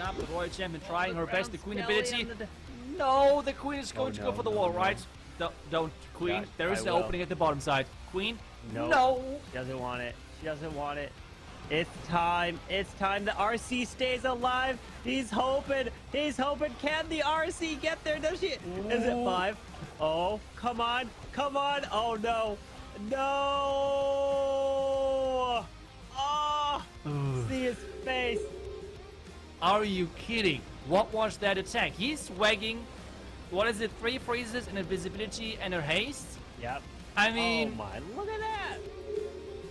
Zap, the Royal Champion, trying her best. The Queen ability. No, the Queen is going to go for the wall, right? Don't, Queen. There is an opening at the bottom side. Queen? No. She doesn't want it. She doesn't want it. It's time. It's time. The RC stays alive. He's hoping. He's hoping. Can the RC get there? Does she? Is it 5? Oh, come on. Come on. Oh, no. No. Oh, see his face. Are you kidding? What was that attack? He's swagging. What is it? 3 freezes, an invisibility, and a haste? Yep. I mean... Oh my, look at that!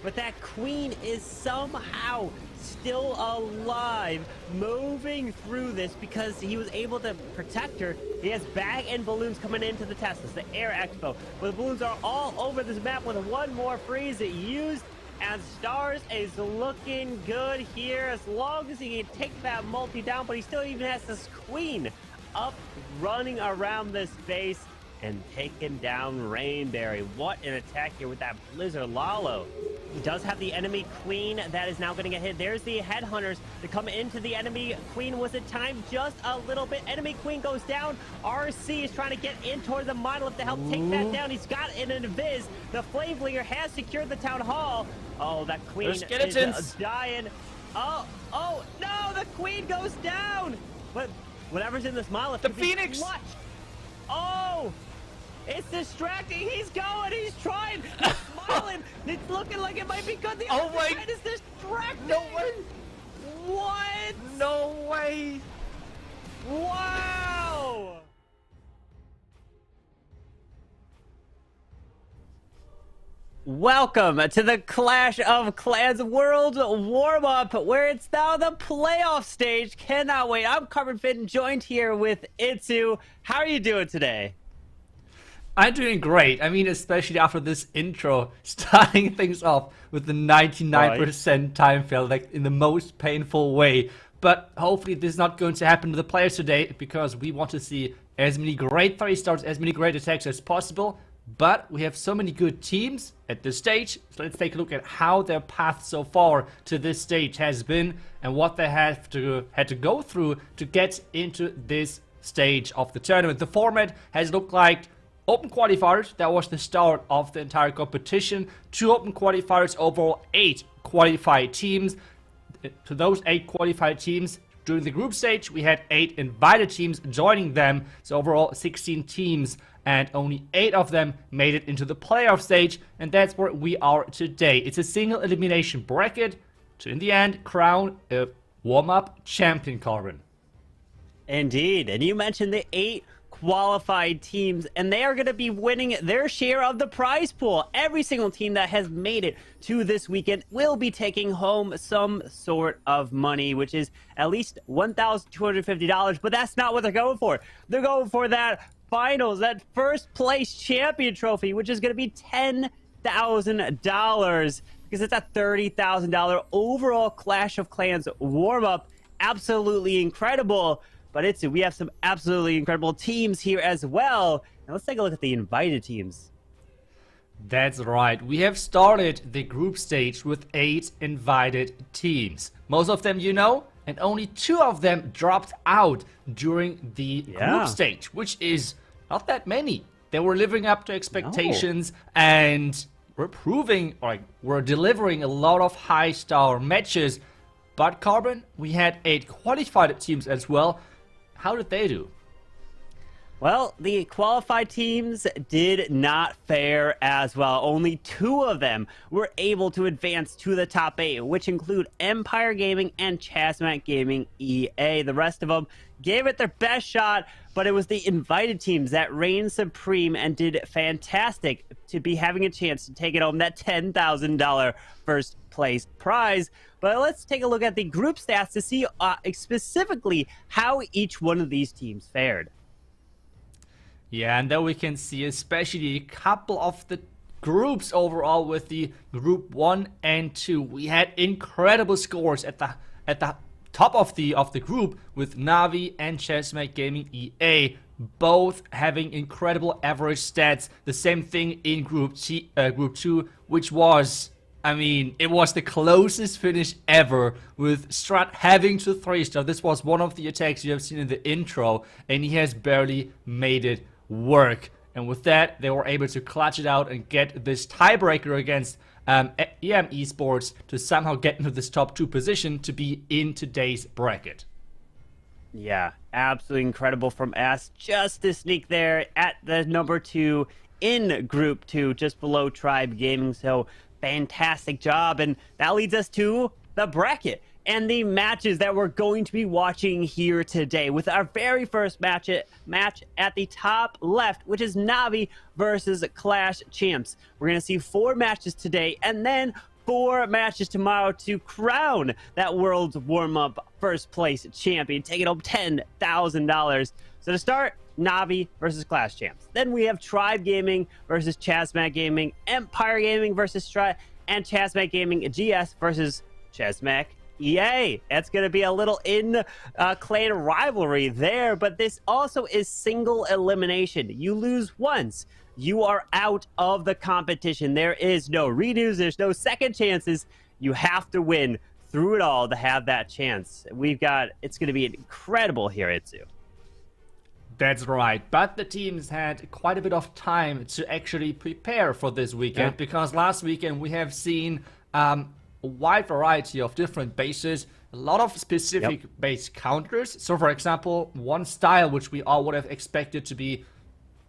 But that Queen is somehow still alive, moving through this because he was able to protect her. He has bag and balloons coming into the Teslas, the Air Expo. But the balloons are all over this map with one more freeze used. And Stars is looking good here as long as he can take that multi down, but he still even has this Queen up running around this base and taking down Rainberry. What an attack here with that Blizzard Lalo. He does have the enemy Queen that is now going to get hit. There's the Headhunters to come into the enemy Queen. Was it time? Just a little bit. Enemy Queen goes down. RC is trying to get in toward the Monolith to help take that down. He's got an invis. The Flameflinger has secured the Town Hall. Oh, that Queen is dying. Oh, no, the Queen goes down. But whatever's in this Monolith. The Phoenix. Clutch. Oh, it's distracting. He's going. He's trying. He's smiling. It's looking like it might be good. The other side is distracting. No way. What? No way. Wow. Welcome to the Clash of Clans Worlds Warmup, where it's now the playoff stage. Cannot wait. I'm Carbon Finn, joined here with Itsu. How are you doing today? I'm doing great. I mean, especially after this intro, starting things off with the 99% time fail, like in the most painful way. But hopefully this is not going to happen to the players today, because we want to see as many great 3 stars, as many great attacks as possible. But we have so many good teams at this stage, so let's take a look at how their path so far to this stage has been and what they had to go through to get into this stage of the tournament. The format has looked like open qualifiers. That was the start of the entire competition. 2 open qualifiers, overall 8 qualified teams. To those 8 qualified teams, during the group stage, we had 8 invited teams joining them. So overall 16 teams, and only 8 of them made it into the playoff stage, and that's where we are today. It's a single elimination bracket to, in the end, crown a warm-up champion, Carbon. Indeed, and you mentioned the 8 qualified teams, and they are going to be winning their share of the prize pool. Every single team that has made it to this weekend will be taking home some sort of money, which is at least $1,250, but that's not what they're going for. They're going for that finals, that first place champion trophy, which is going to be $10,000, because it's a $30,000 overall Clash of Clans warm-up. Absolutely incredible. But we have some absolutely incredible teams here as well. Now let's take a look at the invited teams. That's right. We have started the group stage with 8 invited teams. Most of them you know, and only 2 of them dropped out during the group stage, which is not that many. They were living up to expectations and were proving, or were delivering a lot of high-star matches. But Carbon, we had 8 qualified teams as well. How did they do? Well, the qualified teams did not fare as well. Only 2 of them were able to advance to the top 8, which include Empire Gaming and Chasmat Gaming EA. The rest of them gave it their best shot, but it was the invited teams that reigned supreme and did fantastic to be having a chance to take it home, that $10,000 first place prize. But let's take a look at the group stats to see specifically how each one of these teams fared. Yeah, and then we can see especially a couple of the groups overall with the group 1 and 2. We had incredible scores at the top of the group with Navi and Chessmate Gaming EA, both having incredible average stats. The same thing in group 2, which was I mean, it was the closest finish ever, with Strat having to 3-star. This was one of the attacks you have seen in the intro, and he has barely made it work. And with that, they were able to clutch it out and get this tiebreaker against Esports to somehow get into this top 2 position to be in today's bracket. Yeah, absolutely incredible from S. Just to sneak there at the number 2 in Group 2, just below Tribe Gaming. So fantastic job. And that leads us to the bracket and the matches that we're going to be watching here today, with our very first match at the top left, which is Navi versus Clash Champs. We're going to see 4 matches today, and then 4 matches tomorrow to crown that Worlds Warmup first place champion, taking home $10,000. So to start, Navi versus Clash Champs. Then we have Tribe Gaming versus Chasmac Gaming, Empire Gaming versus Strat, and Chasmac Gaming GS versus Chasmac EA. That's going to be a little clan rivalry there, but this also is single elimination. You lose once, you are out of the competition. There is no redos, there's no second chances. You have to win through it all to have that chance. It's going to be incredible here, Itsu. That's right, but the teams had quite a bit of time to actually prepare for this weekend, because last weekend we have seen a wide variety of different bases, a lot of specific base counters. So for example, one style which we all would have expected to be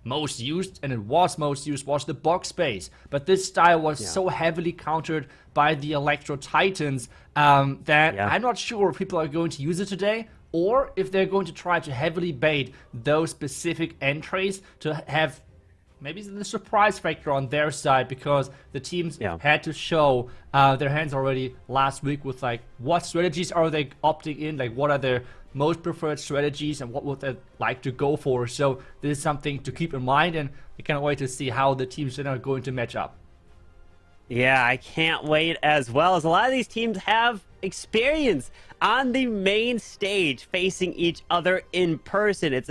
most used, and it was most used, was the box base. But this style was so heavily countered by the Electro Titans that I'm not sure if people are going to use it today, or if they're going to try to heavily bait those specific entries to have maybe the surprise factor on their side, because the teams had to show their hands already last week with like what strategies are they opting in, like what are their most preferred strategies and what would they like to go for. So this is something to keep in mind, and I can't wait to see how the teams are going to match up. Yeah, I can't wait as well, as a lot of these teams have experience on the main stage facing each other in person. It's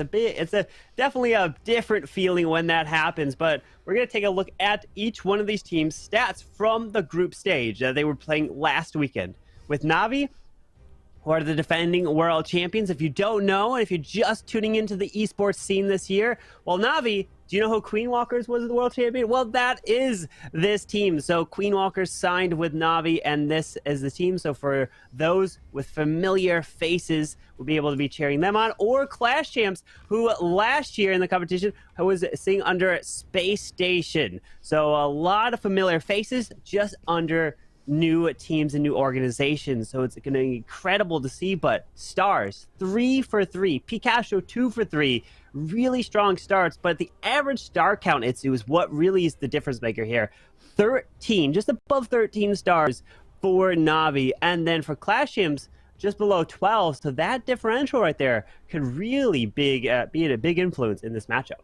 definitely a different feeling when that happens, but we're going to take a look at each one of these teams' stats from the group stage that they were playing last weekend. With Navi, who are the defending world champions. If you don't know, and if you're just tuning into the esports scene this year, well, Navi, do you know who Queen Walkers was the world champion? Well, that is this team. So Queen Walkers signed with Navi, and this is the team. So for those with familiar faces, we'll be able to be cheering them on. Or Clash Champs, who last year in the competition was sitting under Space Station. So a lot of familiar faces just under new teams and new organizations. So it's going to be incredible to see. But stars, 3 for 3. Picasso, 2 for 3. Really strong starts, but the average star count, is what really is the difference maker here. 13, just above 13 stars for Navi. And then for Clash Champs, just below 12. So that differential right there could really be a big influence in this matchup.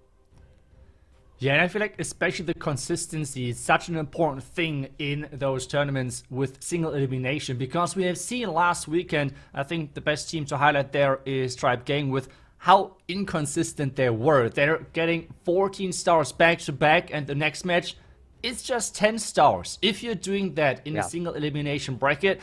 Yeah, and I feel like especially the consistency is such an important thing in those tournaments with single elimination, because we have seen last weekend, I think the best team to highlight there is Tribe Gang, with how inconsistent they were. They're getting 14 stars back to back, and the next match is just 10 stars. If you're doing that in a single elimination bracket,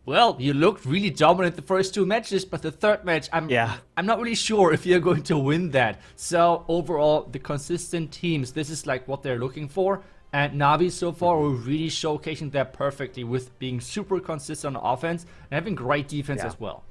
well, you looked really dominant the first 2 matches, but the third match, I'm not really sure if you're going to win that. So overall, the consistent teams, this is like what they're looking for. And Navi so far are really showcasing that perfectly, with being super consistent on offense and having great defense as well.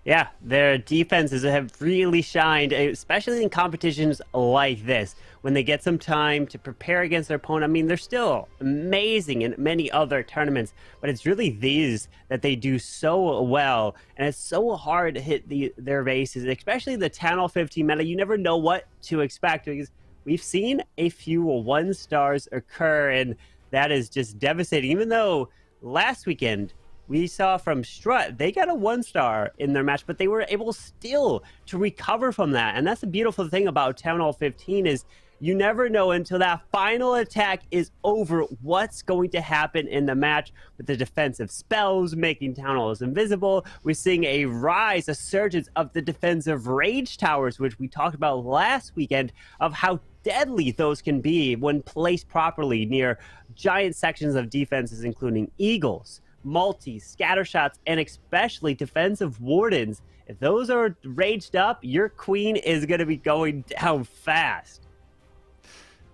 Yeah, their defenses have really shined, especially in competitions like this, when they get some time to prepare against their opponent. I mean, they're still amazing in many other tournaments, but it's really these that they do so well, and it's so hard to hit their bases, especially the Town Hall 15 meta. You never know what to expect, because we've seen a few 1 stars occur, and that is just devastating. Even though last weekend, we saw from Strut, they got a 1 star in their match, but they were able still to recover from that. And that's the beautiful thing about Town Hall 15, is you never know until that final attack is over what's going to happen in the match, with the defensive spells making Town Halls invisible. We're seeing a rise, a surge of the defensive rage towers, which we talked about last weekend, of how deadly those can be when placed properly near giant sections of defenses, including eagles, multis, scatter shots, and especially defensive wardens. If those are raged up, your queen is going to be going down fast.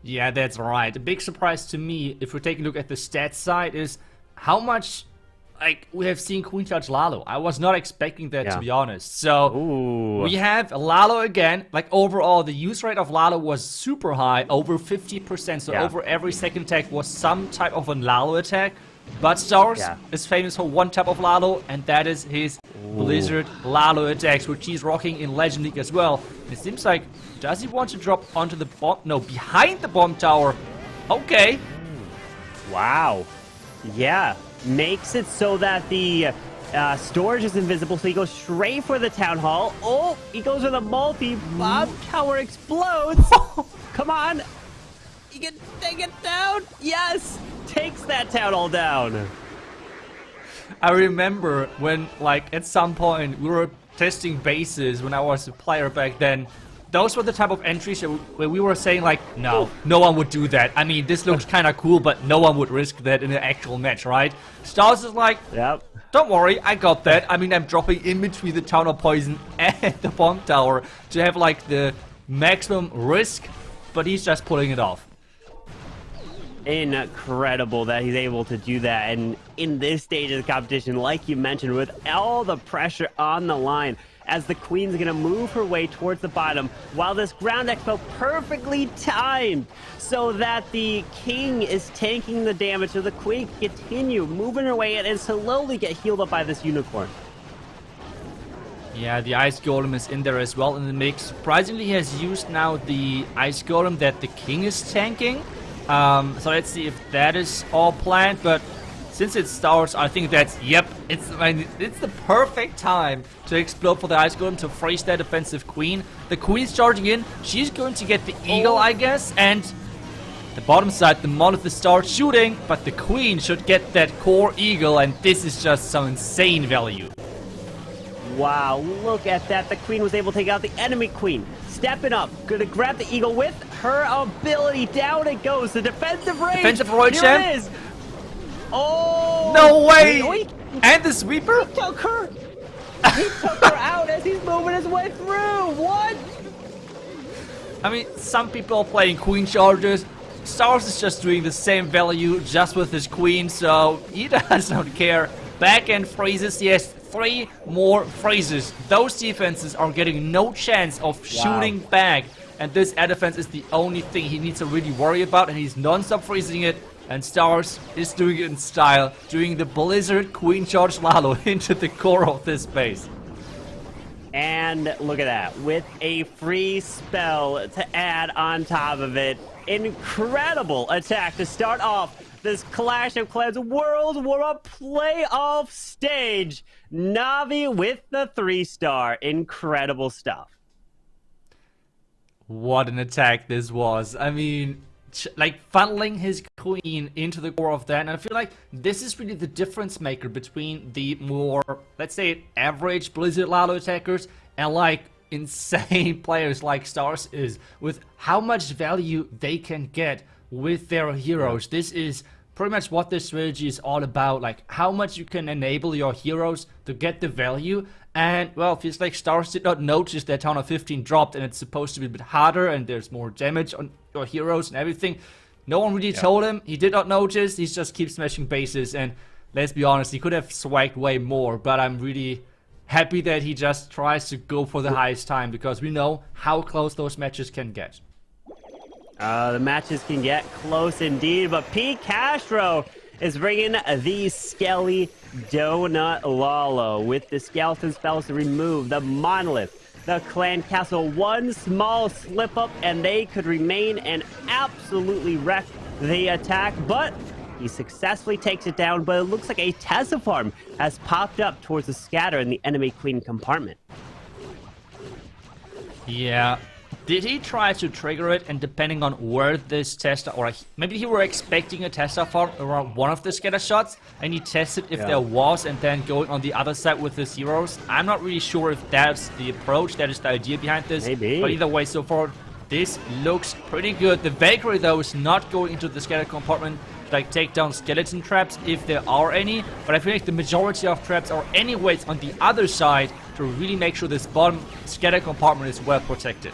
Yeah, that's right. A big surprise to me, if we take a look at the stats side, is how much we have seen Queen charge Lalo. I was not expecting that, to be honest. So we have Lalo again. Like overall, the use rate of Lalo was super high, over 50%. So over every second attack was some type of a Lalo attack. But Stars is famous for one type of Lalo, and that is his Blizzard Lalo attacks, which he's rocking in Legend League as well. And it seems like, does he want to drop onto the bomb? No, behind the bomb tower. Okay. Wow. Yeah. Makes it so that the storage is invisible, so he goes straight for the Town Hall. Oh, he goes for the multi. Bomb tower explodes. Come on. You can take it down. Yes. Takes that Town Hall down. I remember when, like, at some point we were testing bases when I was a player back then. Those were the type of entries where we were saying, like, no one would do that. I mean, this looks kind of cool, but no one would risk that in an actual match, right? Stars is like, don't worry, I got that. I mean, I'm dropping in between the Town of Poison and the bomb tower to have, like, the maximum risk, but he's just pulling it off. Incredible that he's able to do that. And in this stage of the competition, like you mentioned, with all the pressure on the line, as the queen's gonna move her way towards the bottom, while this ground expo perfectly timed so that the king is tanking the damage, so the queen can continue moving her way in and slowly get healed up by this unicorn. Yeah, the Ice Golem is in there as well in the mix. Surprisingly, he has used now the Ice Golem that the king is tanking. So let's see if that is all planned, but since it starts, I think that's, it's the perfect time to explode for the Ice Golem to freeze that defensive queen. The queen's charging in, she's going to get the eagle, I guess, and the bottom side, the Monolith starts shooting, but the queen should get that core eagle, and this is just some insane value. Wow, look at that. The queen was able to take out the enemy queen. Stepping up, gonna grab the eagle with her ability. Down it goes. The defensive rage. Defensive roid champ. Here it is. Oh! No way! And the sweeper? He took her. He took her out as he's moving his way through. What? I mean, some people are playing queen chargers. Stars is just doing the same value, just with his queen, so he does not care. Back end phrases, he has 3 more phrases. Those defenses are getting no chance of shooting back, and this air defense is the only thing he needs to really worry about, and he's non-stop freezing it. And Stars is doing it in style, doing the Blizzard Queen Charge Lalo into the core of this base. And look at that, with a free spell to add on top of it. Incredible attack to start off this Clash of Clans Worlds Warmup playoff stage. Navi with the 3-star. Incredible stuff. What an attack this was. I mean, like funneling his queen into the core of that, and I feel like this is really the difference maker between the more, let's say, average Blizzard Lalo attackers and like insane players like Stars is, with how much value they can get with their heroes. This is pretty much what this strategy is all about, like how much you can enable your heroes to get the value. And well, it feels like Stars did not notice that Town of 15 dropped, and it's supposed to be a bit harder and there's more damage on your heroes and everything. No one really told him. He did not notice. He just keeps smashing bases, and let's be honest, he could have swagged way more, but I'm really happy that he just tries to go for the highest time, because we know how close those matches can get. The matches can get close indeed, but P. Castro is bringing the Skelly Donut Lalo with the skeleton spells to remove the Monolith, the Clan Castle. One small slip up and they could remain and absolutely wreck the attack, but he successfully takes it down. But it looks like a Tesla farm has popped up towards the scatter in the enemy queen compartment. Yeah. Did he try to trigger it, and depending on where this Tesla, or maybe he were expecting a Tesla farm around one of the scatter shots, and he tested if there was, and then going on the other side with his heroes. I'm not really sure if that's the approach, that is the idea behind this. Maybe. But either way, so far, this looks pretty good. The Valkyrie, though, is not going into the scatter compartment. like take down skeleton traps if there are any, but I feel like the majority of traps are anyways on the other side to really make sure this bottom scatter compartment is well protected.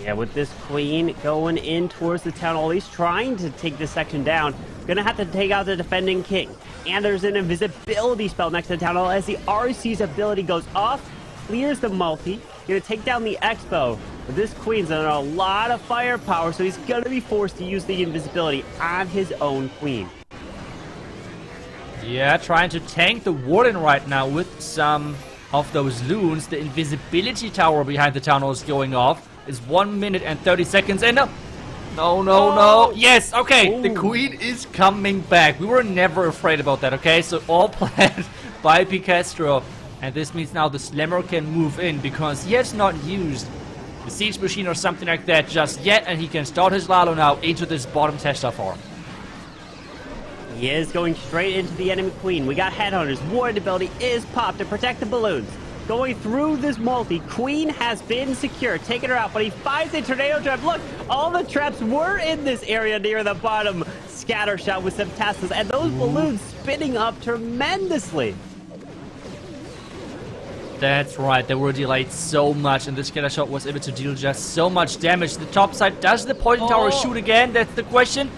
Yeah, with this queen going in towards the town hall, he's trying to take this section down. Gonna have to take out the defending king. And there's an invisibility spell next to the town hall as the RC's ability goes off, clears the multi. Gonna take down the expo. But this queen's under a lot of firepower, so he's gonna be forced to use the invisibility on his own queen. Yeah, trying to tank the warden right now with some of those loons. The invisibility tower behind the town hall is going off. It's 1 minute and 30 seconds, and no. Yes, okay, Ooh. The queen is coming back. We were never afraid about that, okay? So all planned by Picastro. And this means now the Slammer can move in because he has not used the siege machine or something like that just yet, and he can start his Lalo now into this bottom Tesla farm. He is going straight into the enemy queen. We got headhunters. Warden ability is popped to protect the balloons. Going through this multi, queen has been secure, taking her out, but he finds a tornado trap. Look, all the traps were in this area near the bottom scatter shot with some Teslas, and those balloons spinning up tremendously. That's right, they were delayed so much, and this scatter shot was able to deal just so much damage. The top side, does the poison tower shoot again? That's the question.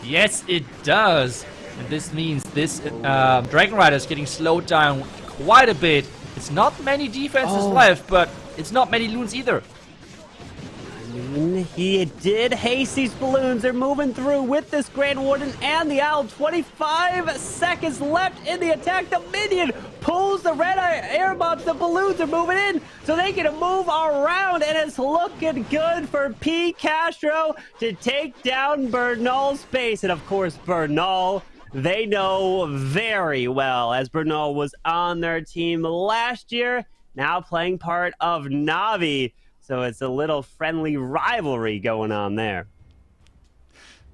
Yes, it does. And this means this Dragon Rider is getting slowed down quite a bit. It's not many defenses left, but it's not many loons either. He did haste these balloons. They're moving through with this Grand Warden and the Owl. 25 seconds left in the attack. The minion pulls the red air bombs. The balloons are moving in, so they can move around, and it's looking good for P. Castro to take down Bernal's base. And of course, Bernal, they know very well, as Bernal was on their team last year, now playing part of Navi. So it's a little friendly rivalry going on there.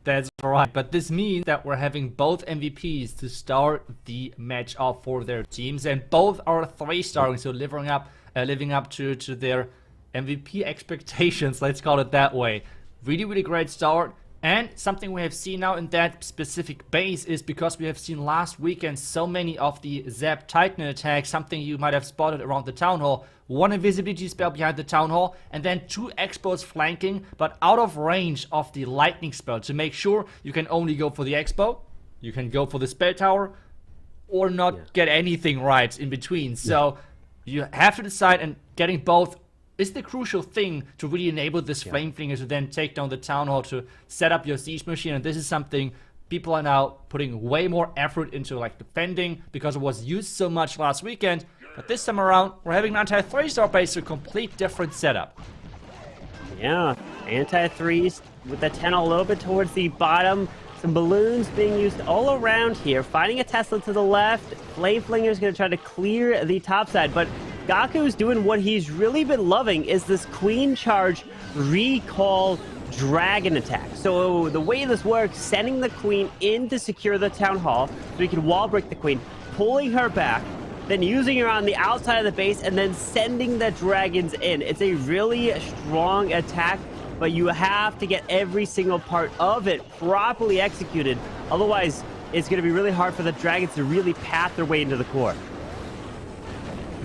That's right, but this means that we're having both MVPs to start the match off for their teams, and both are 3-starring, so living up to their MVP expectations, let's call it that way. Really great start. And something we have seen now in that specific base is because we have seen last weekend so many of the Zap Titan attacks, something you might have spotted around the Town Hall. 1 invisibility spell behind the Town Hall, and then 2 expos flanking, but out of range of the lightning spell to make sure you can only go for the expo, you can go for the spell tower, or not get anything right in between. So you have to decide, and getting both is the crucial thing to really enable this flame flinger to then take down the town hall to set up your siege machine. And this is something people are now putting way more effort into, like defending, because it was used so much last weekend. But this time around, we're having an anti-3-star base, a complete different setup. Yeah, anti-3s with the 10 a little bit towards the bottom. Some balloons being used all around here. Finding a Tesla to the left. Flame Flinger is going to try to clear the top side, but Gaku's doing what he's really been loving, is this Queen Charge Recall Dragon attack. So the way this works, sending the Queen in to secure the Town Hall, so he can wall break the Queen, pulling her back, then using her on the outside of the base, and then sending the dragons in. It's a really strong attack, but you have to get every single part of it properly executed. Otherwise, it's going to be really hard for the dragons to really path their way into the core.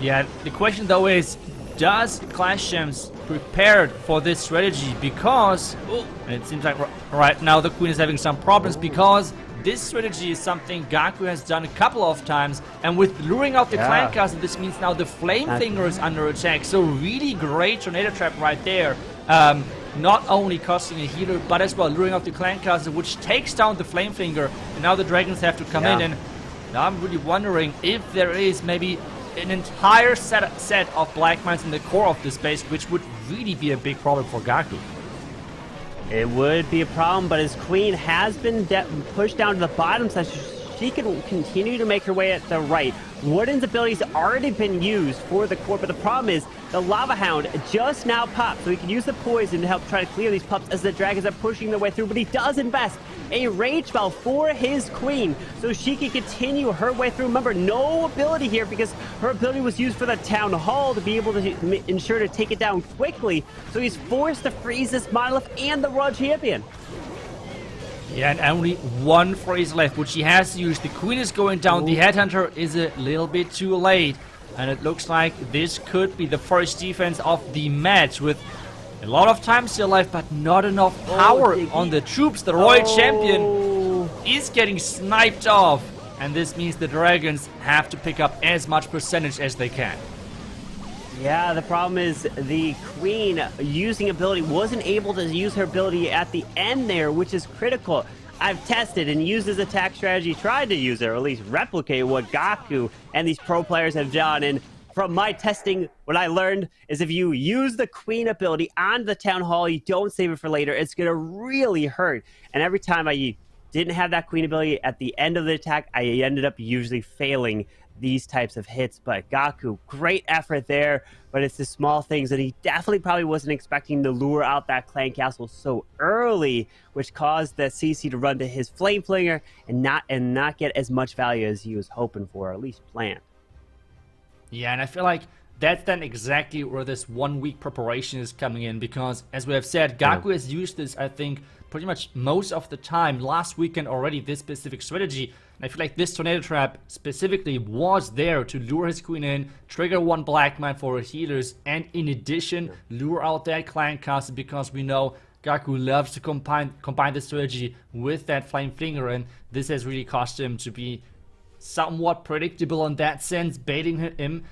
Yeah, the question though is, does Clash Champs prepared for this strategy? Because, and it seems like right now the Queen is having some problems, because this strategy is something Gaku has done a couple of times, and with luring out the clan castle, this means now the Flame Finger is under attack. So really great tornado trap right there. Not only costing a healer, but as well luring out the clan castle, which takes down the Flame Finger, and now the dragons have to come in. And now I'm really wondering if there is maybe an entire set of black mines in the core of this base, which would really be a big problem for Gaku. It would be a problem, but his Queen has been pushed down to the bottom so she can continue to make her way at the right. Warden's abilities already been used for the core, but the problem is the Lava Hound just now popped, so he can use the poison to help try to clear these pups as the dragons are pushing their way through, but he does invest a rage spell for his Queen so she can continue her way through. Remember, no ability here because her ability was used for the Town Hall to be able to ensure to take it down quickly, so he's forced to freeze this Monolith and the World Champion. Yeah, and only one phrase left, which he has to use. The queen is going down. Ooh. The headhunter is a little bit too late. And it looks like this could be the first defense of the match with a lot of time still left, but not enough power on the troops. The Royal Champion is getting sniped off. And this means the Dragons have to pick up as much percentage as they can. Yeah, the problem is the Queen using ability wasn't able to use her ability at the end there, which is critical. I've tested and used his attack strategy, tried to use it, or at least replicate what Gaku and these pro players have done. And from my testing, what I learned is if you use the Queen ability on the Town Hall, you don't save it for later, it's going to really hurt. And every time I didn't have that Queen ability at the end of the attack, I ended up usually failing these types of hits. But Gaku, great effort there, but it's the small things that he definitely probably wasn't expecting to lure out that clan castle so early, which caused the CC to run to his flame flinger and not get as much value as he was hoping for, or at least planned. Yeah, and I feel like that's then exactly where this 1 week preparation is coming in, because as we have said, Gaku has used this, I think, pretty much most of the time last weekend already, this specific strategy. And I feel like this tornado trap specifically was there to lure his queen in, trigger one black man for his healers, and in addition, lure out that clan castle, because we know Gaku loves to combine the strategy with that flame flinger, and this has really cost him to be somewhat predictable in that sense, baiting him.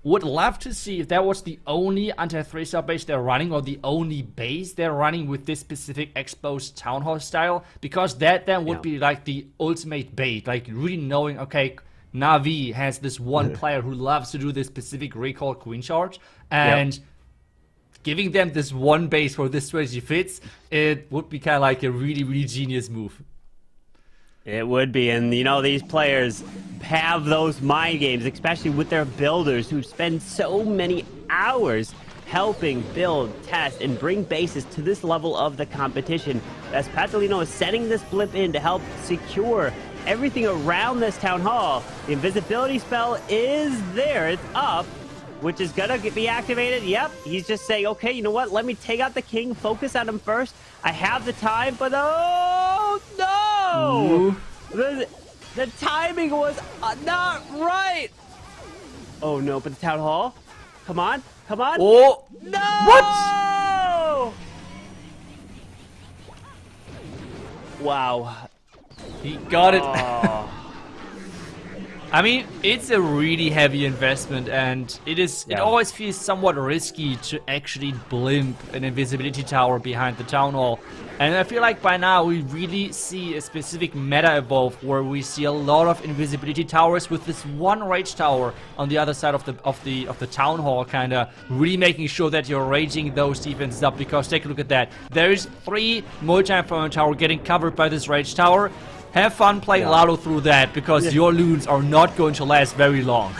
Would love to see if that was the only anti-3-star base they're running, or the only base they're running with this specific exposed Town Hall style, because that then would be like the ultimate bait, like really knowing, okay, Na'Vi has this one player who loves to do this specific recall queen charge, and giving them this one base where this strategy fits, it would be kind of like a really, really genius move. It would be, and you know, these players have those mind games, especially with their builders who spend so many hours helping build, test, and bring bases to this level of the competition. As Patalino is setting this blip in to help secure everything around this Town Hall, the invisibility spell is there, it's up, which is gonna be activated. Yep, he's just saying, okay, you know what, let me take out the king, focus on him first. I have the time, but oh no! The timing was not right. Oh no, but the Town Hall? Come on, come on. Oh! No! What? Wow. He got it. I mean, it's a really heavy investment, and it always feels somewhat risky to actually blimp an invisibility tower behind the Town Hall. And I feel like by now we really see a specific meta evolve, where we see a lot of invisibility towers with this one rage tower on the other side of the Town Hall, kind of really making sure that you're raging those defenses up. Because take a look at that, there's 3 multi-inferno tower getting covered by this rage tower. Have fun playing Lalo through that, because your loons are not going to last very long.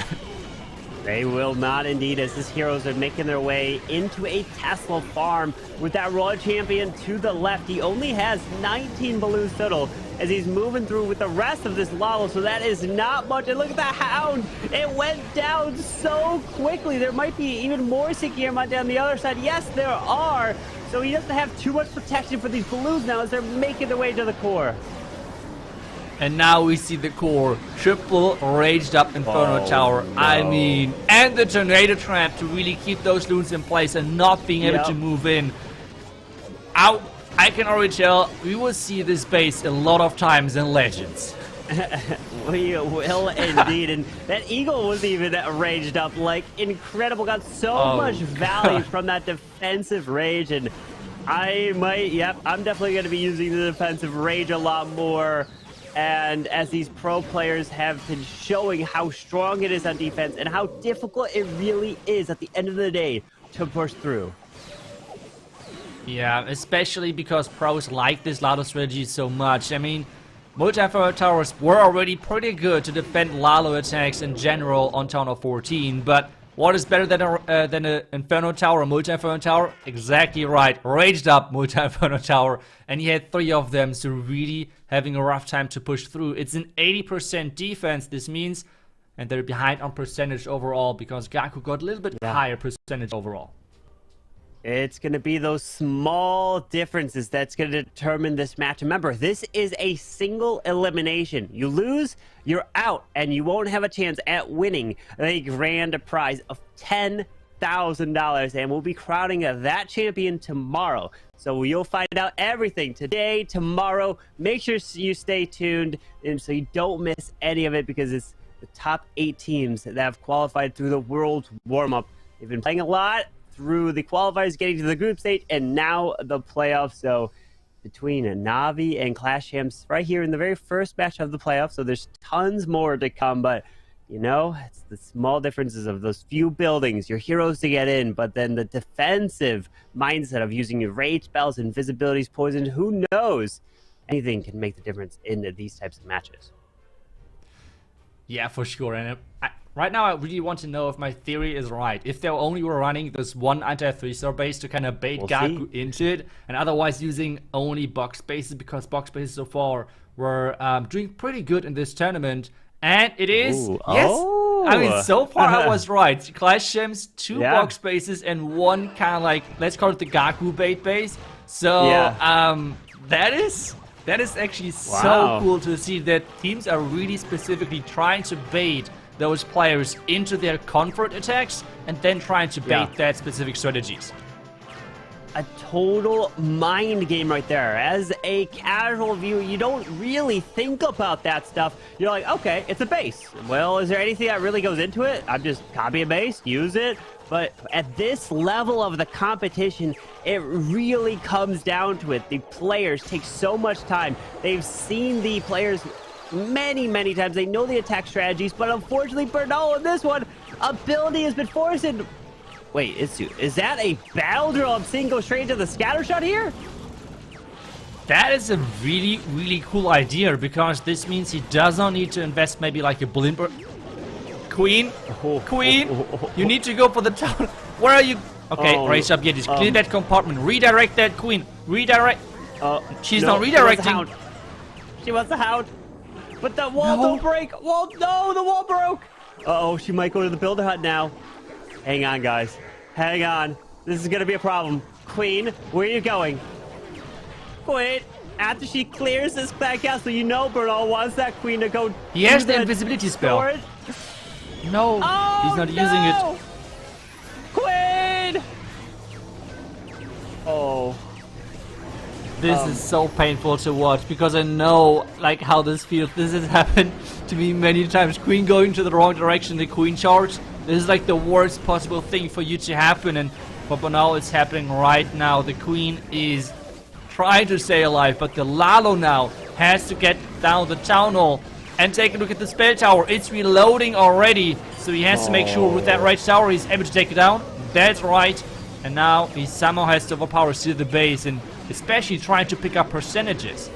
They will not indeed, as these heroes are making their way into a Tesla farm with that Royal Champion to the left. He only has 19 balloons total as he's moving through with the rest of this Lalo, so that is not much. And look at the Hound. It went down so quickly. There might be even more Sekirama down the other side. Yes, there are. So he doesn't have too much protection for these balloons now as they're making their way to the core. And now we see the core triple raged up Inferno Tower. No. I mean, and the tornado trap to really keep those loons in place and not being able to move in. I can already tell we will see this base a lot of times in Legends. We will indeed. And that eagle was even raged up, like incredible. Got so much value from that defensive rage. And I'm definitely going to be using the defensive rage a lot more. And as these pro players have been showing how strong it is on defense and how difficult it really is at the end of the day to push through. Yeah, especially because pros like this Lalo strategy so much. I mean, multi-inferno towers were already pretty good to defend Lalo attacks in general on Town Hall 14, but what is better than an Inferno Tower, a multi-Inferno Tower? Exactly right, raged up multi-Inferno Tower, and he had 3 of them, so really having a rough time to push through. It's an 80% defense, this means, and they're behind on percentage overall, because Gaku got a little bit higher percentage overall. It's going to be those small differences that's going to determine this match. Remember, this is a single elimination. You lose, you're out, and you won't have a chance at winning a grand prize of $10,000. And we'll be crowning that champion tomorrow. So you'll find out everything today, tomorrow. Make sure you stay tuned and so you don't miss any of it, because it's the top 8 teams that have qualified through the Worlds Warmup. They've been playing a lot through the qualifiers, getting to the group stage, and now the playoffs. So between Navi and Clash Champs right here in the very first match of the playoffs. So there's tons more to come, but you know, it's the small differences of those few buildings, your heroes to get in, but then the defensive mindset of using your rage spells, invisibilities, poison, who knows? Anything can make the difference in these types of matches. Yeah, for sure. And right now, I really want to know if my theory is right. If they only were running this one anti-3-star base to kind of bait Gaku into it, and otherwise using only box bases, because box bases so far were doing pretty good in this tournament. And it is, yes, I mean, so far I was right. Clash Champs, 2 box bases, and 1 kind of like, let's call it the Gaku bait base. So that is actually so cool to see that teams are really specifically trying to bait those players into their comfort attacks and then trying to bait that specific strategies. A total mind game right there. As a casual viewer, you don't really think about that stuff. You're like, okay, it's a base. Well, is there anything that really goes into it? I'm just copy a base, use it. But at this level of the competition, it really comes down to it. The players take so much time. They've seen the players many, many times. They know the attack strategies, but unfortunately, Bernal in this one, ability has been forced in. Wait, is that a battle drill I'm seeing go straight into the scatter shot here? That is a really, really cool idea, because this means he does not need to invest maybe like a blimp. Queen, you need to go for the town. Where are you? Okay, raise up, just clear that compartment. Redirect that queen. Redirect. She's not redirecting. She wants the hound. But the wall don't break. Wall, no, the wall broke. Uh-oh, she might go to the builder hut now. Hang on, guys. Hang on. This is gonna be a problem. Queen, where are you going? Queen, after she clears this back out, so you know Bernal wants that queen to go. He has the invisibility spell. No, he's not using it. Queen! Oh. This is so painful to watch, because I know like how this feels. This has happened to me many times. Queen going to the wrong direction, the queen charge. This is like the worst possible thing for you to happen, and for Bernal it's happening right now. The queen is trying to stay alive, but the Lalo now has to get down the town hall. And take a look at the spell tower. It's reloading already, so he has to make sure with that right tower he's able to take it down. That's right. And now he somehow has to overpower still the base, and especially trying to pick up percentages.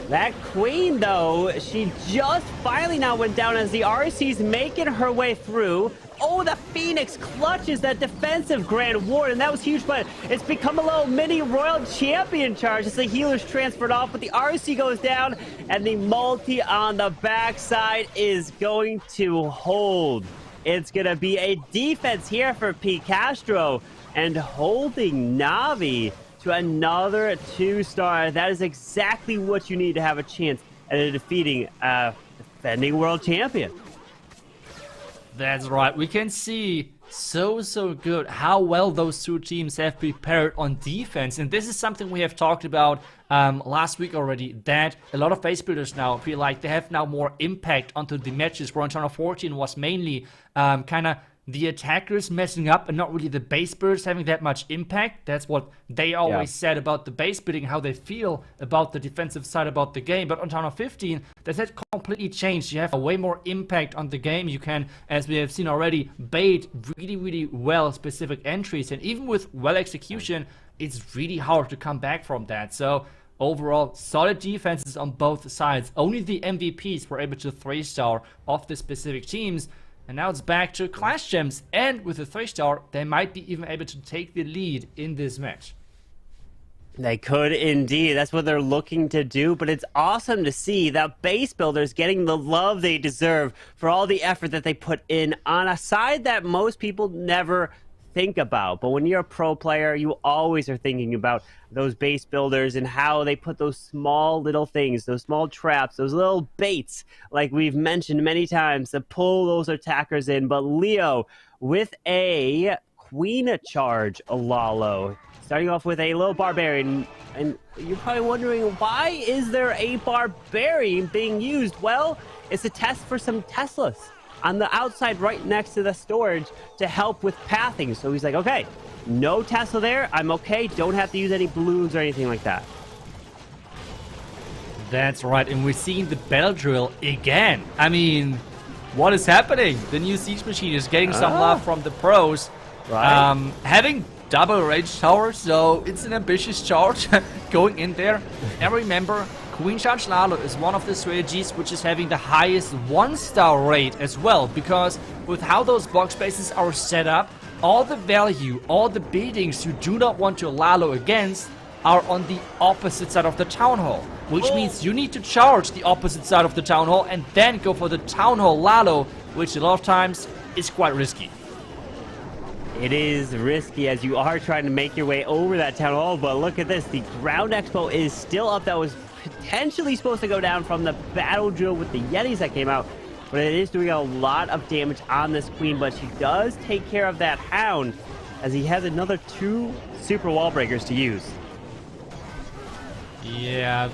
That queen, though, she just finally now went down as the RC's making her way through. Oh, the Phoenix clutches that defensive Grand Ward, and that was huge, but it's become a little mini Royal Champion charge as the healer's transferred off, but the RC goes down, and the multi on the backside is going to hold. It's going to be a defense here for P. Castro, and holding Navi to another 2-star. That is exactly what you need to have a chance at defeating a defending world champion. That's right. We can see so good how well those 2 teams have prepared on defense, and this is something we have talked about last week already, that a lot of base builders now feel like they have now more impact onto the matches, where on Tournament 14 was mainly kind of the attackers messing up and not really the base builders having that much impact. That's what they always said about the base building, how they feel about the defensive side about the game. But on Tournament 15, that had completely changed. You have a way more impact on the game. You can, as we have seen already, bait really well specific entries, and even with well execution, it's really hard to come back from that. So overall, solid defenses on both sides. Only the MVPs were able to 3-star off the specific teams. And now it's back to Clash Champs, and with a 3-star, they might be even able to take the lead in this match. They could indeed. That's what they're looking to do, but it's awesome to see that base builders getting the love they deserve for all the effort that they put in on a side that most people never think about. But when you're a pro player, you always are thinking about those base builders and how they put those small little things, those small traps, those little baits, like we've mentioned many times, to pull those attackers in. But Leo with a queen charge, Lalo, starting off with a little barbarian. And you're probably wondering, why is there a barbarian being used? Well, it's a test for some Teslas on the outside right next to the storage to help with pathing. So he's like, okay, no Tesla there. I'm okay. Don't have to use any balloons or anything like that. That's right. And we're seeing the battle drill again. I mean, what is happening? The new siege machine is getting some love from the pros. Right. Having double rage tower, so it's an ambitious charge going in there. And remember, Queen Charge Lalo is one of the strategies which is having the highest 1-star rate as well, because with how those box spaces are set up, all the value, all the buildings you do not want your Lalo against are on the opposite side of the town hall, which means you need to charge the opposite side of the town hall and then go for the town hall Lalo, which a lot of times is quite risky. It is risky as you are trying to make your way over that town hall, but look at this. The ground expo is still up. That was potentially supposed to go down from the battle drill with the Yetis that came out, but it is doing a lot of damage on this queen. But she does take care of that hound as he has another 2 super wall breakers to use. Yeah,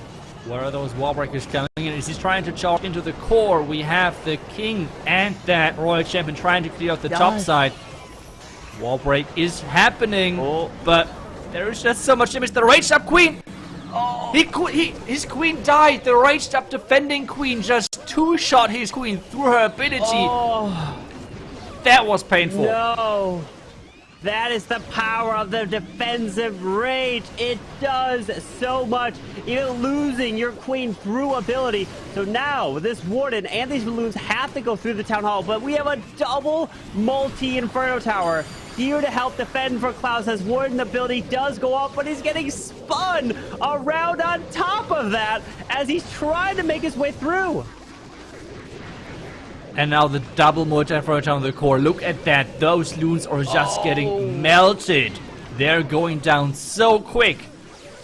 where are those wall breakers coming in? Is he trying to charge into the core? We have the king and that royal champion trying to clear out the top side. Wall break is happening, but there is just so much damage. The raged up queen! His queen died. The raged up defending queen just 2-shot his queen through her ability. That was painful. No. That is the power of the defensive rage. It does so much, even losing your queen through ability. So now this warden and these balloons have to go through the town hall, but we have a double multi-inferno tower here to help defend for Klaus as warden ability does go up, but he's getting spun around on top of that as he's trying to make his way through. And now the double multi-inferno tower on the core. Look at that. Those loons are just getting melted. They're going down so quick.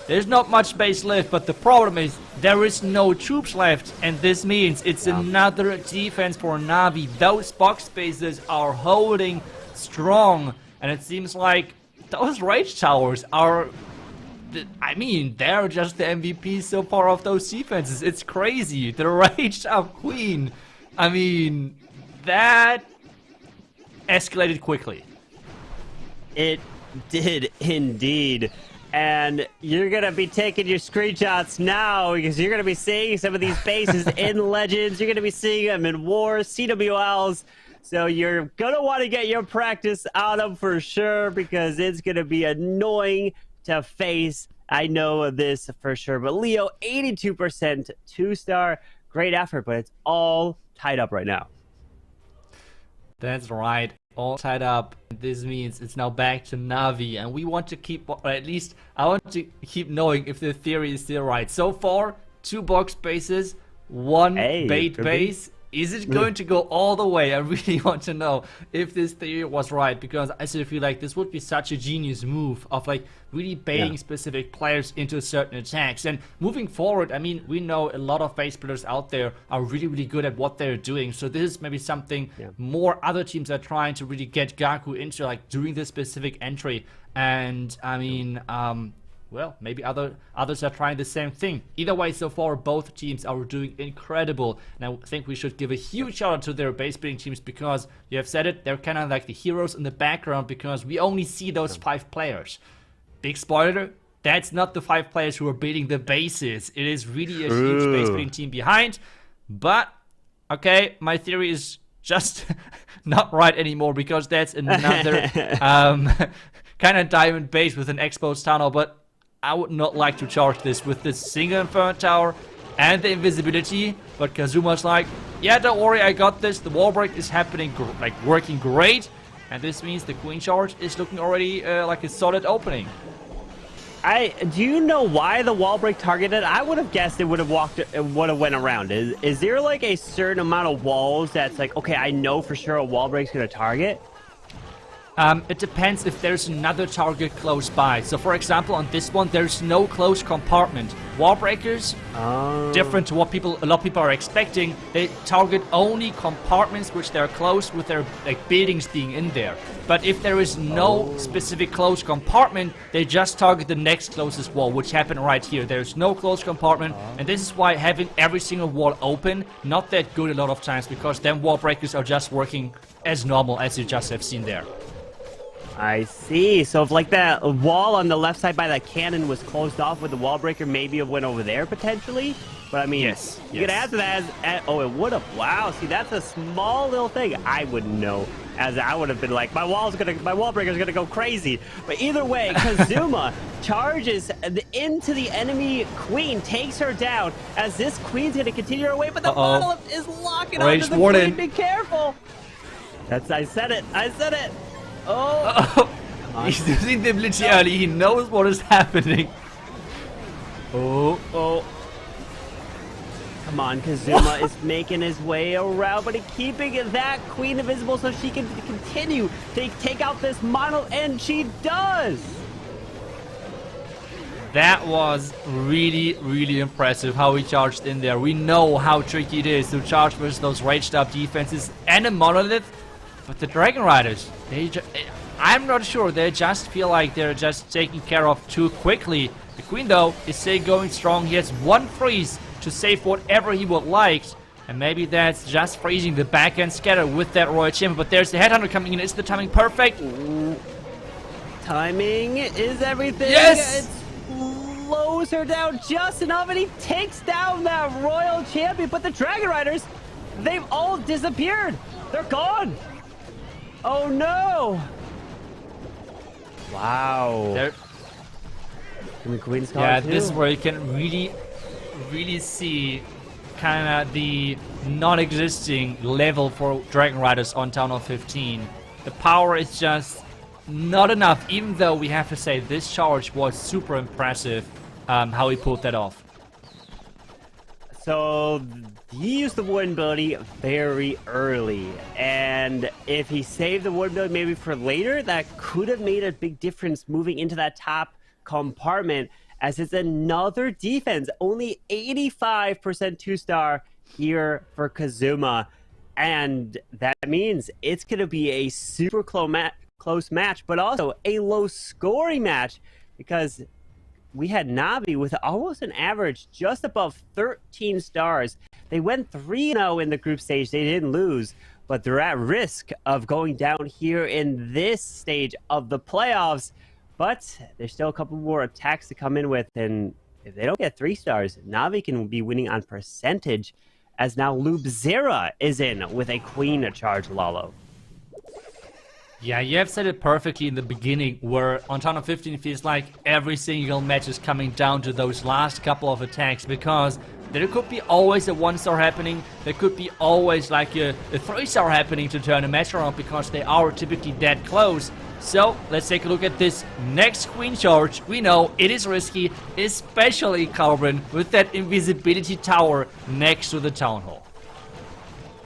There's not much base left, but the problem is there is no troops left, and this means it's another defense for Na'Vi. Those box spaces are holding strong, and it seems like those rage towers are, I mean, they're just the MVP so far of those defenses. It's crazy. The raged up queen, I mean, that escalated quickly. It did indeed. And you're going to be taking your screenshots now because you're going to be seeing some of these bases in Legends. You're going to be seeing them in Wars, CWLs. So you're going to want to get your practice on them for sure because it's going to be annoying to face. I know this for sure. But Leo, 82%, 2-star. Great effort, but it's all tied up right now. That's right. All tied up. This means it's now back to Na'Vi, and we want to keep, or at least I want to keep knowing if the theory is still right. So far, 2 box bases, 1 bait base. Is it going to go all the way? I really want to know if this theory was right, because I still feel like this would be such a genius move of like really baiting specific players into certain attacks. And moving forward, I mean, we know a lot of base builders out there are really, really good at what they're doing. So this is maybe something more other teams are trying to really get Gaku into, like doing this specific entry. And I mean, well, maybe others are trying the same thing. Either way, so far, both teams are doing incredible. And I think we should give a huge shout out to their base building teams because, you have said it, they're kind of like the heroes in the background because we only see those 5 players. Big spoiler, that's not the 5 players who are building the bases. It is really a huge base building team behind. But, okay, my theory is just not right anymore because that's another kind of diamond base with an exposed tunnel. But I would not like to charge this with this single inferno tower and the invisibility, but Kazuma's like, yeah, don't worry, I got this. The wall break is happening, like working great, and this means the queen charge is looking already like a solid opening. Do you know why the wall break targeted? I would have guessed it would have went around. Is there like a certain amount of walls that's like, okay, I know for sure a wall break's gonna target? It depends if there's another target close by. So for example, on this one, there's no close compartment. Wall breakers, different to what a lot of people are expecting. They target only compartments which they're close with their buildings being in there. But if there is no specific close compartment, they just target the next closest wall, which happened right here. There's no close compartment, and this is why having every single wall open, not that good a lot of times, because then wall breakers are just working as normal as you just have seen there. I see. So if like that wall on the left side by that cannon was closed off with the wall breaker, maybe it went over there potentially. But I mean, yes, you could add to that oh, it would have. Wow. See, that's a small little thing. I wouldn't know, as I would have been like, my wall breaker's gonna go crazy. But either way, Kazuma charges into the enemy queen, takes her down, as this queen's gonna continue her way, but the Monolith is locking onto the queen. Be careful. I said it. Oh! He's using the ability early. He knows what is happening. Oh. Come on, Kazuma is making his way around, but he's keeping that queen invisible so she can continue to take out this Monolith, and she does! That was really, really impressive how he charged in there. We know how tricky it is to charge versus those raged up defenses and a Monolith. But the Dragon Riders, I'm not sure, they just feel like they're just taken care of too quickly. The Queen, though, is still going strong. He has one freeze to save whatever he would like. And maybe that's just freezing the backhand scatter with that Royal Champion. But there's the Headhunter coming in. Is the timing perfect? Timing is everything. Yes! It slows her down just enough, and he takes down that Royal Champion. But the Dragon Riders, they've all disappeared. They're gone. Oh no! Wow. And the Queen's gone yeah, too. this is where you can really see kind of the non-existing level for Dragon Riders on Town Hall 15. The power is just not enough, even though we have to say this charge was super impressive, how he pulled that off. So he used the wooden ability very early, and if he saved the wooden ability maybe for later, that could have made a big difference moving into that top compartment, as it's another defense. Only 85% 2-star here for Kazuma, and that means it's going to be a super close match, but also a low-scoring match, because we had Navi with almost an average just above 13 stars. They went 3-0 in the group stage. They didn't lose, but they're at risk of going down here in this stage of the playoffs. But there's still a couple more attacks to come in with, and if they don't get 3 stars, Navi can be winning on percentage, as now Lubzera is in with a queen to charge Lalo. Yeah, you have said it perfectly in the beginning, where on Town Hall 15 it feels like every single match is coming down to those last couple of attacks, because there could be always a 1-star happening, there could be always like a 3-star happening to turn a match around, because they are typically that close. So, let's take a look at this next queen charge. We know it is risky, especially Carbon, with that invisibility tower next to the Town Hall.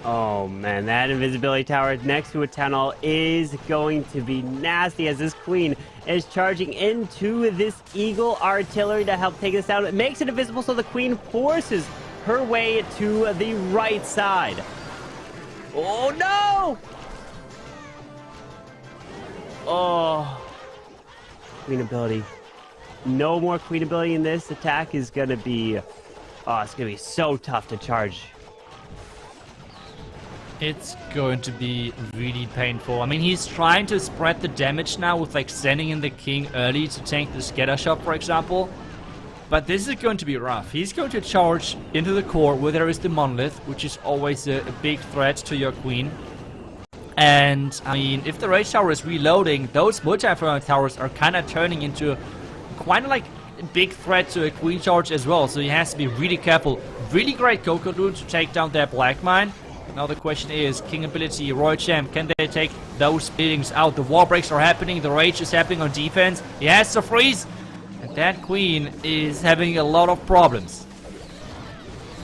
Oh man, that invisibility tower next to a Town Hall is going to be nasty, as this queen is charging into this Eagle artillery to help take this down. It makes it invisible, so the queen forces her way to the right side. Oh no! Oh, queen ability. No more queen ability in this attack is gonna be, oh, it's gonna be so tough to charge. It's going to be really painful. I mean, he's trying to spread the damage now with like sending in the king early to tank the scatter shot, for example. But this is going to be rough. He's going to charge into the core where there is the Monolith, which is always a big threat to your queen. And, I mean, if the Rage Tower is reloading, those multi-fire towers are kind of turning into quite like a big threat to a queen charge as well. So he has to be really careful. Really great Coco Rune to take down that Black Mine. Now the question is, King Ability, Royal Champ, can they take those buildings out? The wall breaks are happening, the Rage is happening on defense. He has to freeze, and that Queen is having a lot of problems.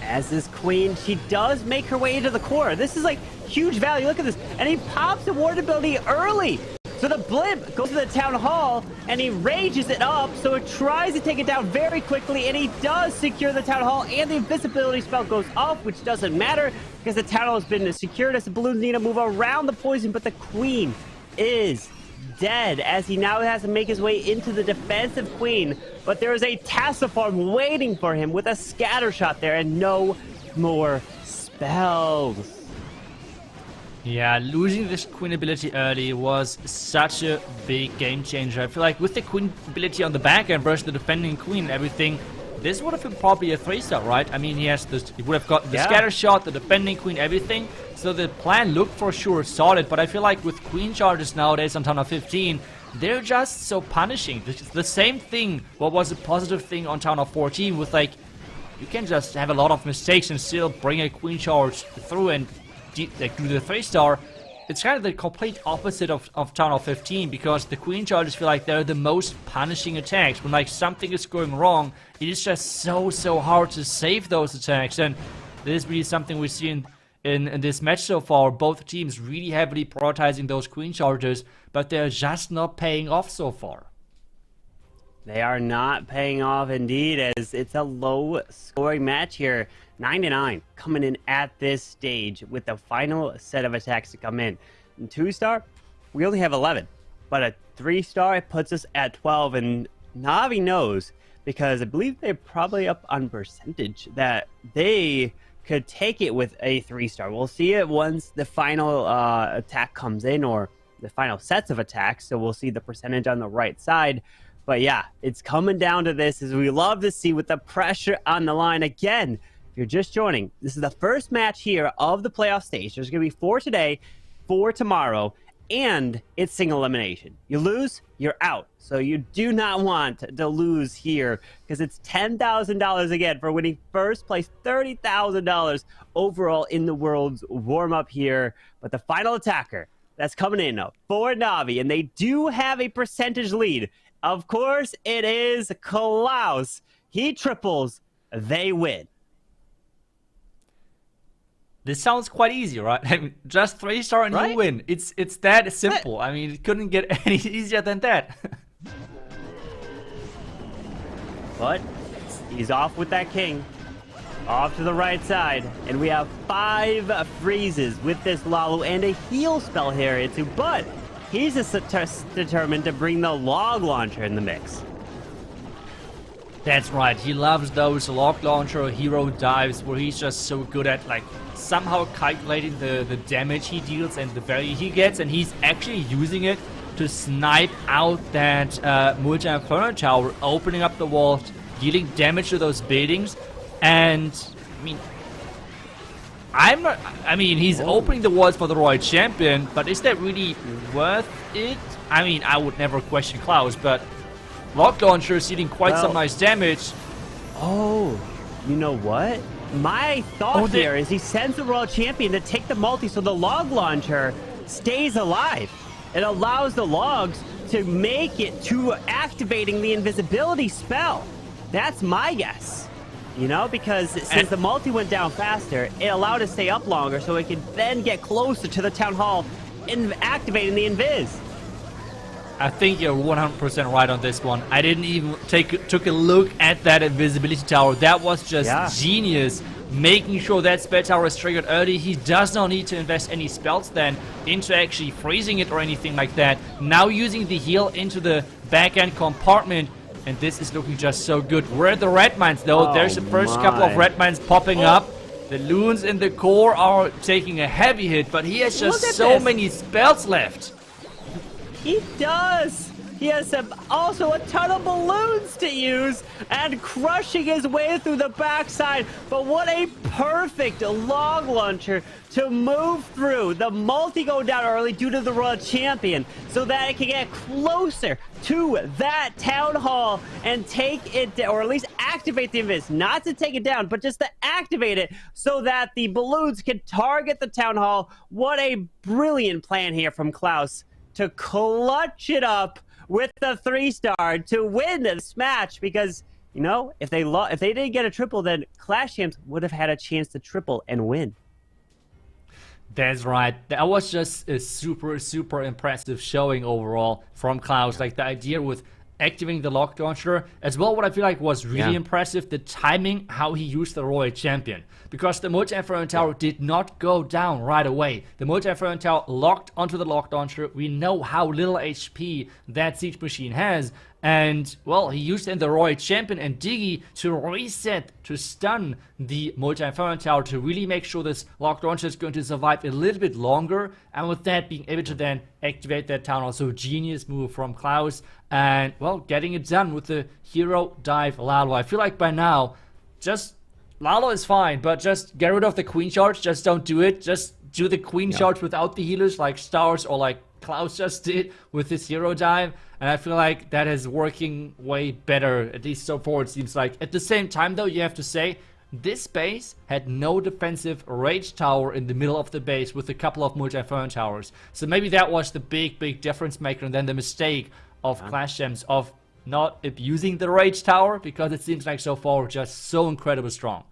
As this Queen, she does make her way into the core. This is like huge value, look at this. And he pops the ward ability early. So the blimp goes to the town hall and he rages it up. So it tries to take it down very quickly, and he does secure the town hall, and the invisibility spell goes off, which doesn't matter because the town hall has been secured as the balloons need to move around the poison. But the queen is dead as he now has to make his way into the defensive queen. But there is a tassel farm waiting for him with a scatter shot there and no more spells. Yeah, losing this queen ability early was such a big game changer. I feel like with the queen ability on the back end versus the defending queen and everything, this would have been probably a 3-star, right? I mean, he would have gotten the scatter shot, the defending queen, everything. So the plan looked for sure solid, but I feel like with queen charges nowadays on Town Hall 15, they're just so punishing. The same thing, what was a positive thing on Town Hall 14 with like, you can just have a lot of mistakes and still bring a queen charge through and do the 3-star. It's kind of the complete opposite of Town Hall 15, because the queen charges feel like they're the most punishing attacks. When like something is going wrong, it is just so hard to save those attacks, and this is really something we see in this match so far. Both teams really heavily prioritizing those queen charges, but they're just not paying off so far. They are not paying off indeed, as it's a low scoring match here. 9-9 coming in at this stage with the final set of attacks to come in. 2-star, we only have 11, but a 3-star, it puts us at 12, and Navi knows, because I believe they're probably up on percentage, that they could take it with a 3-star. We'll see it once the final attack comes in, or the final sets of attacks, so we'll see the percentage on the right side. But yeah, it's coming down to this, as we love to see, with the pressure on the line. Again, if you're just joining, this is the first match here of the playoff stage. There's going to be 4 today, 4 tomorrow, and it's single elimination. You lose, you're out. So you do not want to lose here, because it's $10,000 again for winning first place, $30,000 overall in the Worlds Warmup here. But the final attacker that's coming in for Navi, and they do have a percentage lead. Of course, it is Klaus. He triples, they win. This sounds quite easy, right? I mean, just 3-star and you win. It's that simple. I mean, it couldn't get any easier than that. But he's off with that king. Off to the right side. And we have 5 freezes with this Lalu and a heal spell here into, but he's determined to bring the log launcher in the mix. That's right. He loves those log launcher hero dives where he's just so good at like somehow calculating the damage he deals and the value he gets, and he's actually using it to snipe out that multi-inferno tower, opening up the walls, dealing damage to those buildings. And I mean, he's opening the walls for the Royal Champion, but is that really worth it? I mean, I would never question Klaus, but log launcher is dealing quite some nice damage. Oh, you know what? My thought here is he sends the Royal Champion to take the multi, so the log launcher stays alive. It allows the logs to make it to activating the invisibility spell. That's my guess. You know, because since the multi went down faster, it allowed it to stay up longer, so it could then get closer to the town hall and activating the invis. I think you're 100% right on this one. I didn't even took a look at that invisibility tower. That was just genius. Making sure that spell tower is triggered early. He does not need to invest any spells then into actually freezing it or anything like that. Now using the heal into the back end compartment. And this is looking just so good. We're at the red mines though. There's the first couple of red mines popping up. The loons in the core are taking a heavy hit, but he has just so many spells left. He does! He has also a ton of balloons to use and crushing his way through the backside. But what a perfect log launcher to move through. The multi go down early due to the Royal Champion so that it can get closer to that town hall and take it down, or at least activate the invis. Not to take it down, but just to activate it so that the balloons can target the town hall. What a brilliant plan here from Klaus to clutch it up with the 3-star to win this match, because you know, if they didn't get a triple, then Clash Champs would have had a chance to triple and win. That's right. That was just a super impressive showing overall from Klaus. Like the idea with activating the lock launcher as well. What I feel like was really impressive, the timing, how he used the Royal Champion, because the multi-inferno tower did not go down right away. The multi-inferno tower locked onto the lock launcher. We know how little HP that siege machine has, and well, he used in the Royal Champion and Diggy to reset, to stun the multi-inferno tower, to really make sure this lock launcher is going to survive a little bit longer, and with that being able to then activate that town. Also genius move from Klaus, and well, getting it done with the hero dive Lalo. I feel like by now, just Lalo is fine, but just get rid of the queen charge. Just don't do it. Just do the queen charge without the healers like Stars or like Klaus just did with his hero dive, and I feel like that is working way better, at least so far it seems like. At the same time though, you have to say, this base had no defensive rage tower in the middle of the base with a couple of multi-inferno towers. So maybe that was the big difference maker, and then the mistake of Clash Gems of not abusing the rage tower, because it seems like so far just so incredibly strong.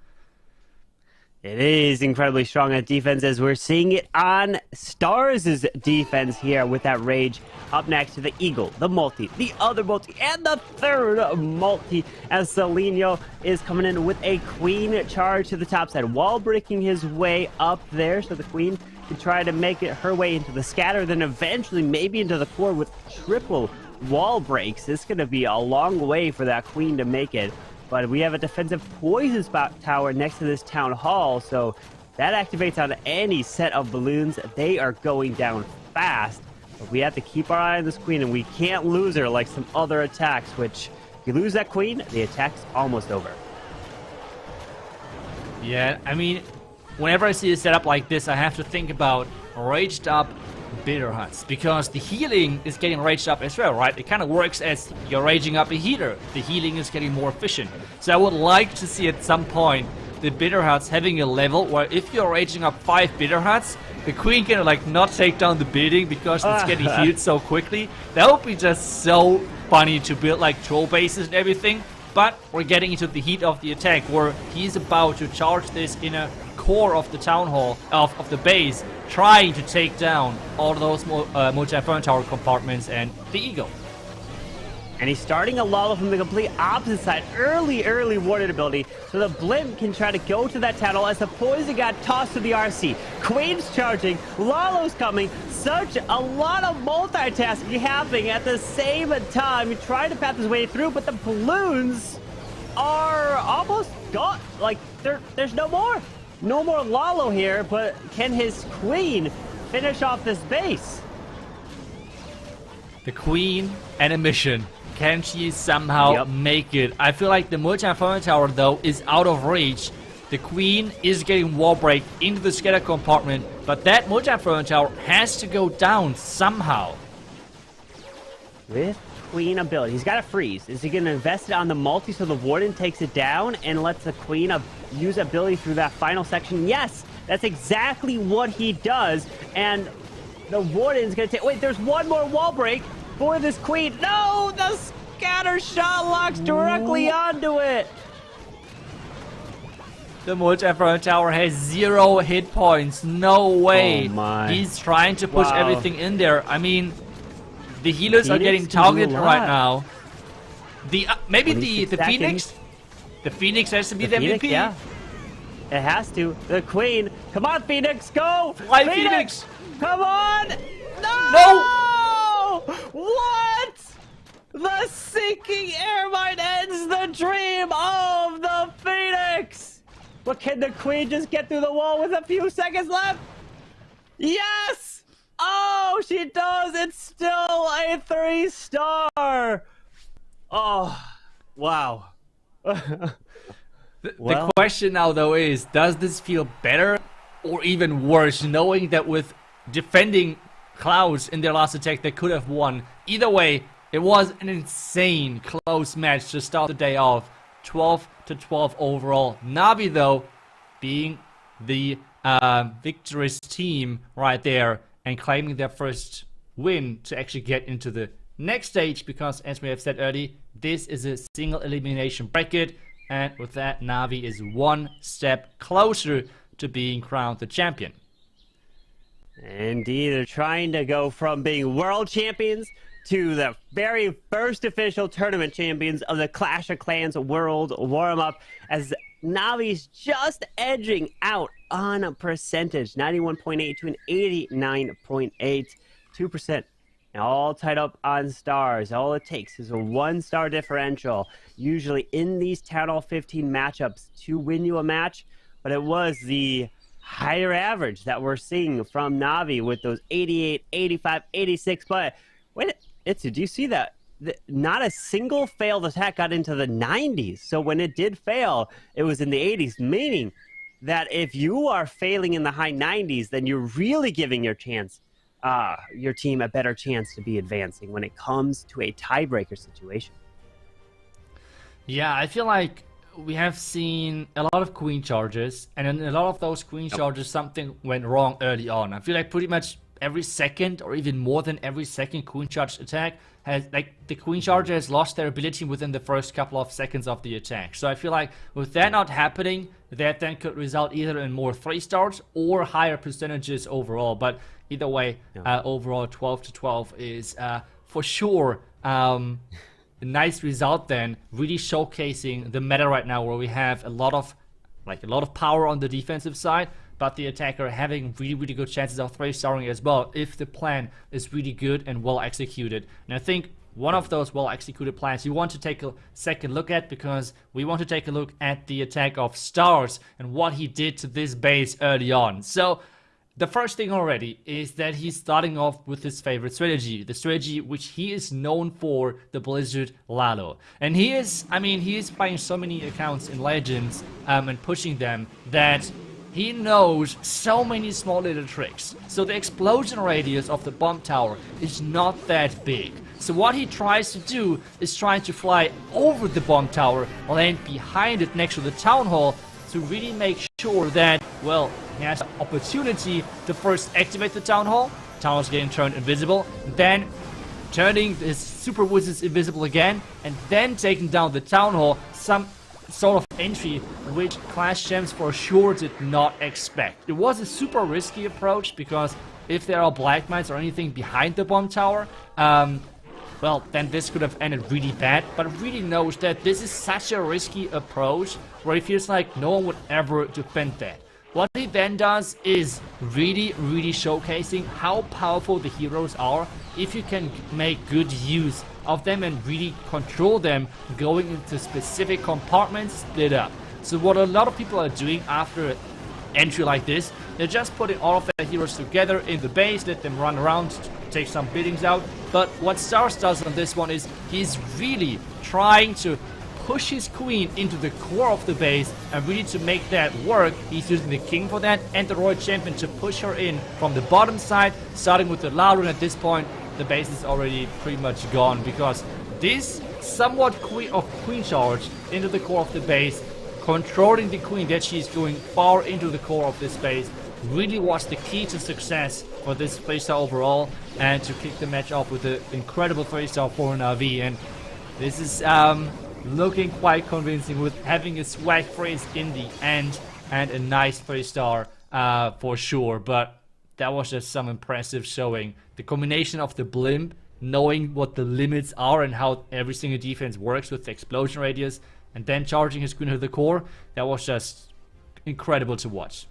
It is incredibly strong at defense, as we're seeing it on Stars' defense here with that rage. Up next to the Eagle, the multi, the other multi, and the third multi, as Seleno is coming in with a queen charge to the top side, wall breaking his way up there, so the queen can try to make it her way into the scatter, then eventually maybe into the core with triple wall breaks. It's going to be a long way for that queen to make it. But we have a defensive poison spot tower next to this town hall, so that activates on any set of balloons. They are going down fast, but we have to keep our eye on this queen, and we can't lose her like some other attacks, which if you lose that queen, the attack's almost over. Yeah, I mean, whenever I see a setup like this, I have to think about raged up Bitter Huts, because the healing is getting raged up as well, right? It kind of works as you're raging up a healer. The healing is getting more efficient. So I would like to see at some point the Bitter Huts having a level where if you're raging up 5 Bitter Huts, the queen can like not take down the building because it's getting healed so quickly. That would be just so funny to build like troll bases and everything. But we're getting into the heat of the attack, where he's about to charge this in a core of the town hall, of the base, trying to take down all of those multi-inferno tower compartments and the Eagle. And he's starting a Lalo from the complete opposite side. Early warded ability, so the Blimp can try to go to that town hall as the poison got tossed to the RC. Queen's charging, Lalo's coming. Such a lot of multitasking happening at the same time. He tried to path his way through, but the balloons are almost gone. Like, there's no more. No more Lalo here, but can his queen finish off this base? The queen and a mission. Can she somehow make it? I feel like the multi-inferno tower, though, is out of reach. The queen is getting wall break into the scatter compartment, but that multi-inferno tower has to go down somehow. With queen ability, he's got to freeze. Is he going to invest it on the multi so the warden takes it down and lets the queen use ability through that final section? Yes, that's exactly what he does. And the warden's going to take... Wait, there's one more wall break for this queen. No, the scatter shot locks directly onto it. The multi-inferno tower has 0 hit points. No way. Oh my. He's trying to push everything in there. I mean, the healers are getting targeted right now. Maybe the Phoenix. The Phoenix has to be the MVP. Yeah. It has to. The queen. Come on, Phoenix, go! Fly, Phoenix! Come on! No! What? The sinking air mine ends the dream of the Phoenix! But can the queen just get through the wall with a few seconds left? Yes! Oh, she does! It's still a 3-star! Oh, wow. The question now, though, is, does this feel better or even worse, knowing that with defending Klaus in their last attack, they could have won? Either way, it was an insane close match to start the day off. 12-12 overall. Na'Vi, though, being the victorious team right there and claiming their first win to actually get into the next stage, because as we have said earlier, this is a single elimination bracket, and with that, Na'Vi is one step closer to being crowned the champion. Indeed, they're trying to go from being world champions to the very first official tournament champions of the Clash of Clans World Warmup, as Navi's just edging out on a percentage, 91.8 to an 89.8, 2%. Now all tied up on stars. All it takes is a 1-star differential, usually in these Town Hall 15 matchups, to win you a match. But it was the higher average that we're seeing from Navi with those 88, 85, 86. But wait, do you see that? Not a single failed attack got into the 90s. So when it did fail, it was in the 80s, meaning that if you are failing in the high 90s, then you're really giving your team a better chance to be advancing when it comes to a tiebreaker situation. Yeah, I feel like we have seen a lot of queen charges, and in a lot of those queen charges, something went wrong early on. I feel like pretty much every second, or even more than every second queen charge attack, has, like, the queen charger has lost their ability within the first couple of seconds of the attack. So I feel like with that not happening, that then could result either in more 3-stars or higher percentages overall. But either way, overall 12 to 12 is for sure a nice result then, really showcasing the meta right now, where we have a lot of power on the defensive side, but the attacker having really good chances of 3-starring as well if the plan is really good and well executed. And I think one of those well executed plans you want to take a second look at, because we want to take a look at the attack of Stars and what he did to this base early on. So the first thing already is that he's starting off with his favorite strategy, the strategy which he is known for, the Blizzard Lalo. And he is buying so many accounts in Legends and pushing them that he knows so many small little tricks. So the explosion radius of the bomb tower is not that big. So what he tries to do is trying to fly over the bomb tower, land behind it next to the town hall, to really make sure that, well, he has the opportunity to first activate the town hall. Town hall's getting turned invisible, then turning his super wizards invisible again, and then taking down the town hall. Some sort of entry which Clash Champs for sure did not expect. It was a super risky approach, because if there are black mines or anything behind the bomb tower, well, then this could have ended really bad. But really knows that this is such a risky approach, where he feels like no one would ever defend that. What he then does is really showcasing how powerful the heroes are if you can make good use of them and really control them, going into specific compartments split up. So what a lot of people are doing after an entry like this, they're just putting all of their heroes together in the base, let them run around, take some buildings out. But what Stars does on this one is he's really trying to push his queen into the core of the base, and really to make that work, he's using the king for that and the royal champion to push her in from the bottom side, starting with the Lalo. And at this point, the base is already pretty much gone, because this somewhat queen charge into the core of the base, controlling the queen that she's going far into the core of this base, really was the key to success for this 3-star overall, and to kick the match off with an incredible 3-star for Navi. And this is looking quite convincing, with having a swag phrase in the end and a nice 3-star for sure. But that was just some impressive showing. The combination of the blimp, knowing what the limits are and how every single defense works with the explosion radius, and then charging his queen to the core, that was just incredible to watch.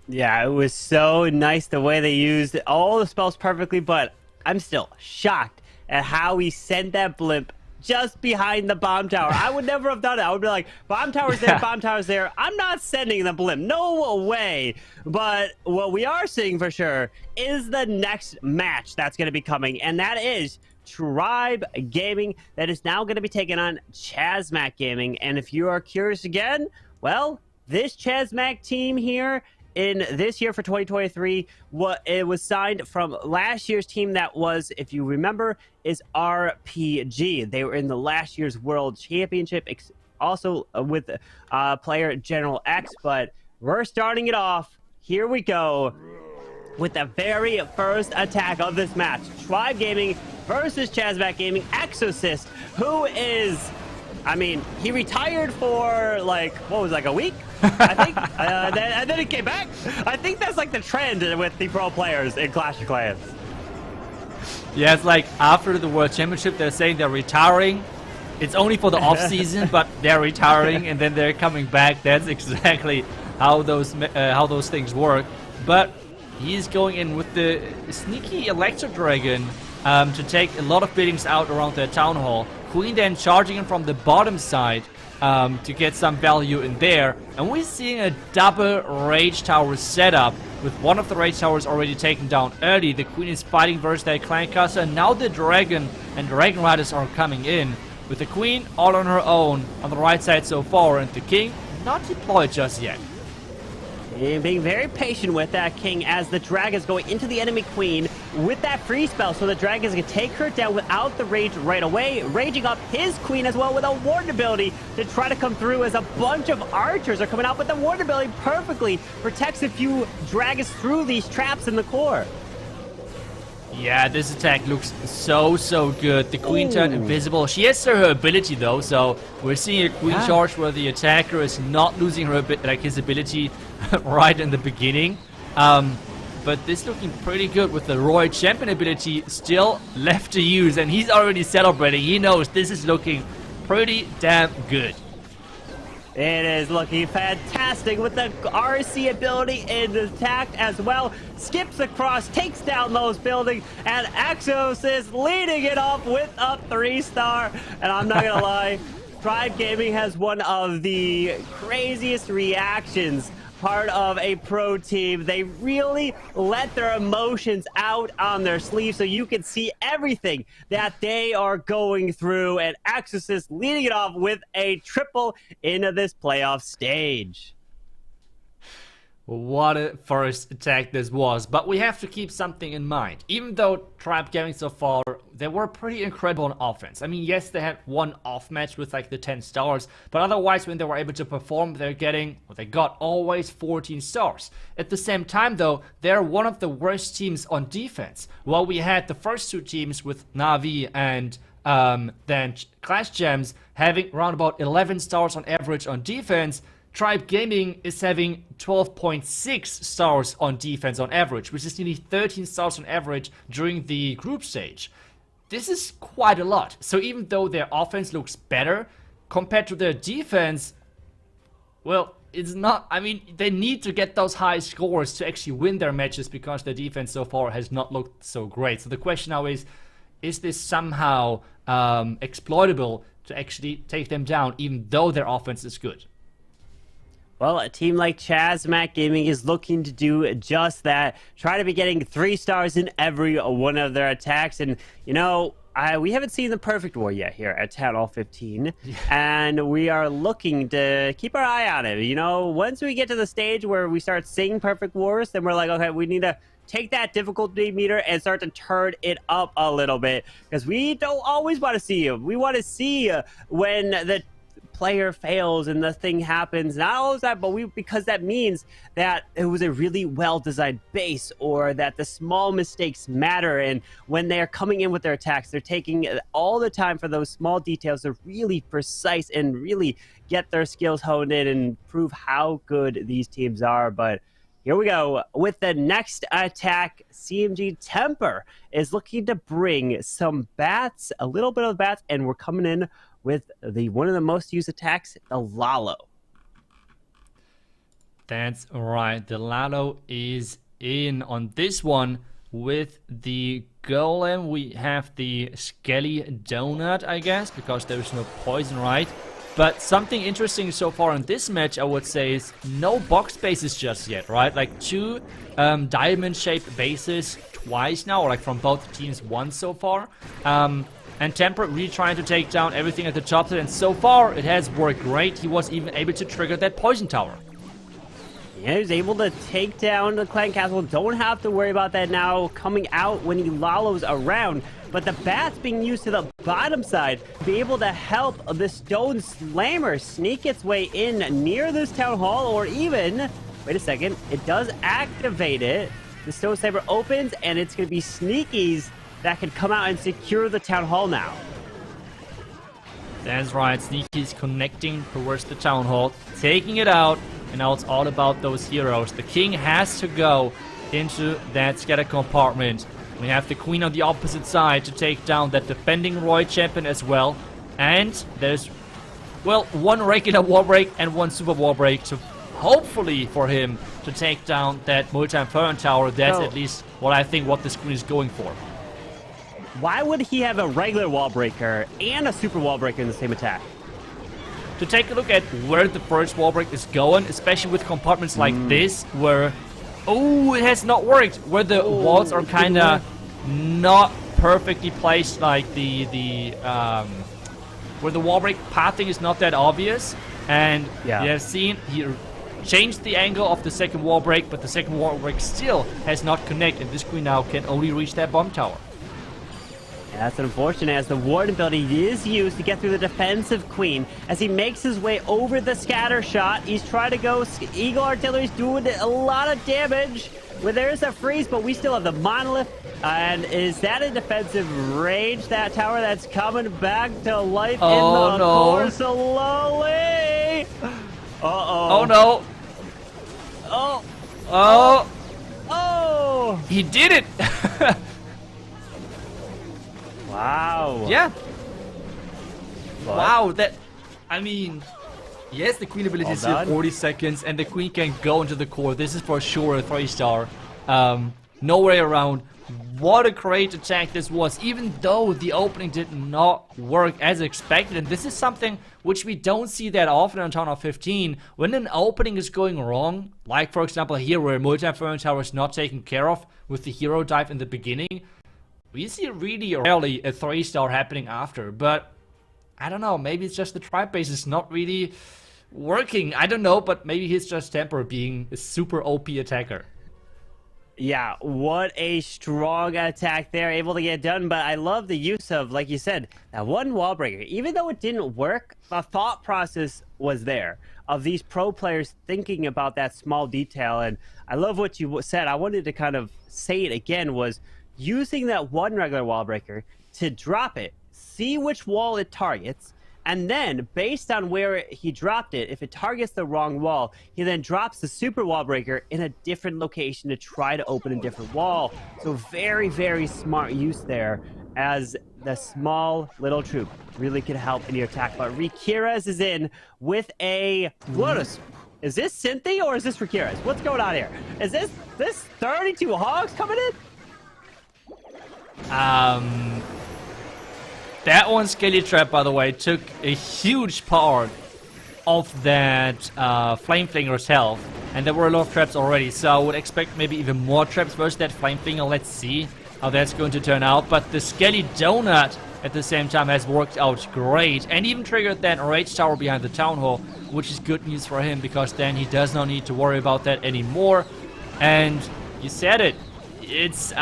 Yeah, it was so nice the way they used all the spells perfectly, but I'm still shocked at how he sent that blimp just behind the bomb tower. I would never have done it. I would be like, bomb tower's there, bomb tower's there. I'm not sending the blimp. No way. But what we are seeing for sure is the next match that's going to be coming, and that is Tribe Gaming, that is now going to be taking on Chazmac Gaming. And if you are curious again, well, this Chazmac team here in this year for 2023, it was signed from last year's team that was, if you remember, is RPG. They were in the last year's World Championship, also with player General X. But we're starting it off. Here we go with the very first attack of this match. Tribe Gaming versus Chazmac Gaming. Exorcist, who is I mean, he retired for like, what was it, like a week, I think, and then he came back. I think that's like the trend with the pro players in Clash of Clans. Yeah, it's like after the World Championship, they're saying they're retiring. It's only for the off season, but they're retiring and then they're coming back. That's exactly how those things work. But he's going in with the sneaky Electro Dragon to take a lot of buildings out around their town hall. Queen then charging in from the bottom side to get some value in there. And we're seeing a double Rage Tower setup with one of the Rage Towers already taken down early. The Queen is fighting versus their Clan Caster. And now the Dragon and Dragon Riders are coming in. With the Queen all on her own on the right side so far. And the King not deployed just yet. And being very patient with that King as the Dragon's going into the enemy Queen with that free spell, so the Dragons can take her down without the rage right away, raging up his Queen as well with a Warden ability to try to come through as a bunch of archers are coming out, but the Warden ability perfectly protects a few Dragons through these traps in the core. Yeah, this attack looks so good. The Queen turned invisible. She has her ability though, so we're seeing a Queen charge where the attacker is not losing his ability right in the beginning. But this looking pretty good with the Royal Champion ability still left to use, and he's already celebrating. He knows this is looking pretty damn good. It is looking fantastic with the RC ability in attack as well. Skips across, takes down those buildings, and Exos is leading it off with a 3-star. And I'm not gonna lie, Tribe Gaming has one of the craziest reactions part of a pro team. They really let their emotions out on their sleeve so you can see everything that they are going through, and Exorcist leading it off with a triple into this playoff stage. What a first attack this was, but we have to keep something in mind. Even though Tribe Gaming so far, they were pretty incredible on offense. I mean, yes, they had one off match with like the 10 stars, but otherwise when they were able to perform, they got always 14 stars. At the same time though, they're one of the worst teams on defense. While we had the first two teams with Na'Vi and then Clash Gems having around about 11 stars on average on defense, Tribe Gaming is having 12.6 stars on defense on average, which is nearly 13 stars on average during the group stage. This is quite a lot. So even though their offense looks better compared to their defense, well, it's not. I mean, they need to get those high scores to actually win their matches because their defense so far has not looked so great. So the question now is this somehow exploitable to actually take them down even though their offense is good? Well, a team like Chazmac Gaming is looking to do just that. Try to be getting 3 stars in every one of their attacks. And, you know, we haven't seen the perfect war yet here at Town Hall 15. And we are looking to keep our eye on it. You know, once we get to the stage where we start seeing perfect wars, then we're like, okay, we need to take that difficulty meter and start to turn it up a little bit. Because we don't always want to see it. We want to see when the player fails and the thing happens, not all of that, but because that means that it was a really well-designed base, or that the small mistakes matter, and when they're coming in with their attacks, they're taking all the time for those small details to really precise and really get their skills honed in and prove how good these teams are. But here we go with the next attack. CMG Temper is looking to bring some bats, a little bit of bats, and we're coming in with one of the most used attacks, the Lalo. That's right. The Lalo is in on this one with the Golem. We have the Skelly Donut, I guess, because there's no poison, right? But something interesting so far in this match, I would say, is no box bases just yet, right? Like 2 diamond-shaped bases twice now, or like from both teams once so far. And Temper really trying to take down everything at the top, and so far it has worked great. He was even able to trigger that poison tower. Yeah, he was able to take down the Clan Castle. Don't have to worry about that now coming out when he Lalo's around. But the bats being used to the bottom side be able to help the Stone Slammer sneak its way in near this Town Hall, or even, wait a second, it does activate it. The Stone Slammer opens, and it's going to be Sneakies that can come out and secure the Town Hall now. That's right, Sneaky's connecting towards the Town Hall, taking it out, and now it's all about those heroes. The King has to go into that scatter compartment. We have the Queen on the opposite side to take down that defending Roy champion as well. And there's, well, one regular wall break and one super wall break to hopefully for him to take down that multi-inferno tower. That's at least what I think what this Queen is going for. Why would he have a regular wall breaker and a super wall breaker in the same attack? To take a look at where the first wall break is going, especially with compartments like this, where, oh, it has not worked, where the walls are kind of not perfectly placed, like where the wall break pathing is not that obvious. And you have seen he changed the angle of the second wall break, but the second wall break still has not connected, and this Queen now can only reach that bomb tower. That's unfortunate, as the Warden ability is used to get through the defensive Queen. As he makes his way over the scatter shot, he's trying to go. Eagle Artillery's doing a lot of damage. Well, there's a freeze, but we still have the Monolith. And is that a defensive range, that tower that's coming back to life in the core slowly? Uh-oh. Oh, no. Oh. Oh. Oh. He did it. Wow. Yeah. Wow, that, I mean, yes, the Queen ability is still 40 seconds, and the Queen can go into the core. This is for sure a 3-star. No way around. What a great attack this was, even though the opening did not work as expected. And this is something which we don't see that often on Town Hall 15. When an opening is going wrong, like for example here where multi-inferno tower is not taken care of with the hero dive in the beginning, we see really rarely a 3-star happening after. But I don't know, maybe it's just the tribe base is not really working. I don't know, but maybe he's just temper being a super OP attacker. Yeah, what a strong attack there, able to get it done. But I love the use of, like you said, that one wall breaker. Even though it didn't work, the thought process was there of these pro players thinking about that small detail. And I love what you said. I wanted to kind of say it again, was using that one regular wall breaker to drop it, see which wall it targets, and then based on where he dropped it, if it targets the wrong wall, he then drops the super wall breaker in a different location to try to open a different wall. So very, very smart use there, as the small little troop really could help in your attack. But Rikiras is in with a, is this Cynthia or is this Rikiras? What's going on here? Is this 32 hogs coming in? That one Skelly Trap, by the way, took a huge part of that Flame Flinger's health, and there were a lot of traps already, so I would expect maybe even more traps versus that Flame Flinger. Let's see how that's going to turn out. But the Skelly Donut at the same time has worked out great, and even triggered that Rage Tower behind the Town Hall, which is good news for him, because then he does not need to worry about that anymore. And you said it, it's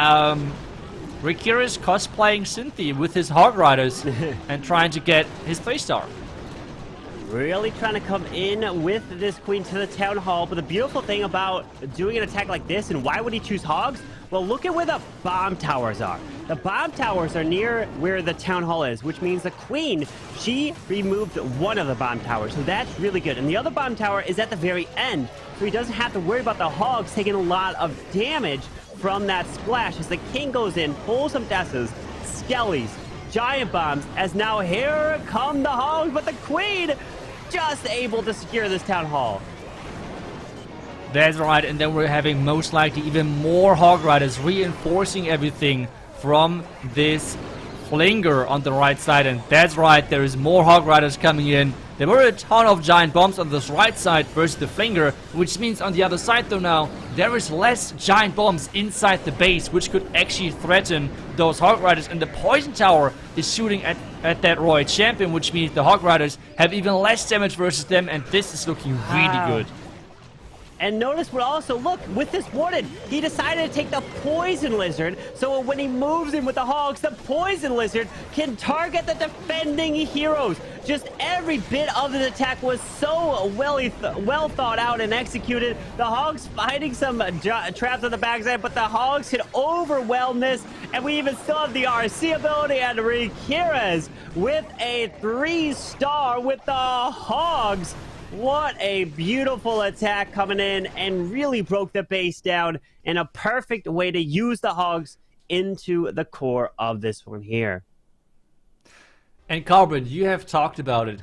Rikiras cosplaying Cynthia with his Hog Riders and trying to get his 3-star. Really trying to come in with this Queen to the Town Hall. But the beautiful thing about doing an attack like this, and why would he choose Hogs? Well, look at where the bomb towers are. The bomb towers are near where the Town Hall is, which means the Queen, she removed one of the bomb towers. So that's really good. And the other bomb tower is at the very end. So he doesn't have to worry about the Hogs taking a lot of damage from that splash, as the King goes in, pulls some deaths, skellies, giant bombs, as now here come the Hogs, but the Queen just able to secure this Town Hall. That's right, and then we're having most likely even more Hog Riders reinforcing everything from this Flinger on the right side. And that's right, there is more Hog Riders coming in. There were a ton of giant bombs on this right side versus the Flinger, which means on the other side though now, there is less giant bombs inside the base, which could actually threaten those Hog Riders. And the Poison Tower is shooting at that Roy Champion, which means the Hog Riders have even less damage versus them, and this is looking really good. And notice, but also look, with this Warden, he decided to take the Poison Lizard, so when he moves in with the Hogs, the Poison Lizard can target the defending heroes. Just every bit of the attack was so well thought out and executed. The Hogs finding some traps on the backside, but the Hogs can overwhelm this. And we even still have the RC ability, and Riquires with a 3-star with the Hogs. What a beautiful attack coming in and really broke the base down, and a perfect way to use the Hogs into the core of this one here. And Carbon, you have talked about it.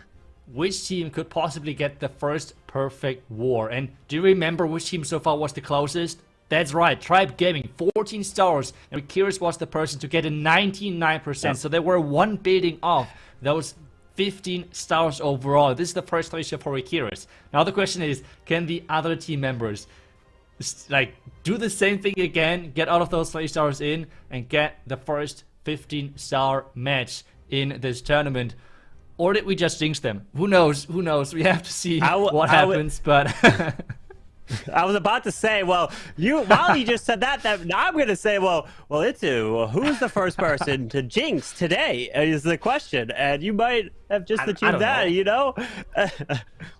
Which team could possibly get the first perfect war? And do you remember which team so far was the closest? That's right, Tribe Gaming, 14 stars. And Riquires was the person to get a 99%. Yep. So they were one building off those 15 stars overall. This is the first ratio for Riquires. Now the question is, can the other team members do the same thing again, get all of those 3 stars in, and get the first 15-star match in this tournament? Or did we just jinx them? Who knows? Who knows? We have to see what happens, but... I was about to say, well, while you just said that, now I'm going to say, well, Itsu, who's the first person to jinx today is the question. And you might have just achieved that, you know?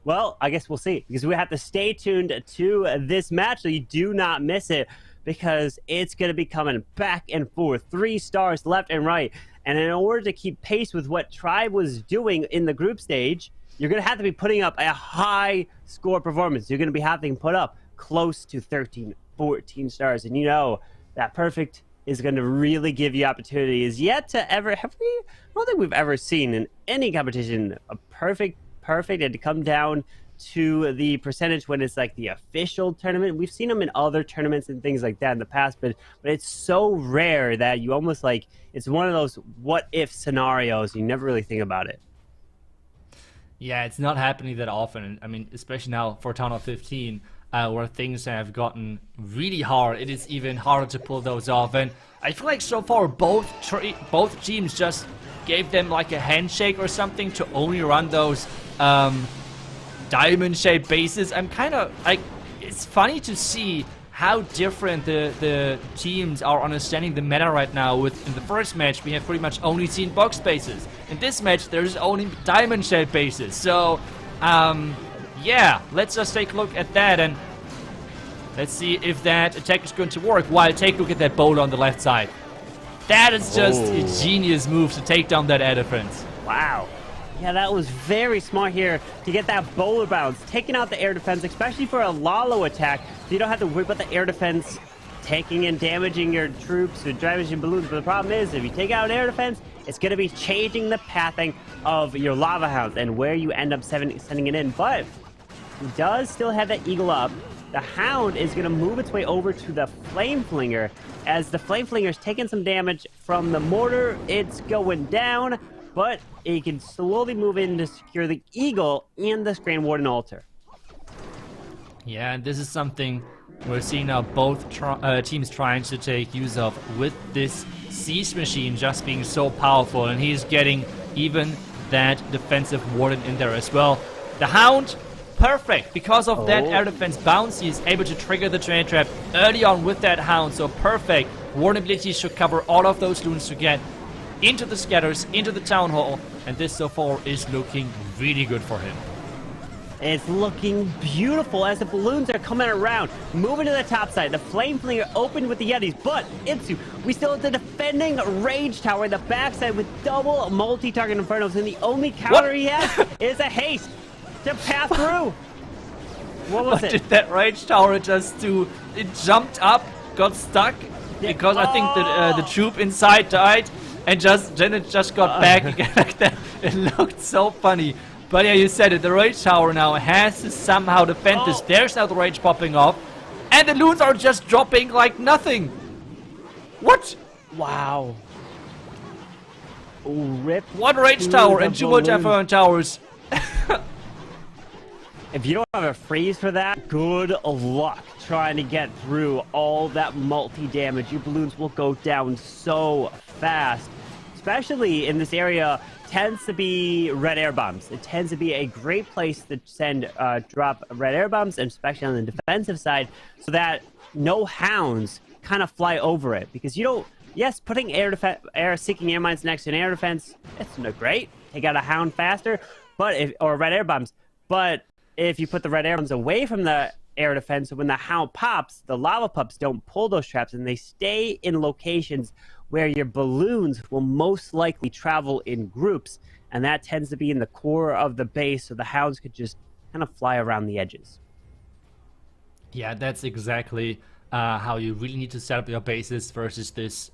Well, I guess we'll see, because we have to stay tuned to this match so you do not miss it, because it's going to be coming back and forth. 3 stars left and right. And in order to keep pace with what Tribe was doing in the group stage, you're going to have to be putting up a high score performance. You're going to be having to put up close to 13, 14 stars. And you know that perfect is going to really give you opportunities. Yet to ever, I don't think we've ever seen in any competition a perfect, and to come down to the percentage when it's like the official tournament. We've seen them in other tournaments and things like that in the past, but it's so rare that you almost it's one of those what if scenarios. You never really think about it. Yeah, it's not happening that often. I mean, especially now for Town of 15, where things have gotten really hard. It is even harder to pull those off. And I feel like so far both teams just gave them like a handshake or something to only run those diamond-shaped bases. I'm kind of like, it's funny to see how different the teams are understanding the meta right now. In the first match, we have pretty much only seen box bases. In this match, there's only diamond-shaped bases. So, yeah, let's just take a look at that and let's see if that attack is going to work. While take a look at that boulder on the left side. That is just a genius move to take down that air defense. Wow. Yeah, that was very smart here to get that boulder bounce, taking out the air defense, especially for a Lalo attack, so you don't have to worry about the air defense taking and damaging your troops or damaging balloons. But the problem is, if you take out air defense, it's going to be changing the pathing of your lava hounds and where you end up sending it in. But he does still have that eagle up. The hound is going to move its way over to the flame flinger. As the flame flinger is taking some damage from the mortar, it's going down, but it can slowly move in to secure the eagle and the Grand Warden altar. Yeah, and this is something we're seeing now both teams trying to take use of, with this siege machine just being so powerful, and he's getting even that defensive warden in there as well. The hound, perfect, because of that air defense bounce, he's able to trigger the train trap early on with that hound, so perfect. Warden ability should cover all of those loons to get into the scatters, into the town hall, and this so far is looking really good for him. It's looking beautiful as the balloons are coming around, moving to the top side. The flame flinger opened with the Yetis, but Itsu, we still have the defending rage tower in the backside with double multi-target infernos, and the only counter he has is a haste to pass through. What did that rage tower just do? It jumped up, got stuck, because I think the troop inside died, and then it just got back again like that. It looked so funny. But yeah, you said it, the rage tower now has to somehow defend this. There's now the rage popping off, and the loons are just dropping like nothing. What? Wow. Rip. One rage tower and 2 multi-inferno towers. If you don't have a freeze for that, good luck trying to get through all that multi-damage. Your balloons will go down so fast, especially in this area. Tends to be red air bombs. It tends to be a great place to send drop red air bombs, and especially on the defensive side, so that no hounds kind of fly over it, because you don't yes, putting air-seeking air mines next to an air defense, it's not great. Take out a Hound faster, or red air bombs. But if you put the red air bombs away from the air defense, when the Hound pops, the lava pups don't pull those traps, and they stay in locations where your balloons will most likely travel in groups, and that tends to be in the core of the base, so the Hounds could just kind of fly around the edges. Yeah, that's exactly how you really need to set up your bases versus this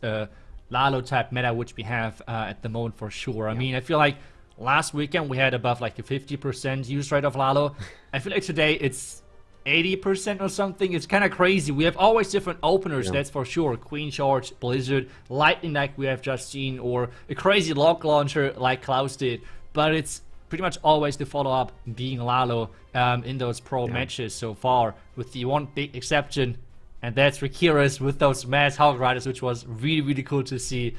Lalo type meta, which we have at the moment for sure. I mean, I feel like last weekend we had above like a 50% use rate of Lalo. I feel like today it's 80% or something. It's kind of crazy. We have always different openers, that's for sure. Queen Charge, Blizzard, Lightning like we have just seen, or a crazy lock launcher like Klaus did. But it's pretty much always the follow-up being Lalo in those pro matches so far, with the one big exception, and that's Rakira's with those mass Hog Riders, which was really, really cool to see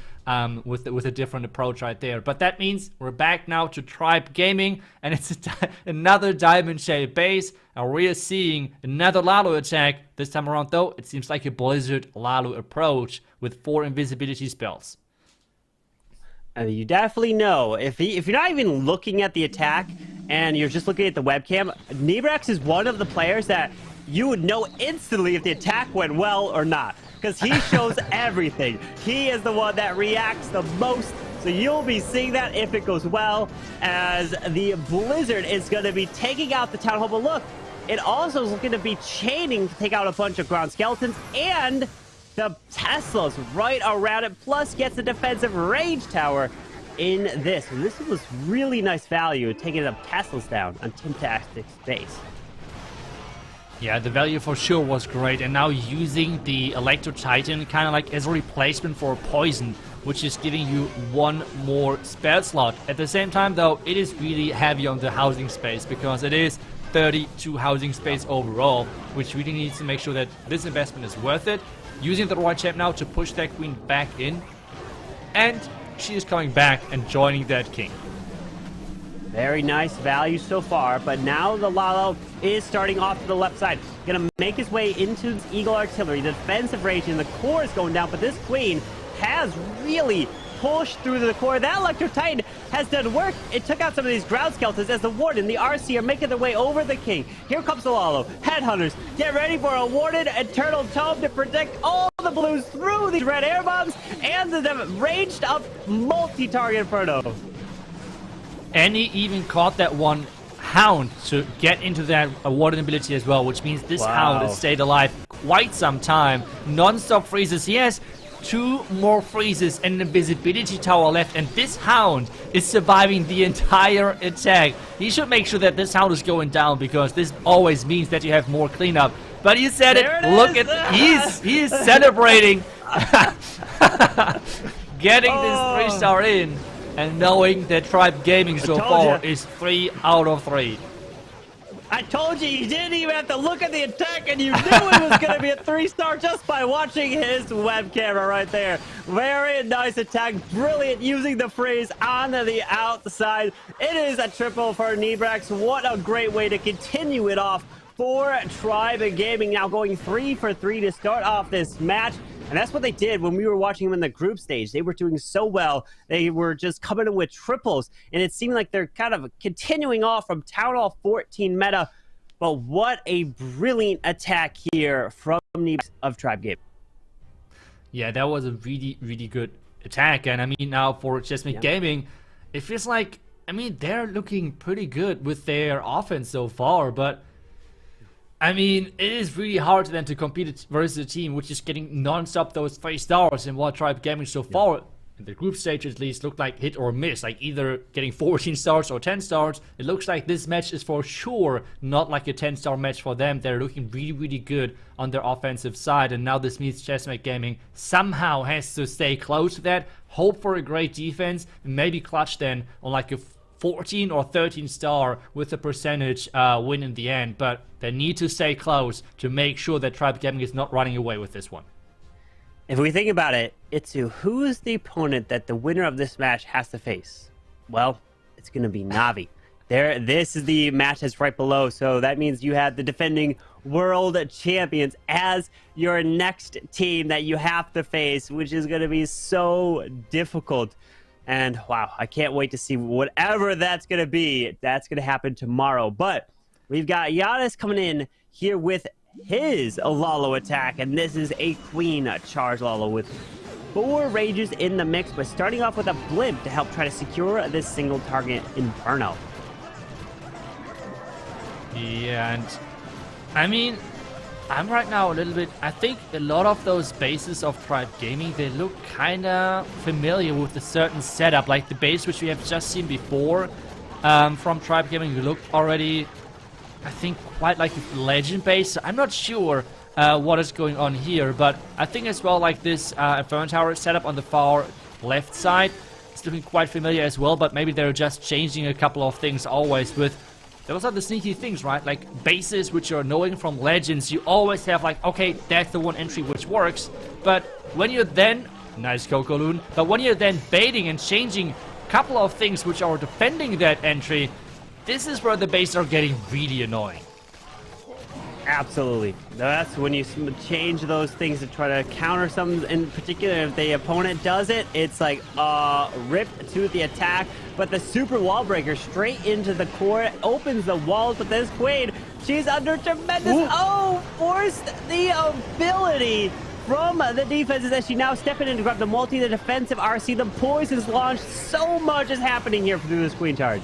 with a different approach right there. But that means we're back now to Tribe Gaming, and it's another diamond-shaped base, and we are seeing another Lalo attack. This time around, though, it seems like a Blizzard Lalo approach with 4 invisibility spells. You definitely know, if you're not even looking at the attack, and you're just looking at the webcam, Nebrex is one of the players that you would know instantly if the attack went well or not, because he shows everything. He is the one that reacts the most, so you'll be seeing that if it goes well, as the Blizzard is going to be taking out the Town Hall. But look, it also is going to be chaining to take out a bunch of ground skeletons, and the Teslas right around it, plus gets a defensive range tower in this. And this was really nice value, taking the Teslas down on Timtastic's base. Yeah, the value for sure was great, and now using the Electro Titan kind of like as a replacement for Poison, which is giving you 1 more spell slot. At the same time, though, it is really heavy on the housing space, because it is 32 housing space overall, which really needs to make sure that this investment is worth it. Using the Royal Champ now to push that Queen back in, and she is coming back and joining that King. Very nice value so far, but now the Lalo is starting off to the left side. Gonna make his way into his Eagle Artillery. The defensive range in the core is going down, but this Queen has really pushed through the core. That Electro Titan has done work. It took out some of these ground skeletons as the Warden, the RC are making their way over the King. Here comes the Lalo. Headhunters, get ready for a Warden Eternal Tome to protect all the blues through these red air bombs and the ranged up multi-target Inferno. And he even caught that one Hound to get into that Warden ability as well, which means this Hound has stayed alive quite some time. Non-stop freezes. He has 2 more freezes and an invisibility tower left, and this Hound is surviving the entire attack. He should make sure that this Hound is going down, because this always means that you have more cleanup. But he said it. Look at he is celebrating getting this 3-star in, and knowing that Tribe Gaming so far is 3 out of 3. I told you, you didn't even have to look at the attack, and you knew it was going to be a 3-star just by watching his web camera right there. Very nice attack. Brilliant using the freeze on the outside. It is a triple for Nebrex. What a great way to continue it off for Tribe Gaming. Now going 3 for 3 to start off this match. And that's what they did when we were watching them in the group stage. They were doing so well. They were just coming in with triples. And it seemed like they're kind of continuing off from Town Hall 14 meta. But what a brilliant attack here from Nebrex of Tribe Gaming. Yeah, that was a really, really good attack. And I mean, now for Chessmate Gaming, it feels like, I mean, they're looking pretty good with their offense so far. But I mean, it is really hard then to compete versus a team which is getting non-stop those 3 stars, and what Tribe Gaming so far, in the group stage at least, looked like hit or miss, like either getting 14 stars or 10 stars. It looks like this match is for sure not like a 10-star match for them. They're looking really, really good on their offensive side, and now this means Chessmate Gaming somehow has to stay close to that, hope for a great defense, and maybe clutch then on like a 14 or 13 star with a percentage win in the end, but they need to stay close to make sure that Tribe Gaming is not running away with this one. If we think about it, it's who is the opponent that the winner of this match has to face? Well, it's going to be Navi. This is the match that's right below, so that means you have the defending world champions as your next team that you have to face, which is going to be so difficult. And wow, I can't wait to see whatever that's going to be. That's going to happen tomorrow. But we've got Giannis coming in here with his Lalo attack, and this is a Queen charge Lalo with 4 rages in the mix, but starting off with a blimp to help try to secure this single target Inferno. Yeah, and I mean, I'm right now a little bit, I think a lot of those bases of Tribe Gaming, they look kind of familiar with a certain setup, like the base which we have just seen before from Tribe Gaming. You look already, I think, quite like a Legend base. I'm not sure what is going on here, but I think as well, like this Inferno Tower setup on the far left side, it's looking quite familiar as well, but maybe they're just changing a couple of things always with. Those are the sneaky things, right? Like bases which you're knowing from Legends, you always have like, okay, that's the one entry which works. But when you're then, nice Coco Loon, but when you're then baiting and changing a couple of things which are defending that entry, this is where the bases are getting really annoying. Absolutely. That's when you change those things to try to counter something in particular. If the opponent does it, it's like rip to the attack. But the super wall breaker straight into the core opens the walls. But this Queen, she's under tremendous. Ooh. Oh, forced the ability from the defenses as she now stepping in to grab the multi, the defensive RC, the poison's launched. So much is happening here through this Queen charge.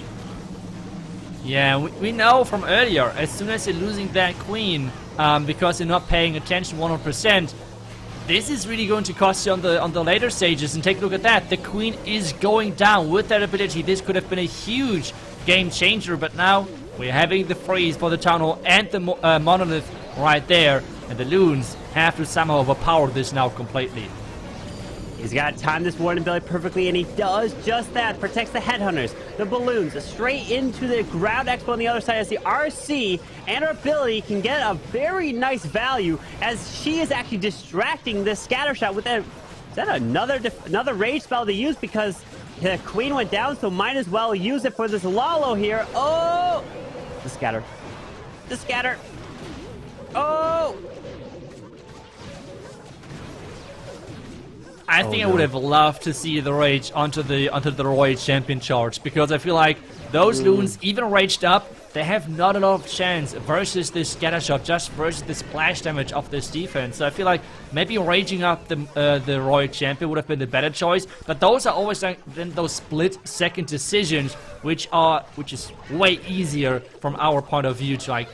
Yeah, we know from earlier, as soon as you're losing that Queen, because you're not paying attention 100%, this is really going to cost you on the later stages. And take a look at that, the Queen is going down with that ability. This could have been a huge game changer, but now we're having the freeze for the Town Hall and the Monolith right there, and the Loons have to somehow overpower this now completely. He's got to time this Warden ability perfectly, and he does just that. Protects the Headhunters, the Balloons, straight into the Ground Expo on the other side as the RC and her ability can get a very nice value as she is actually distracting the Scatter Shot with that. Is that another rage spell to use because the Queen went down, so might as well use it for this Lalo here. Oh! The Scatter. The Scatter. Oh! I think I would have loved to see the rage onto the Royal Champion charge, because I feel like those Loons, even raged up, they have not a lot of chance versus this Scatter Shot, just versus the splash damage of this defense. So I feel like maybe raging up the Royal Champion would have been the better choice. But those are always like then those split-second decisions, which is way easier from our point of view to like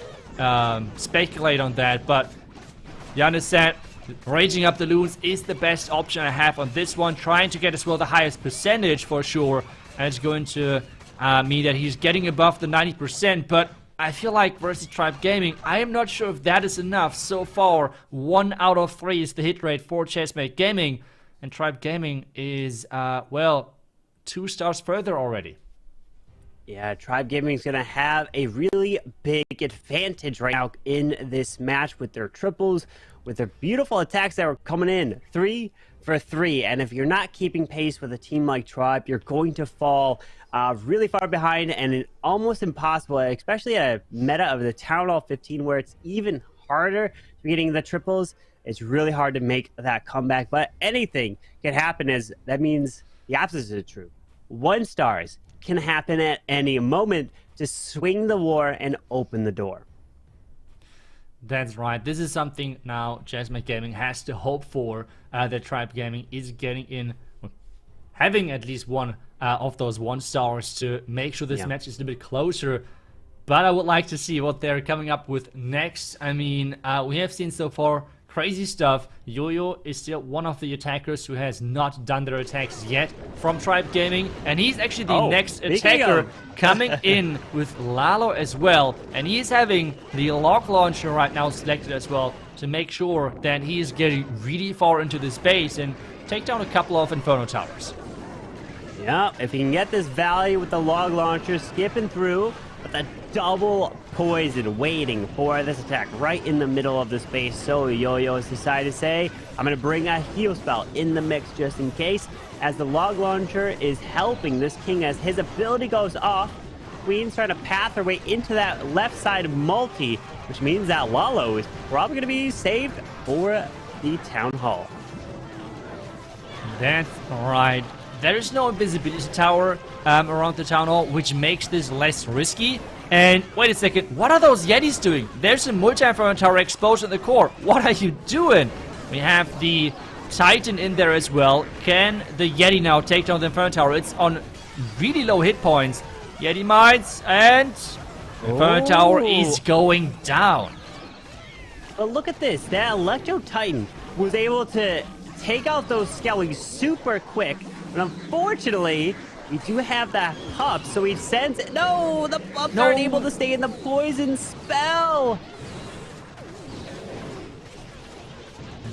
speculate on that. But you understand. Raging up the Loons is the best option I have on this one. Trying to get as well the highest percentage for sure. And it's going to mean that he's getting above the 90%. But I feel like versus Tribe Gaming, I am not sure if that is enough. So far, 1 out of 3 is the hit rate for Chessmate Gaming. And Tribe Gaming is, well, 2 stars further already. Yeah, Tribe Gaming is going to have a really big advantage right now in this match with their triples, with their beautiful attacks that are coming in 3 for 3. And if you're not keeping pace with a team like Tribe, you're going to fall really far behind and almost impossible, especially at a meta of the Town Hall 15 where it's even harder to be getting the triples. It's really hard to make that comeback, but anything can happen, as that means the opposite is true. 1 stars can happen at any moment to swing the war and open the door. That's right. This is something now Chessmate Gaming has to hope for, that Tribe Gaming is getting in, having at least one of those 1 stars to make sure this match is a little bit closer. But I would like to see what they're coming up with next. I mean, we have seen so far crazy stuff. Yo-Yo is still one of the attackers who has not done their attacks yet from Tribe Gaming, and he's actually the next attacker coming in with Lalo as well, and he is having the log launcher right now selected as well to make sure that he is getting really far into this base and take down a couple of Inferno Towers. Yeah, if he can get this value with the log launcher skipping through, with the double poison waiting for this attack right in the middle of the space. So Yo-Yo has decided to say, I'm going to bring a heal spell in the mix just in case, as the log launcher is helping this king as his ability goes off. Queen's trying to path her way into that left side multi, which means that Lalo is probably going to be saved for the Town Hall. That's right. There is no invisibility tower around the Town Hall, which makes this less risky. And wait a second, what are those Yetis doing? There's a multi-inferno tower exposed in the core. What are you doing? We have the Titan in there as well. Can the Yeti now take down the Inferno Tower? It's on really low hit points. Yeti mites, and Inferno Tower is going down. But look at this. That Electro Titan was able to take out those skellies super quick. But unfortunately, we do have that pup, so he sends... No! The pups aren't able to stay in the poison spell!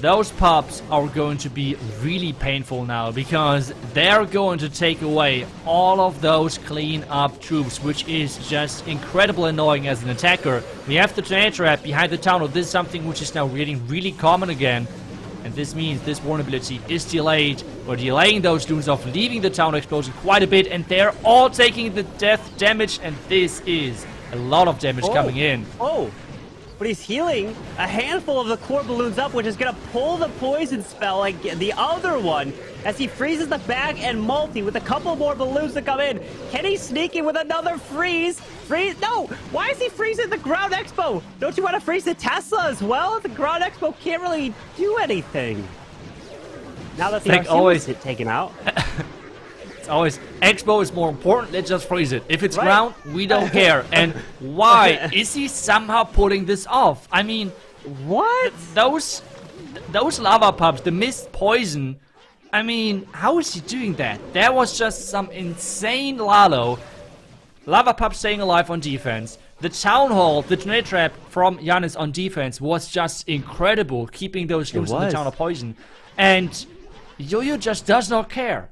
Those pups are going to be really painful now, because they're going to take away all of those clean-up troops, which is just incredibly annoying as an attacker. We have the tornado trap behind the tunnel. This is something which is now getting really common again. And this means this vulnerability is delayed. We're delaying those dunes off, leaving the town explosion quite a bit, and they're all taking the death damage, and this is a lot of damage coming in. But he's healing a handful of the core balloons up, which is going to pull the poison spell like the other one as he freezes the back and multi with a couple more balloons to come in. Can he sneak in with another freeze? Freeze? No! Why is he freezing the Ground Expo? Don't you want to freeze the Tesla as well? The Ground Expo can't really do anything. Now that the RC is taken out. It's always, Expo is more important, let's just freeze it. If it's ground, we don't care. And why is he somehow pulling this off? I mean, what? Those lava pups, the mist poison, I mean, how is he doing that? There was just some insane Lalo. Lava pup staying alive on defense. The Town Hall, the tornado trap from Giannis on defense was just incredible, keeping those loose in the Town of Poison. And Yo-Yo just does not care.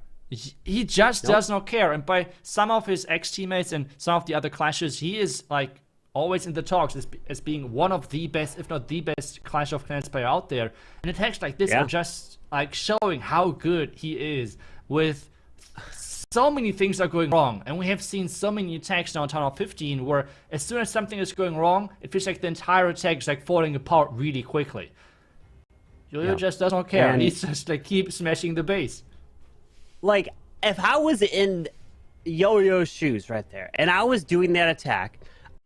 He just does not care, and by some of his ex-teammates and some of the other clashes, he is like always in the talks as being one of the best, if not the best, Clash of Clans player out there. And attacks like this are just like showing how good he is. With so many things are going wrong, and we have seen so many attacks now in Town Hall 15 where as soon as something is going wrong, it feels like the entire attack is like falling apart really quickly. Yo-Yo just does not care. And he's just like keep smashing the base. Like, if I was in Yo-Yo's shoes right there, and I was doing that attack,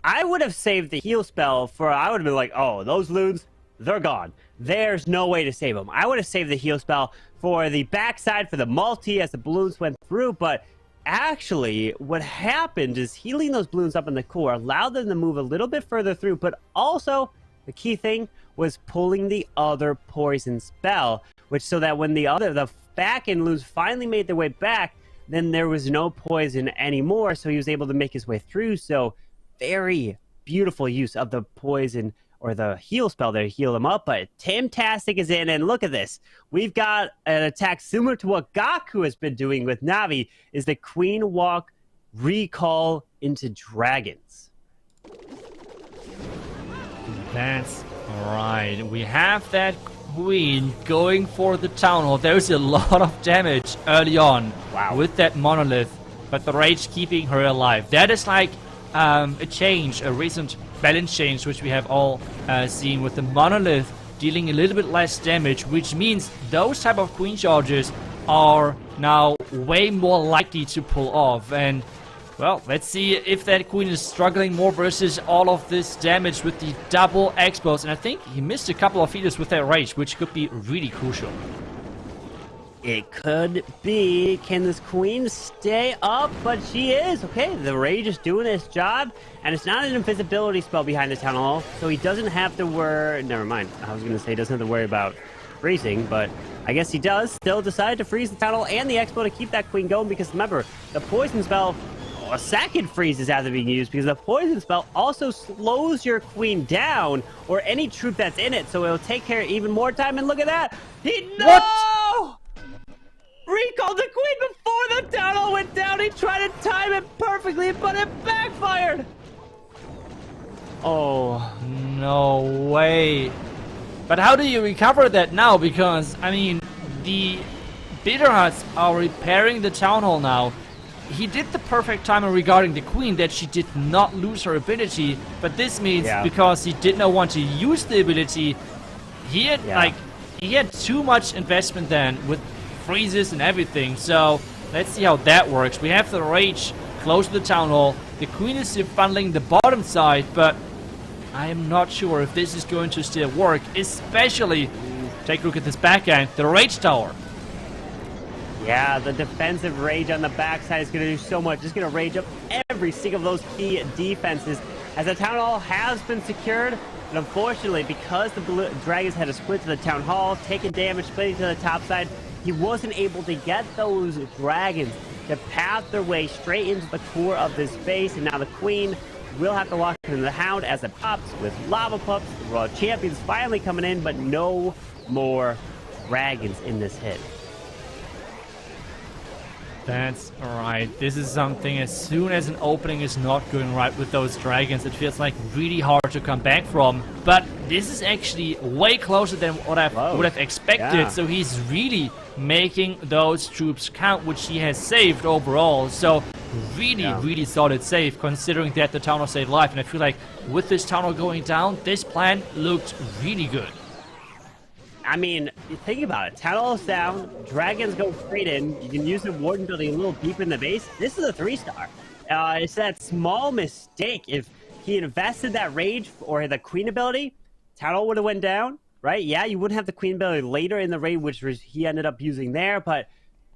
I would have saved the heal spell for, I would have been like, oh, those loons, they're gone. There's no way to save them. I would have saved the heal spell for the backside, for the multi as the balloons went through, but actually, what happened is healing those balloons up in the core allowed them to move a little bit further through, but also, the key thing was pulling the other poison spell, which so that when the back end loons finally made their way back, then there was no poison anymore, so he was able to make his way through. So very beautiful use of the poison or the heal spell there to heal him up. But Timtastic is in, and look at this. We've got an attack similar to what Gaku has been doing with Navi, is the Queen Walk recall into dragons. That's right. We have that Queen going for the Town Hall. There's a lot of damage early on with that Monolith, but the Rage keeping her alive. That is like a change, a recent balance change, which we have all seen with the Monolith dealing a little bit less damage, which means those type of Queen charges are now way more likely to pull off. And well, let's see if that Queen is struggling more versus all of this damage with the double expos. And I think he missed a couple of feeders with that Rage, which could be really crucial. It could be. Can this Queen stay up? But she is. Okay, the Rage is doing its job. And it's not an invisibility spell behind the Town Hall, so he doesn't have to worry. Never mind. I was going to say he doesn't have to worry about freezing, but I guess he does still decide to freeze the Town Hall and the expo to keep that Queen going, because remember, the poison spell, a second freeze is after being used, because the poison spell also slows your Queen down or any troop that's in it, so it'll take care of even more time. And look at that! No! Recalled the Queen before the Town Hall went down. He tried to time it perfectly, but it backfired. Oh, no way. But how do you recover that now? Because, I mean, the Bitter Huts are repairing the Town Hall now. he did the perfect timing regarding the queen, that she did not lose her ability, but this means because he did not want to use the ability, he had too much investment then with freezes and everything. So let's see how that works. We have the rage close to the town hall. The queen is still funneling the bottom side, but I am not sure if this is going to still work, especially, take a look at this backhand, the rage tower. Yeah, the defensive rage on the backside is going to do so much. It's going to rage up every single of those key defenses, as the town hall has been secured. And unfortunately, because the dragons had to split to the town hall, taking damage, splitting to the top side, he wasn't able to get those dragons to path their way straight into the core of this base. And now the queen will have to lock in the hound as it pops with lava pups. The World Champions finally coming in, but no more dragons in this hit. That's right. This is something, as soon as an opening is not going right with those dragons, it feels like really hard to come back from. But this is actually way closer than what I would have expected. Yeah. So he's really making those troops count, which he has saved overall. So really solid save, considering that the town hall stayed alive. And I feel like with this town hall going down, this plan looked really good. I mean, think about it. Town hall is down, dragons go straight in. You can use the warden building a little deeper in the base. This is a 3-star. It's that small mistake. If he invested that rage or the queen ability, town hall would have went down, right? Yeah, you wouldn't have the queen ability later in the raid, which he ended up using there. But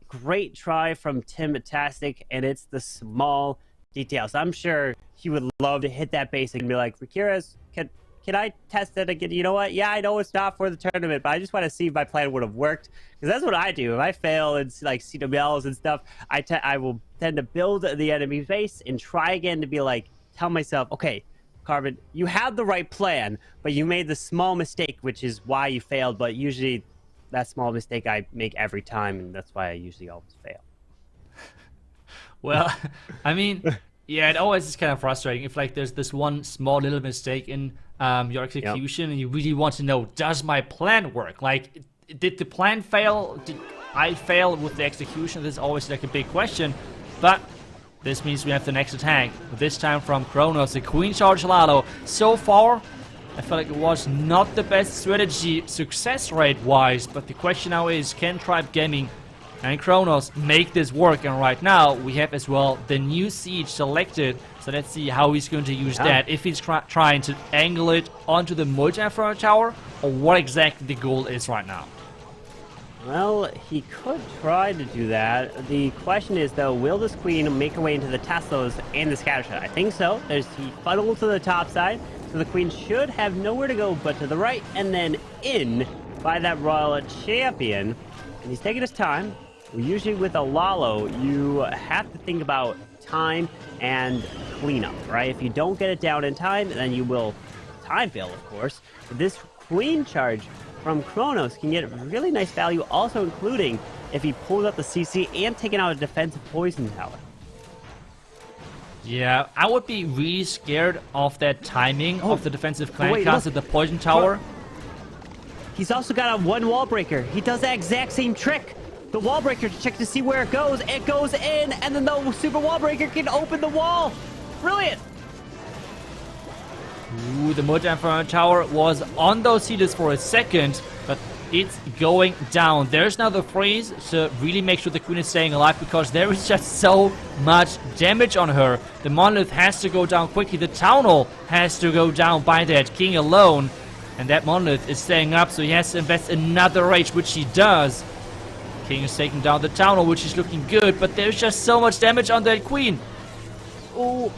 great try from Tim-tastic, and it's the small details. I'm sure he would love to hit that base and be like, Rakiras, can I test it again? You know what? Yeah, I know it's not for the tournament, but I just want to see if my plan would have worked. Because that's what I do. If I fail in like CWLs and stuff, I will tend to build the enemy base and try again to be like, tell myself, okay, Carbon, you had the right plan, but you made the small mistake, which is why you failed. But usually that small mistake I make every time, and that's why I usually always fail. Well, I mean, yeah, it always is kind of frustrating if like there's this one small little mistake in your execution, and you really want to know, does my plan work? Like, did the plan fail? Did I fail with the execution? This is always like a big question. But this means we have the next attack, this time from Kronos, the Queen Charge Lalo. So far, I feel like it was not the best strategy success rate wise, but the question now is, can Tribe Gaming and Kronos make this work? And right now we have as well the new siege selected, so let's see how he's going to use that. If he's trying to angle it onto the multi-inferno tower, or what exactly the goal is right now. Well, he could try to do that. The question is, though, will this queen make her way into the Teslas and the scatter shot? I think so. He funneled to the top side, so the queen should have nowhere to go but to the right, and then in by that Royal Champion. And he's taking his time. Usually with a Lalo, you have to think about time and cleanup, right? If you don't get it down in time, then you will time fail, of course. But this queen charge from Kronos can get really nice value, also including if he pulls up the CC and taking out a defensive poison tower. Yeah, I would be really scared of that timing of the defensive clan cast at the poison tower. He's also got a one wall breaker. He does that exact same trick. The wall breaker to check to see where it goes. It goes in, and then the super wall breaker can open the wall. Brilliant. Ooh, the multi-inferno tower was on those seeders for a second, but it's going down. There's now the freeze to really make sure the queen is staying alive, because there is just so much damage on her. The monolith has to go down quickly. The town hall has to go down by that king alone, and that monolith is staying up, so he has to invest another rage, which he does. King is taking down the town hall, which is looking good, but there's just so much damage on that queen. Ooh,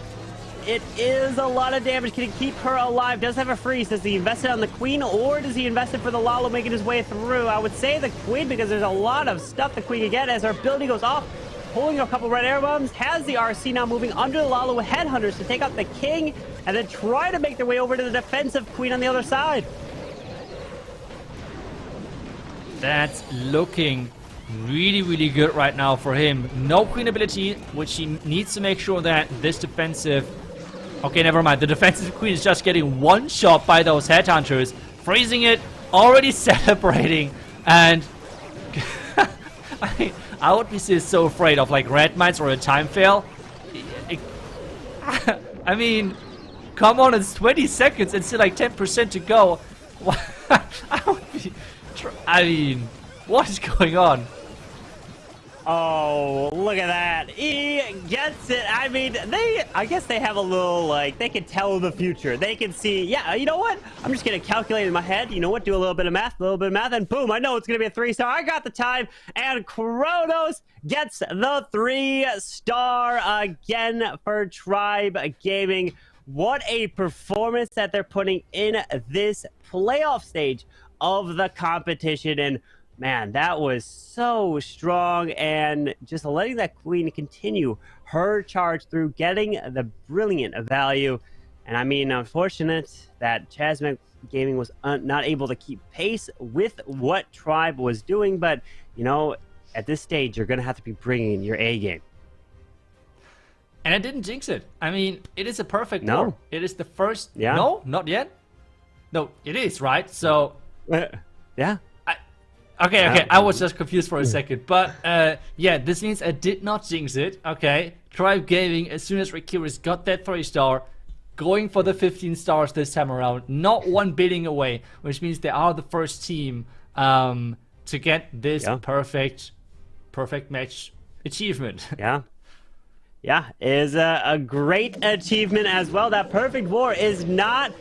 it is a lot of damage. Can he keep her alive? Does have a freeze. Does he invest it on the queen, or does he invest it for the Lalo making his way through? I would say the queen, because there's a lot of stuff the queen can get as her ability goes off. Pulling a couple red air bombs, has the RC now moving under the Lalo with headhunters to take out the king, and then try to make their way over to the defensive queen on the other side. That's looking really good right now for him. No queen ability, which he needs to make sure that this defensive... Okay, never mind. The defensive queen is just getting one shot by those headhunters. Freezing it, already celebrating, and... I would be so afraid of like red mines or a time fail. I mean, come on, it's 20 seconds and still like 10% to go. I would be. I mean, what is going on? Oh, look at that. He gets it. I mean, I guess they have a little, like, they can tell the future. They can see, yeah, you know what? I'm just going to calculate in my head. You know what? Do a little bit of math, and boom, I know it's going to be a 3-star. I got the time. And Kronos gets the 3-star again for Tribe Gaming. What a performance that they're putting in this playoff stage of the competition. And man, that was so strong, and just letting that queen continue her charge through, getting the brilliant value. And I mean, unfortunate that Chasmac Gaming was not able to keep pace with what Tribe was doing, but you know, at this stage, you're gonna have to be bringing your A game. And I didn't jinx it. I mean, it is a perfect war. It is the first. Yeah. No, not yet. No, it is, right? So. Yeah. Okay, I was just confused for a second, but yeah, this means I did not jinx it. Okay, Tribe Gaming, as soon as Rikiris got that 3-star, going for the 15 stars this time around, not one bidding away, which means they are the first team to get this perfect match achievement. Yeah, is a great achievement as well. That perfect war is not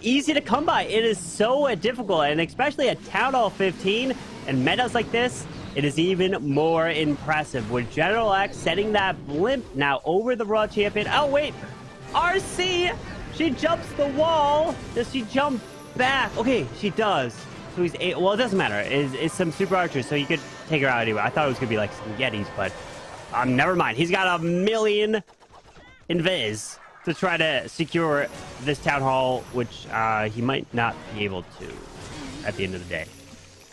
easy to come by. It is so difficult, and especially at Town Hall 15 and metas like this, it is even more impressive. With General X setting that blimp now over the World Champion. Oh wait, RC, she jumps the wall. Does she jump back? Okay, she does. So he's well, it doesn't matter. It's some super archers, so you could take her out anyway. I thought it was gonna be like some Yetis, but never mind. He's got a million invis to try to secure this town hall, which he might not be able to at the end of the day.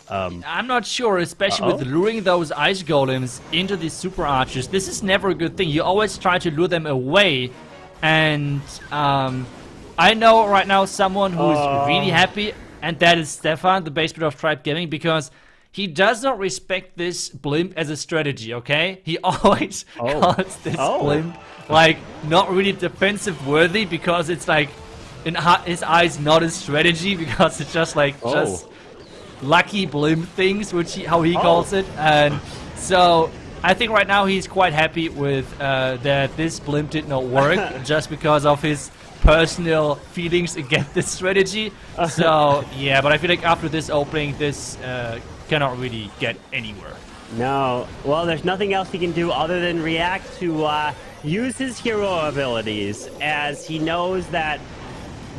I'm not sure, especially with luring those ice golems into these super archers. This is never a good thing. You always try to lure them away, and I know right now someone who's really happy, and that is Stefan, the base builder of Tribe Gaming, because he does not respect this blimp as a strategy, okay? He always calls this blimp like not really defensive worthy, because it's like in his eyes not a strategy, because it's just like just lucky blimp things, which how he calls it. And so I think right now he's quite happy with that this blimp did not work just because of his personal feelings against this strategy. So yeah, but I feel like after this opening, this cannot really get anywhere. No, well, there's nothing else he can do other than react to use his hero abilities, as he knows that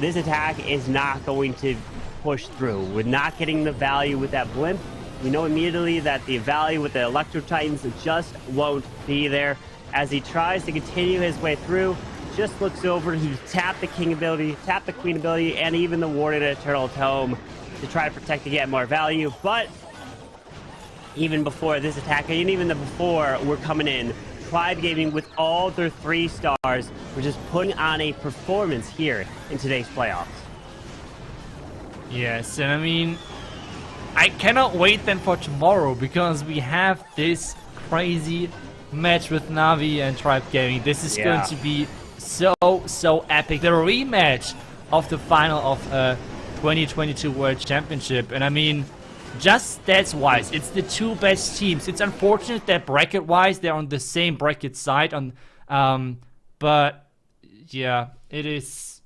this attack is not going to push through. With not getting the value with that blimp, we know immediately that the value with the Electro Titans just won't be there. As he tries to continue his way through, just looks over to tap the king ability, tap the queen ability, and even the Warden Eternal Tome to try to protect to get more value. But even before this attack, and even before we're coming in, Tribe Gaming with all their 3 stars were just putting on a performance here in today's playoffs. Yes, and I mean, I cannot wait then for tomorrow, because we have this crazy match with Navi and Tribe Gaming. This is going to be so epic. The rematch of the final of 2022 World Championship, and I mean, just stats-wise, it's the 2 best teams. It's unfortunate that bracket-wise they're on the same bracket side, but yeah, it is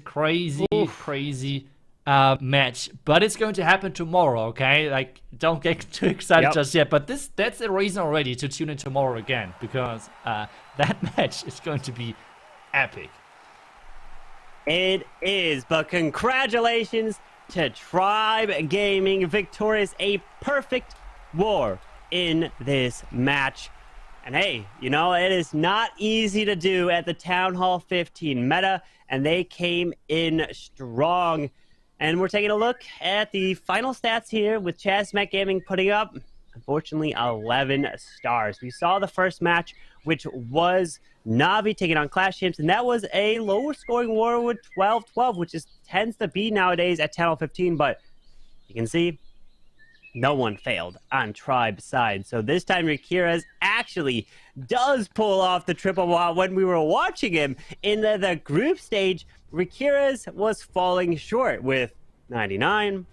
crazy, crazy match. But it's going to happen tomorrow, okay? Like, don't get too excited just yet. But that's a reason already to tune in tomorrow again, because that match is going to be epic. It is, but congratulations to Tribe Gaming, victorious, a perfect war in this match. And hey, you know, it is not easy to do at the Town Hall 15 meta, and they came in strong. And we're taking a look at the final stats here with Chasmac Gaming putting up, unfortunately, 11 stars. We saw the first match, which was Navi taking on Clash Champs, and that was a lower scoring war with 12-12, which tends to be nowadays at Town Hall 15, but you can see no one failed on Tribe's side. So this time Rikira's actually does pull off the triple, while when we were watching him in the group stage, Rikira's was falling short with 99,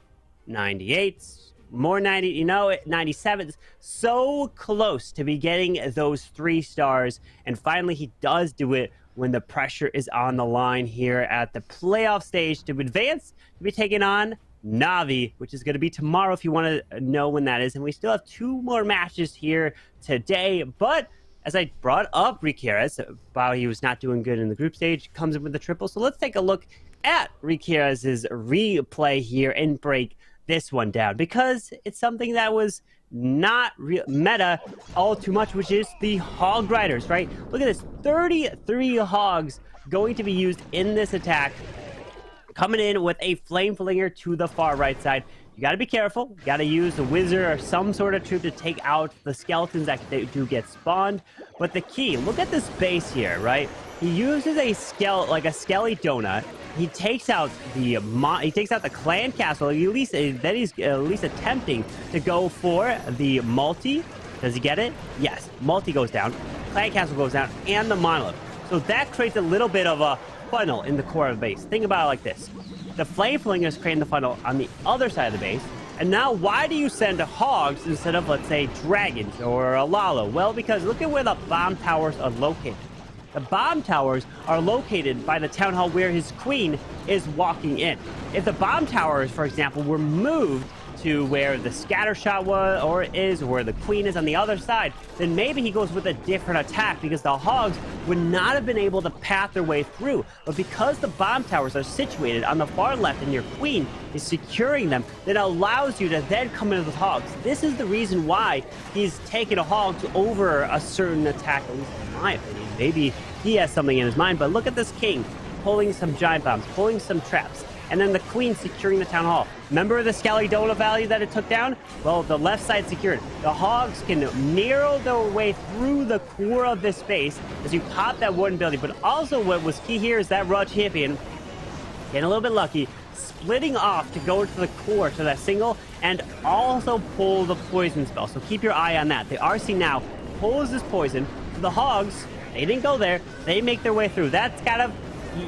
98s, more 97s, so close to be getting those 3 stars. And finally he does do it when the pressure is on the line here at the playoff stage to advance, to be taking on Navi, which is going to be tomorrow if you want to know when that is. And we still have 2 more matches here today. But as I brought up Rikira's, while he was not doing good in the group stage, comes in with the triple. So let's take a look at Rikira's replay here and break this one down, because it's something that was not meta all too much, which is the hog riders, right? Look at this, 33 hogs going to be used in this attack, coming in with a flame flinger to the far right side. You got to be careful. You got to use a wizard or some sort of troop to take out the skeletons that they do get spawned. But the key, look at this base here, right? He uses a skelly donut. He takes out the clan castle. Then he's at least attempting to go for the multi. Does he get it? Yes. Multi goes down. Clan castle goes down, and the monolith. So that creates a little bit of a funnel in the core of the base. Think about it like this. The flame flinger is creating the funnel on the other side of the base. And now why do you send hogs instead of, let's say, dragons or a Lalo? Well, because look at where the bomb towers are located. The bomb towers are located by the town hall where his queen is walking in. If the bomb towers, for example, were moved to where the scatter shot was or where the queen is on the other side, then maybe he goes with a different attack, because the hogs would not have been able to path their way through. But because the bomb towers are situated on the far left and your queen is securing them, that allows you to then come in with hogs. This is the reason why he's taken a hog to over a certain attack, at least in my opinion. Maybe he has something in his mind, but look at this king pulling some giant bombs, pulling some traps, and then the queen securing the town hall. Remember the Skelly Donut Valley that it took down? Well, the left side secured. The hogs can narrow their way through the core of this base as you pop that wooden building. But also what was key here is that raw champion getting a little bit lucky, splitting off to go to the core to that single, and also pull the poison spell. So keep your eye on that. The RC now pulls this poison. So the hogs, they didn't go there. They make their way through. That's kind of,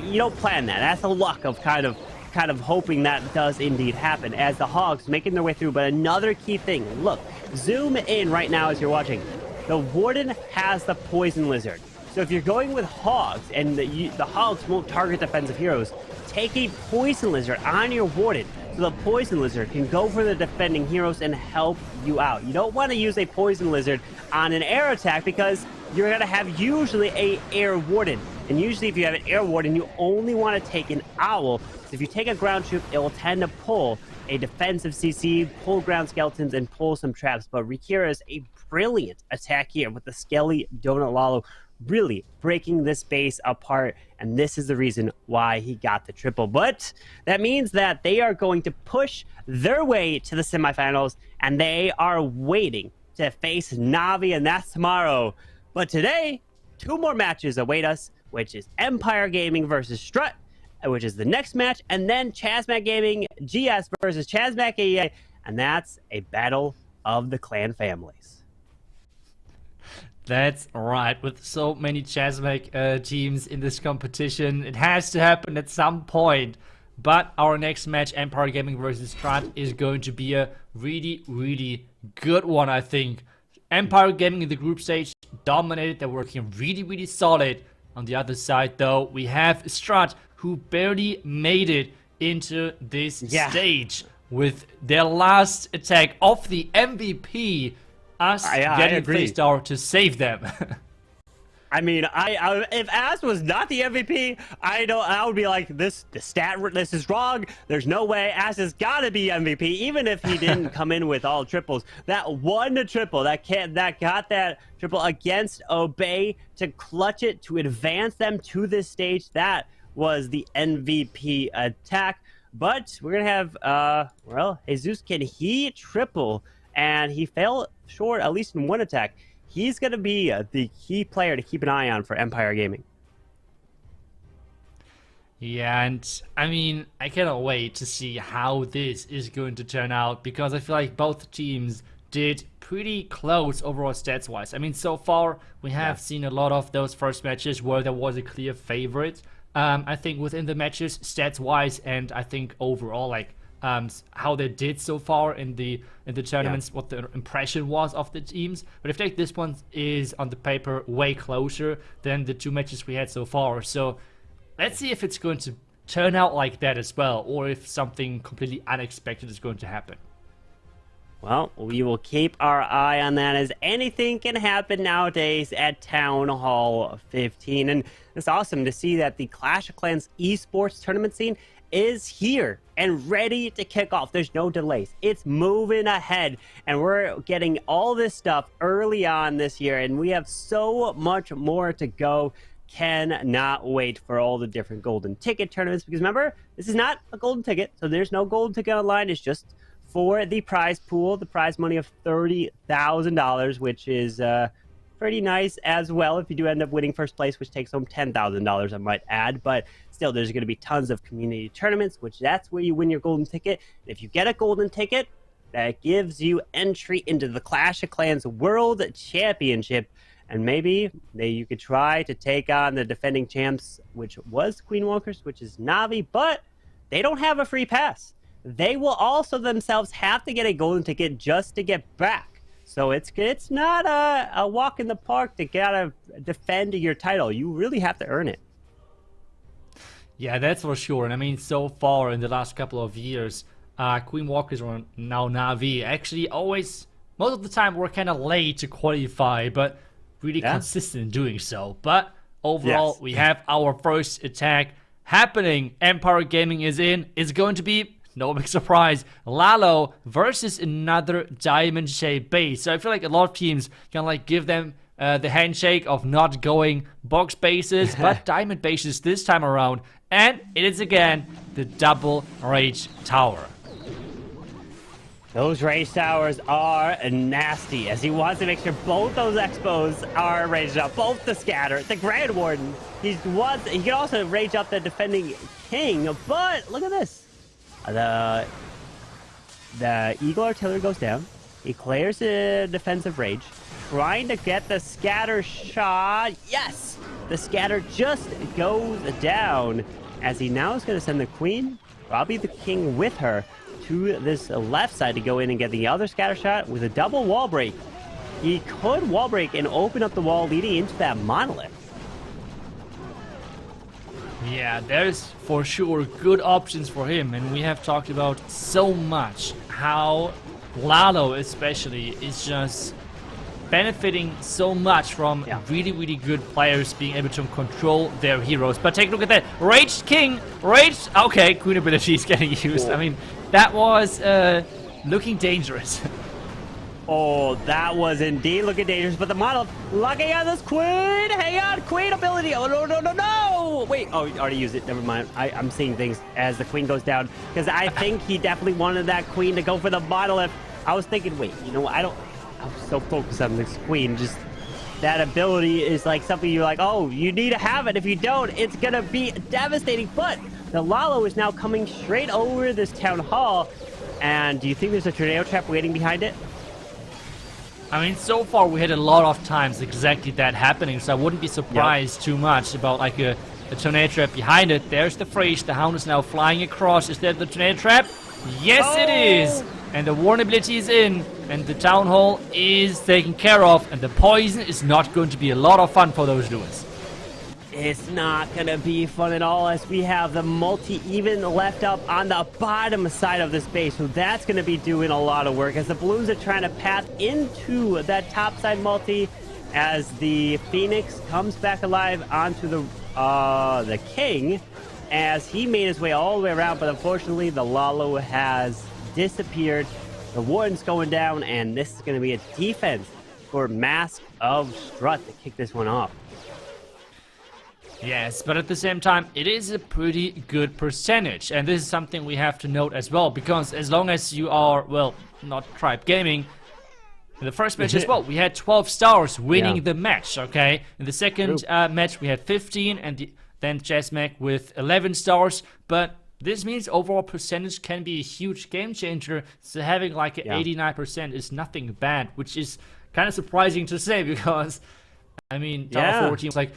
you don't plan that. That's the luck of kind of hoping that does indeed happen as the hogs making their way through. But another key thing, look, zoom in right now as you're watching. The warden has the poison lizard. So if you're going with hogs and the hogs won't target defensive heroes, take a poison lizard on your warden, so the poison lizard can go for the defending heroes and help you out. You don't want to use a poison lizard on an air attack, because you're going to have usually a air warden. And usually if you have an air warden, you only want to take an owl. So if you take a ground troop, it will tend to pull a defensive CC, pull ground skeletons, and pull some traps. But Rikira is a brilliant attack here with the Skelly Donut Lalo, really breaking this base apart. And this is the reason why he got the triple. But that means that they are going to push their way to the semifinals, and they are waiting to face Navi, and that's tomorrow. But today, 2 more matches await us, which is Empire Gaming versus Strut, which is the next match, and then Chazmac Gaming GS versus Chazmac AEA, and that's a battle of the clan families. That's right. With so many Chazmac teams in this competition, it has to happen at some point. But our next match, Empire Gaming versus Strut, is going to be a really, really good one, I think. Empire Gaming in the group stage dominated. They're working really, really solid. On the other side, though, we have Strut, who barely made it into this stage with their last attack of the MVP, us getting 3-star to save them. I mean, if As was not the MVP, I would be like, this is wrong. There's no way As has got to be MVP, even if he didn't come in with all triples. That one triple, that got that triple against Obey to clutch it, to advance them to this stage. That was the MVP attack. But we're gonna have well, Jesus, can he triple? And he fell short at least in one attack. He's going to be the key player to keep an eye on for Empire Gaming. Yeah, and I mean, I cannot wait to see how this is going to turn out because I feel like both teams did pretty close overall stats wise. I mean, so far we have seen a lot of those first matches where there was a clear favorite. I think within the matches, stats wise, and I think overall, like how they did so far in the tournaments, what the impression was of the teams. But I think this one is on the paper way closer than the two matches we had so far. So let's see if it's going to turn out like that as well, or if something completely unexpected is going to happen. Well, we will keep our eye on that, as anything can happen nowadays at Town Hall 15. And it's awesome to see that the Clash of Clans esports tournament scene is here and ready to kick off. There's no delays. It's moving ahead, and we're getting all this stuff early on this year, and we have so much more to go. Cannot wait for all the different golden ticket tournaments, because remember, this is not a golden ticket, so there's no golden ticket online. It's just for the prize pool, the prize money of $30,000, which is pretty nice as well if you do end up winning first place, which takes home $10,000, I might add. But still, there's going to be tons of community tournaments, which that's where you win your golden ticket. If you get a golden ticket, that gives you entry into the Clash of Clans World Championship. And maybe you could try to take on the defending champs, which was Queen Walkers, which is Na'Vi, but they don't have a free pass. They will also themselves have to get a golden ticket just to get back. So it's not a walk in the park to gotta defend your title. You really have to earn it. Yeah, that's for sure. And I mean, so far in the last couple of years, Queen Walkers, or now Na'Vi, actually always, most of the time, were kind of late to qualify, but really consistent in doing so. But overall, we have our first attack happening. Empire Gaming is in. It's going to be, no big surprise, Lalo versus another diamond-shaped base. So I feel like a lot of teams can like give them the handshake of not going box bases, but diamond bases this time around. And it is again the double rage tower. Those rage towers are nasty, as he wants to make sure both those expos are raged up. Both the scatter, the Grand Warden. He can also rage up the defending king, but look at this. The Eagle Artillery goes down. He clears the defensive rage, trying to get the scatter shot. Yes! The scatter just goes down, as he now is going to send the queen, probably the king with her, to this left side to go in and get the other scatter shot with a double wall break. He could wall break and open up the wall leading into that monolith. Yeah, there's for sure good options for him, and we have talked about so much how Lalo especially is just benefiting so much from really, really good players being able to control their heroes. But take a look at that. Raged King, Raged, okay, Queen ability is getting used. I mean, that was looking dangerous. Oh, that was indeed looking dangerous, but the Monolith looking at this queen. Hang on, queen ability. Oh, no, no, no, no. Wait, oh, he already used it. Never mind. I'm seeing things as the queen goes down, because I think he definitely wanted that queen to go for the Monolith. I was thinking, wait, you know what? I was so focused on this queen. Just that ability is like something you're like, oh, you need to have it. If you don't, it's going to be devastating. But the Lalo is now coming straight over this town hall. And do you think there's a tornado trap waiting behind it? I mean, so far we had a lot of times exactly that happening, so I wouldn't be surprised too much about like a tornado trap behind it. There's the phrase, the hound is now flying across. Is that the tornado trap? Yes, it is! And the warn ability is in, and the town hall is taken care of, and the poison is not going to be a lot of fun for those dudes. It's not going to be fun at all, as we have the multi even left up on the bottom side of this base. So that's going to be doing a lot of work, as the balloons are trying to path into that top side multi, as the Phoenix comes back alive onto the king, as he made his way all the way around. But unfortunately, the Lalo has disappeared. The Warden's going down, and this is going to be a defense for Mask of Strut to kick this one off. Yes, but at the same time, it is a pretty good percentage. And this is something we have to note as well, because as long as you are, well, not Tribe Gaming, in the first match as well, we had 12 stars winning the match, okay? In the second match, we had 15, and then Chessmech with 11 stars, but this means overall percentage can be a huge game changer, so having like an 89% is nothing bad, which is kind of surprising to say, because, I mean, Tower 14 was like,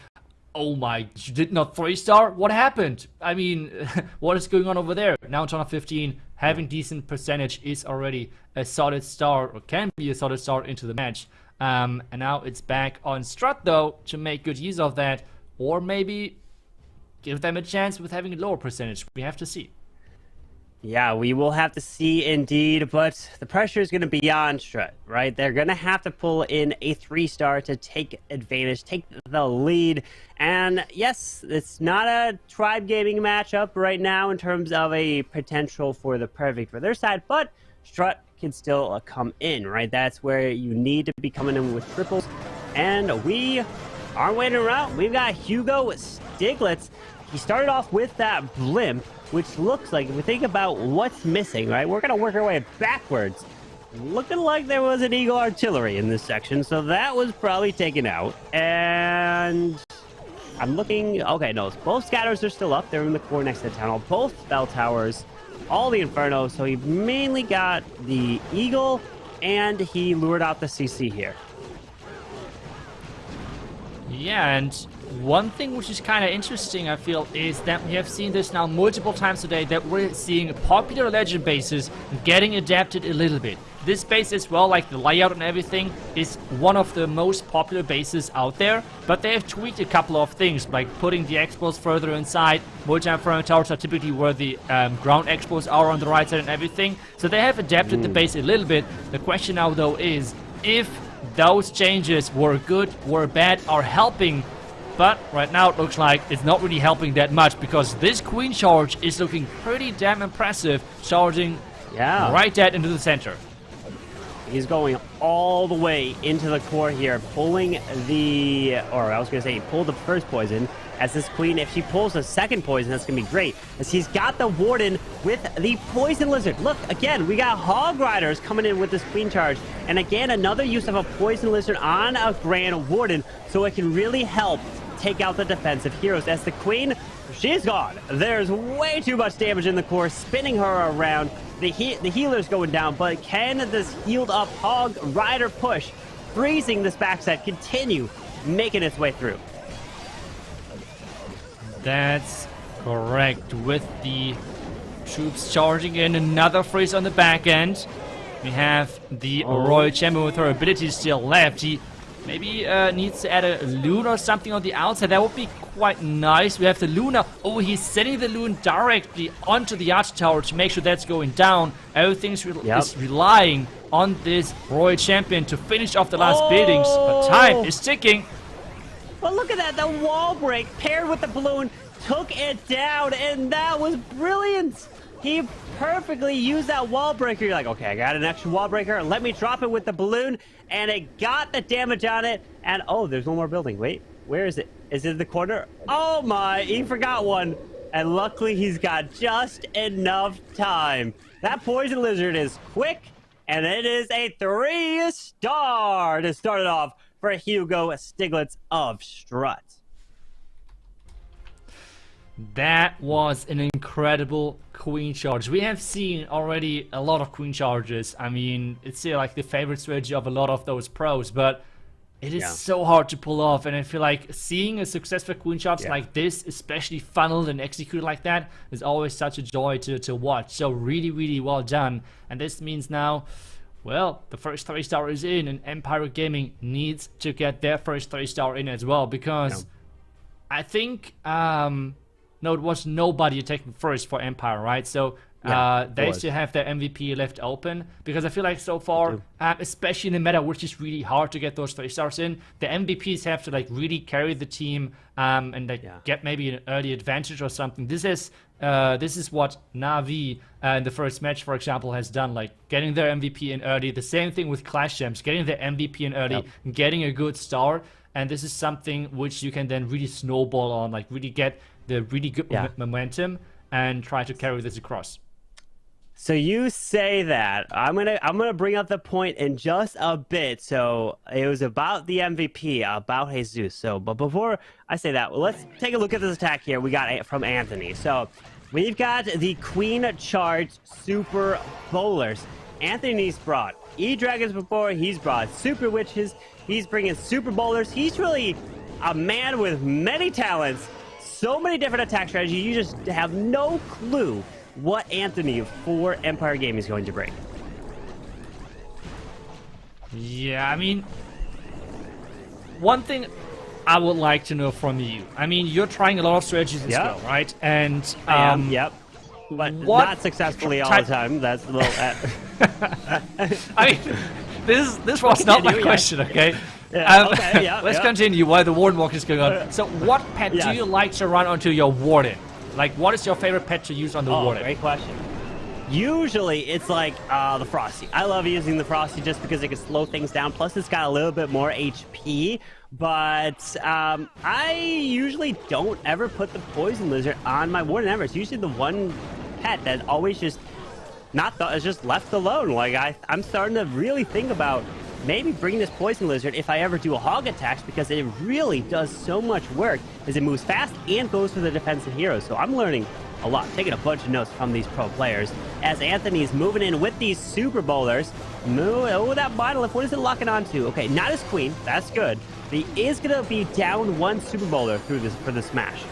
oh my, you did not 3-star? What happened? I mean, what is going on over there? Now Tower 15, having decent percentage is already a solid start, or can be a solid start into the match. And now it's back on Strut, though, to make good use of that, or maybe give them a chance with having a lower percentage. We have to see. Yeah, we will have to see indeed, but the pressure is going to be on Strut, right? They're going to have to pull in a 3-star to take advantage, take the lead. And yes, it's not a Tribe Gaming matchup right now in terms of a potential for the perfect for their side, but Strut can still come in, right? That's where you need to be coming in with triples. And we aren't waiting around. We've got Hugo Stiglitz. He started off with that blimp, which looks like, if we think about what's missing, right, we're going to work our way backwards. Looking like there was an Eagle Artillery in this section, so that was probably taken out. And I'm looking, okay, no, both scatters are still up. They're in the core next to the town hall. Both bell towers, all the Inferno, so he mainly got the Eagle, and he lured out the CC here. Yeah, and one thing which is kind of interesting, I feel, is that we have seen this now multiple times today, that we're seeing popular legend bases getting adapted a little bit. This base as well, like the layout and everything, is one of the most popular bases out there, but they have tweaked a couple of things, like putting the expos further inside. Multi-Inferno towers are typically where the ground expos are on the right side and everything, so they have adapted the base a little bit. The question now, though, is if those changes were good, were bad, are helping. But right now it looks like it's not really helping that much, because this Queen charge is looking pretty damn impressive, charging right dead into the center. He's going all the way into the core here, pulling the, or I was going to say, he pulled the first poison. As this Queen, if she pulls a second poison, that's going to be great. As he's got the Warden with the Poison Lizard. Look, again, we got Hog Riders coming in with this Queen charge. And again, another use of a Poison Lizard on a Grand Warden, so it can really help take out the defensive heroes. As the Queen, she's gone. There's way too much damage in the core, spinning her around. The healer's going down, but can this healed up Hog Rider push, freezing this backside, continue making its way through? That's correct. With the troops charging in, another freeze on the back end. We have the Royal Champion with her ability still left. He maybe needs to add a Loon or something on the outside. That would be quite nice. We have the Luna. Oh, he's sending the Loon directly onto the Arch Tower to make sure that's going down. Everything is relying on this Royal Champion to finish off the last buildings. But time is ticking. But look at that, the wall break paired with the balloon took it down, and that was brilliant. He perfectly used that wall breaker. You're like, okay, I got an extra wall breaker. Let me drop it with the balloon, and it got the damage on it. And oh, there's one more building. Wait, where is it? Is it in the corner? Oh my, he forgot one. And luckily, he's got just enough time. That Poison Lizard is quick, and it is a 3-star to start it off for Hugo Stiglitz of Strut. That was an incredible Queen charge. We have seen already a lot of Queen charges. I mean, it's still like the favorite strategy of a lot of those pros, but it is so hard to pull off. And I feel like seeing a successful Queen charge like this, especially funneled and executed like that, is always such a joy to watch. So really, really well done. And this means now, well, the first 3-star is in, and Empire Gaming needs to get their first 3-star in as well, because I think, no, it was nobody attacking first for Empire, right? So they still have their MVP left open, because I feel like so far, especially in the meta, which is really hard to get those 3-stars in, the MVPs have to like really carry the team and like get maybe an early advantage or something. This is what Na'Vi in the first match, for example, has done, like getting their MVP in early. The same thing with Clash Champs, getting their MVP in early, getting a good start. And this is something which you can then really snowball on, like really get the really good momentum and try to carry this across. So you say that. I'm gonna bring up the point in just a bit. So it was about the MVP, about Jesus. So, but before I say that, let's take a look at this attack here. We got from Anthony. So we've got the Queen charged Super Bowlers. Anthony's brought E-Dragons before. He's brought Super Witches. He's bringing Super Bowlers. He's really a man with many talents. So many different attack strategies. You just have no clue what Anthony for Empire Game is going to bring. Yeah, I mean, one thing I would like to know from you. I mean, you're trying a lot of strategies as well, right? And yep, but not successfully all the time. That's a little. I mean, this was not my question, okay? Yeah, okay, yeah, let's continue while the Warden Walk is going on. So, what pet do you like to run onto your Warden? Like, what is your favorite pet to use on the Warden? Great question. Usually, it's like the Frosty. I love using the Frosty just because it can slow things down. Plus, it's got a little bit more HP. But I usually don't ever put the Poison Lizard on my Warden ever. It's usually the one pet that always just is just left alone. Like, I'm starting to really think about maybe bring this Poison Lizard if I ever do a hog attacks, because it really does so much work as it moves fast and goes for the defensive heroes. So I'm learning a lot, taking a bunch of notes from these pro players as Anthony's moving in with these Super Bowlers. Oh, that Monolith, what is it locking onto? Okay, not his Queen, that's good. But he is going to be down one Super Bowler through this for the smash.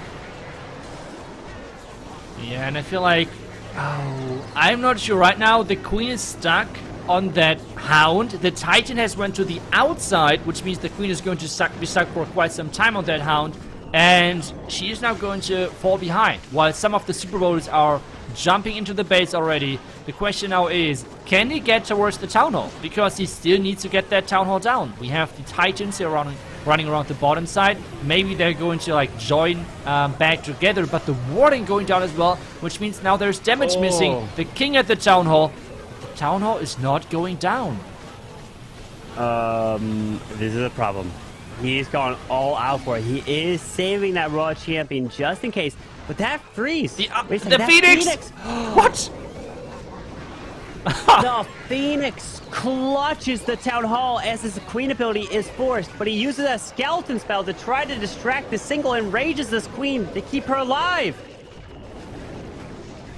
Yeah, and I feel like, I'm not sure right now. The Queen is stuck on that Hound. The Titan has went to the outside, which means the Queen is going to be stuck for quite some time on that Hound, and she is now going to fall behind while some of the Super Bowlers are jumping into the base already. The question now is, can he get towards the Town Hall? Because he still needs to get that Town Hall down. We have the Titans here running around the bottom side. Maybe they're going to like join back together, but the Warden going down as well, which means now there's damage missing. The King at the Town Hall. Town Hall is not going down. This is a problem. He's gone all out for it. He is saving that Raw Champion just in case. But that freeze. The Phoenix. What? The Phoenix clutches the Town Hall as his Queen ability is forced, but he uses a skeleton spell to try to distract the single and rages this Queen to keep her alive.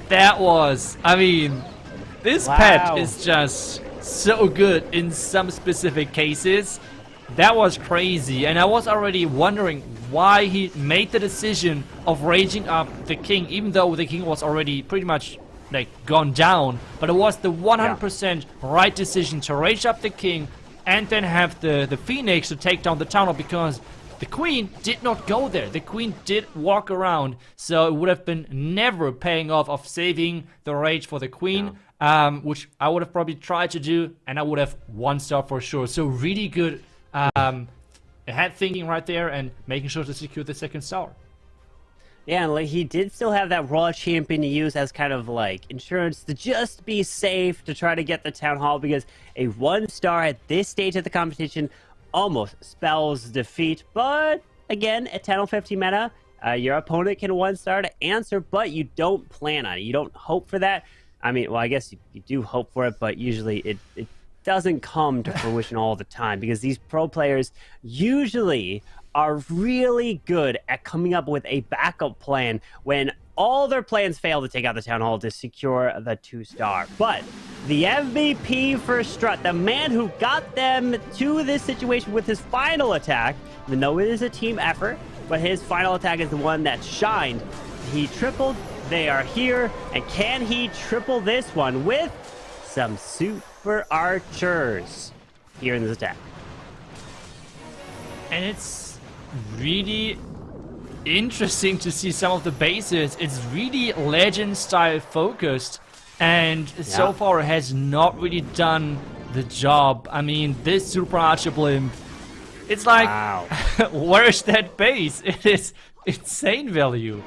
That was, I mean, this pet is just so good in some specific cases. That was crazy, and I was already wondering why he made the decision of raging up the King, even though the King was already pretty much like gone down. But it was the 100% right decision to rage up the King and then have the Phoenix to take down the Town Hall, because the Queen did not go there. The Queen did walk around, so it would have been never paying off of saving the rage for the Queen. Which I would have probably tried to do, and I would have 1-star for sure. So really good head thinking right there and making sure to secure the 2nd star. Yeah, and like, he did still have that Raw Champion to use as kind of like insurance to just be safe to try to get the Town Hall, because a 1-star at this stage of the competition almost spells defeat. But again, at 10-50 meta, your opponent can 1-star to answer, but you don't plan on it. You don't hope for that. I mean, well, I guess you do hope for it, but usually it doesn't come to fruition all the time, because these pro players usually are really good at coming up with a backup plan when all their plans fail to take out the Town Hall to secure the 2-star. But the MVP for Strut, the man who got them to this situation with his final attack, even though it is a team effort, but his final attack is the one that shined. He tripled. They are here, and can he triple this one with some super archers here in this attack? And it's really interesting to see some of the bases. It's really legend style focused, and so far has not really done the job. I mean, this super archer blimp, it's like, where's that base? It is insane value.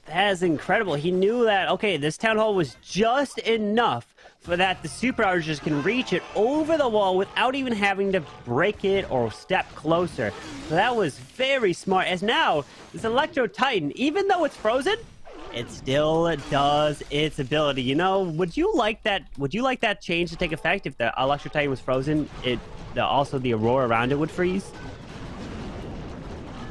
That is incredible. He knew that, okay, this Town Hall was just enough for that the super archers can reach it over the wall without even having to break it or step closer. So that was very smart, as now this Electro Titan, even though it's frozen, it still does its ability. You know, would you like that change to take effect if the Electro Titan was frozen? Also the Aurora around it would freeze?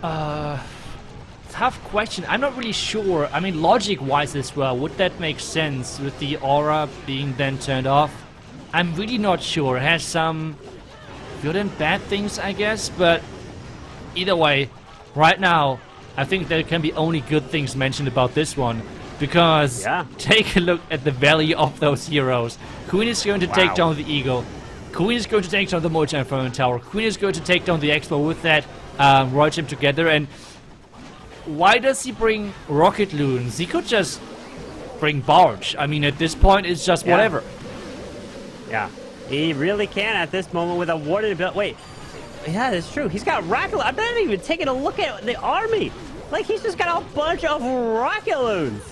Tough question. I'm not really sure. I mean, logic-wise as well, would that make sense with the aura being then turned off? I'm really not sure. It has some good and bad things, I guess, but either way, right now, I think there can be only good things mentioned about this one, because take a look at the value of those heroes. Queen is going to take down the Eagle. Queen is going to take down the Mocha Inferno Tower. Queen is going to take down the Expo with that Royal Champ together, and why does he bring Rocket Loons? He could just bring Barge. I mean, at this point, it's just whatever. Yeah, he really can at this moment with a warded ability. Wait, yeah, that's true. He's got Rocket Loons. I'm not even taking a look at the army. Like, he's just got a bunch of Rocket Loons.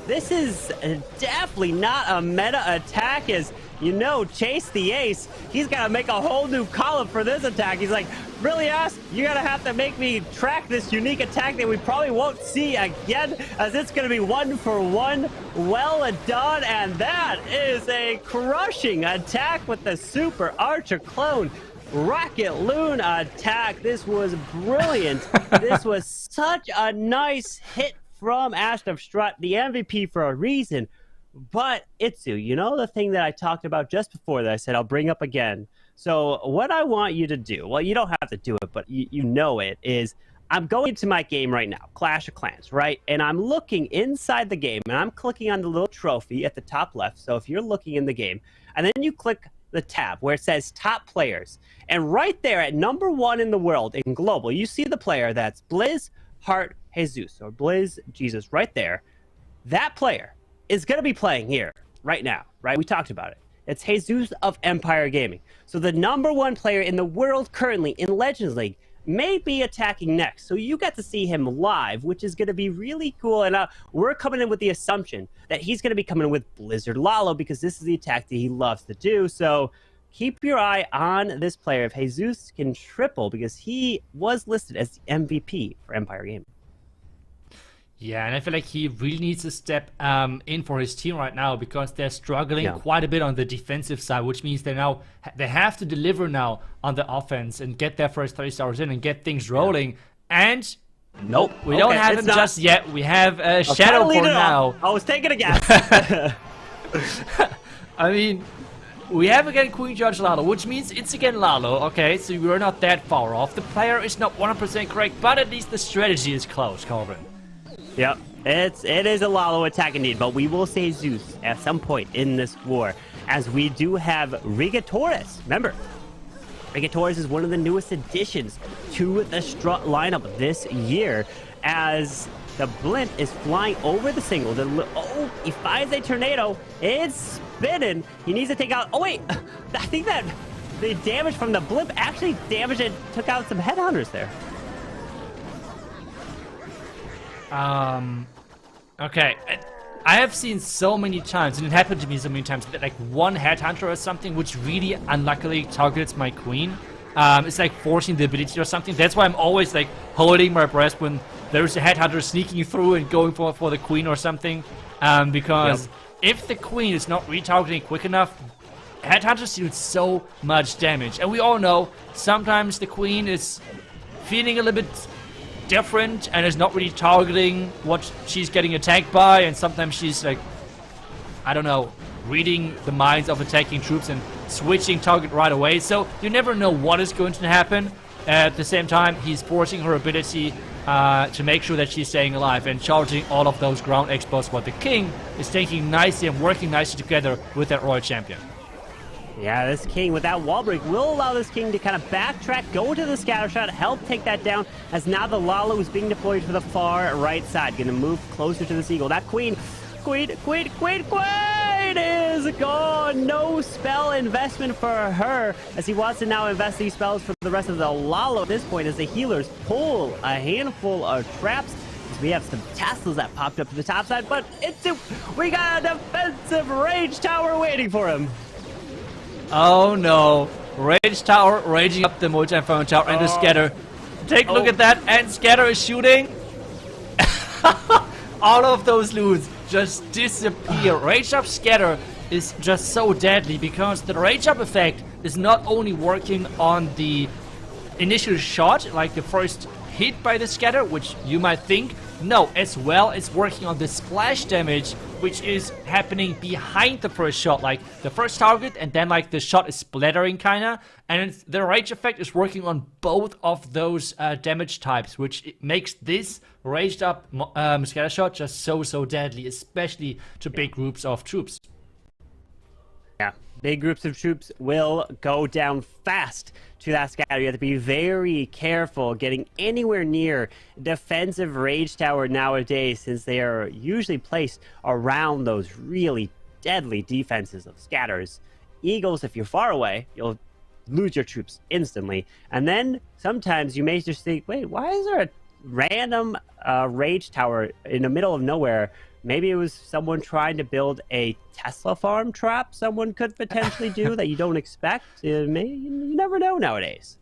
This is definitely not a meta attack, as you know, Chase the Ace, he's got to make a whole new column for this attack. He's like, really, Ass? You're going to have to make me track this unique attack that we probably won't see again, as it's going to be 1-for-1. Well done, and that is a crushing attack with the Super Archer clone. Rocket Loon attack. This was brilliant. This was such a nice hit from Ashton Strutt, the MVP for a reason. But Itsu, you know the thing that I talked about just before that I said I'll bring up again. So what I want you to do, well, you don't have to do it, but you know it, is I'm going into my game right now, Clash of Clans, right? And I'm looking inside the game, and I'm clicking on the little trophy at the top left. So if you're looking in the game, and then you click the tab where it says top players, and right there at #1 in the world in global, you see the player that's Blizz Heart Jesus, or Blizz Jesus right there. That player is going to be playing here right now, right? We talked about it. It's Jesus of Empire Gaming. So the #1 player in the world currently in Legends League may be attacking next. So you get to see him live, which is going to be really cool. And we're coming in with the assumption that he's going to be coming in with Blizzard Lalo, because this is the attack that he loves to do. So keep your eye on this player. If Jesus can triple, because he was listed as the MVP for Empire Gaming. Yeah, and I feel like he really needs to step in for his team right now, because they're struggling quite a bit on the defensive side, which means they have to deliver now on the offense and get their first 30 stars in and get things rolling. And nope, we don't have him just yet. We have Shadow for now. I was taking a guess. I mean, we have again Queen Judge Lalo, which means it's again Lalo. Okay, so we're not that far off. The player is not 100% correct, but at least the strategy is close, Corbin. Yep, it is a Lalo attack indeed, but we will say Zeus at some point in this war, as we do have Rigatoris. Remember, Rigatoris is one of the newest additions to the Strut lineup this year, as the blimp is flying over the single. He finds a tornado. It's spinning. He needs to take out... Oh, wait. I think that the damage from the blimp actually damaged and took out some headhunters there. Okay, I have seen so many times, and it happened to me so many times, that like one headhunter or something, which really unluckily targets my queen, it's like forcing the ability or something. That's why I'm always like holding my breath when there's a headhunter sneaking through and going for the queen or something, because if the queen is not retargeting quick enough, headhunters deal so much damage. And we all know sometimes the queen is feeling a little bit different and is not really targeting what she's getting attacked by, and sometimes she's like, I don't know, reading the minds of attacking troops and switching target right away. So you never know what is going to happen. At the same time, he's forcing her ability to make sure that she's staying alive and charging all of those ground expos, what the king is taking nicely and working nicely together with that royal champion. Yeah, this king with that wall break will allow this king to kind of backtrack, go to the scatter shot, help take that down, as now the Lalo is being deployed to the far right side, going to move closer to this eagle. That queen is gone. No spell investment for her, as he wants to now invest these spells for the rest of the Lalo at this point, as the healers pull a handful of traps. We have some tassels that popped up to the top side, but we got a defensive rage tower waiting for him. Oh no, Rage Tower raging up the multi-phone tower and the scatter. Take a look at that, and scatter is shooting. all of those loots just disappear. Rage Up Scatter is just so deadly because the Rage Up effect is not only working on the initial shot, like the first hit by the scatter, which you might think. No, as well it's working on the splash damage, which is happening behind the first shot, like the first target, and then like the shot is splattering kinda, and the rage effect is working on both of those damage types, which makes this raged up scatter shot just so deadly, especially to big groups of troops. Yeah, big groups of troops will go down fast to that scatter. You have to be very careful getting anywhere near defensive rage tower nowadays, since they are usually placed around those really deadly defenses of scatters. Eagles, if you're far away, you'll lose your troops instantly. And then sometimes you may just think, wait, why is there a random rage tower in the middle of nowhere? Maybe it was someone trying to build a Tesla farm trap someone could potentially do that you don't expect. You never know nowadays.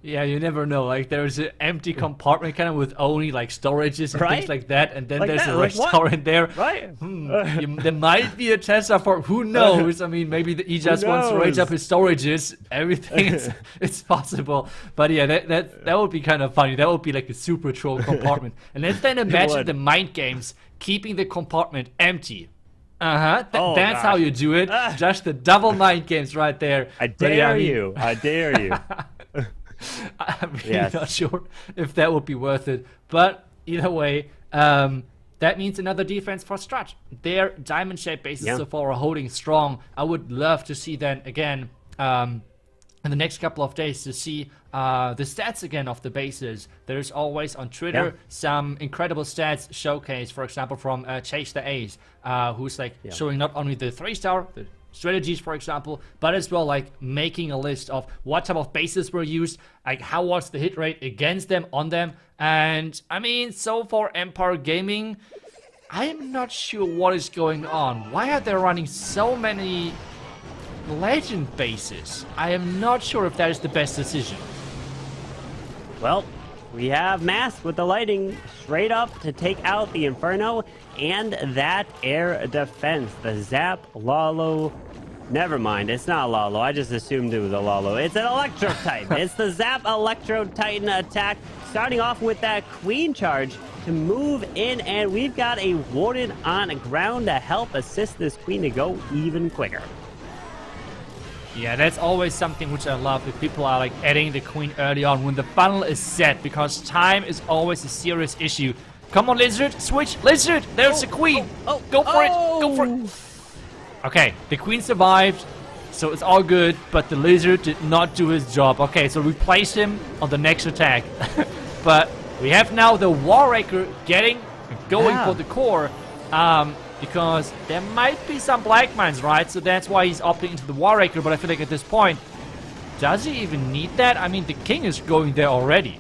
Yeah, you never know. Like, there's an empty compartment kind of with only like storages and things like that, and then like there's a restaurant in there. Right. There might be a Tesla farm. Who knows? I mean, maybe he just wants to rage up his storages. Everything it's possible. But yeah, that would be kind of funny. That would be like a super troll compartment. And let's then imagine the mind games keeping the compartment empty. That's how you do it. Just the double mind games right there. I dare you. I dare you. I'm really not sure if that would be worth it, but either way, that means another defense for Strat. Their diamond-shaped bases so far are holding strong. I would love to see then again in the next couple of days to see the stats again of the bases. There's always on Twitter some incredible stats showcased, for example, from Chase the Ace, who's like showing not only the 3-star, the strategies, for example, but as well like making a list of what type of bases were used, like how was the hit rate against them, on them. And I mean, so far Empire Gaming, I am not sure what is going on. Why are they running so many legend bases? I am not sure if that is the best decision. Well, we have Mask with the lighting straight up to take out the Inferno and that air defense. The Zap Lalo. Never mind, it's not a Lalo. I just assumed it was a Lalo. It's an Electro Titan. It's the Zap Electro Titan attack, starting off with that Queen charge to move in, and we've got a Warden on ground to help assist this Queen to go even quicker. Yeah, that's always something which I love, if people are like adding the Queen early on when the funnel is set, because time is always a serious issue. Come on, Lizard, switch, Lizard, there's the Queen. Go for it, go for it. Okay, the Queen survived, so it's all good, but the Lizard did not do his job. Okay, so replace him on the next attack. But we have now the Warraker going for the core, because there might be some black mines, right? So that's why he's opting into the Warraker, but I feel like at this point, does he even need that? I mean, the King is going there already.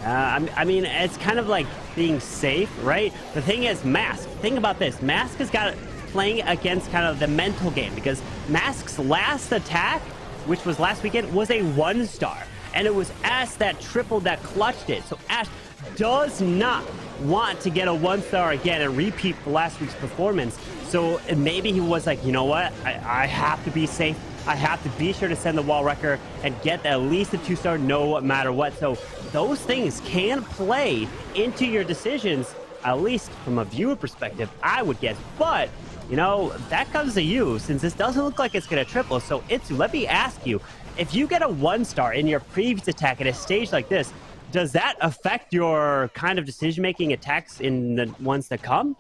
I mean, it's kind of like being safe, right? The thing is, Mask. Think about this. Mask has got playing against kind of the mental game, because Mask's last attack, which was last weekend, was a 1-star. And it was Ash that tripled, that clutched it. So Ash does not want to get a 1-star again and repeat last week's performance. So maybe he was like, you know what? I have to be safe. I have to be sure to send the wall wrecker and get at least a 2-star no matter what. So those things can play into your decisions, at least from a viewer perspective, I would guess. But, you know, that comes to you, since this doesn't look like it's going to triple. So let me ask you, if you get a 1-star in your previous attack at a stage like this, does that affect your kind of decision-making attacks in the ones that come?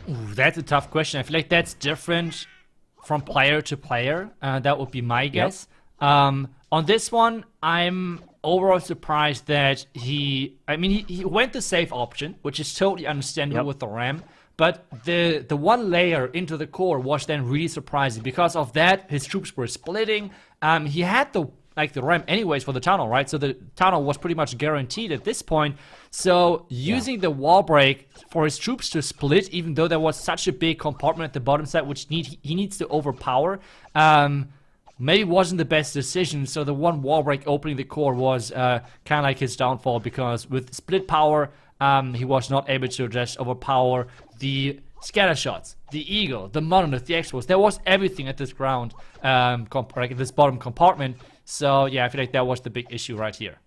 Ooh, that's a tough question. I feel like that's different from player to player. That would be my guess. On this one, I'm overall surprised that he went the safe option, which is totally understandable with the RAM. But the one layer into the core was then really surprising. Because of that, his troops were splitting. He had the RAM anyways for the tunnel, right? So the tunnel was pretty much guaranteed at this point. So using the wall break for his troops to split, even though there was such a big compartment at the bottom side, which he needs to overpower, maybe wasn't the best decision. So the one wall break opening the core was kind of like his downfall, because with split power, he was not able to just overpower the scatter shots, the Eagle, the Monolith, the Exports. There was everything at this ground, like this bottom compartment. So yeah, I feel like that was the big issue right here.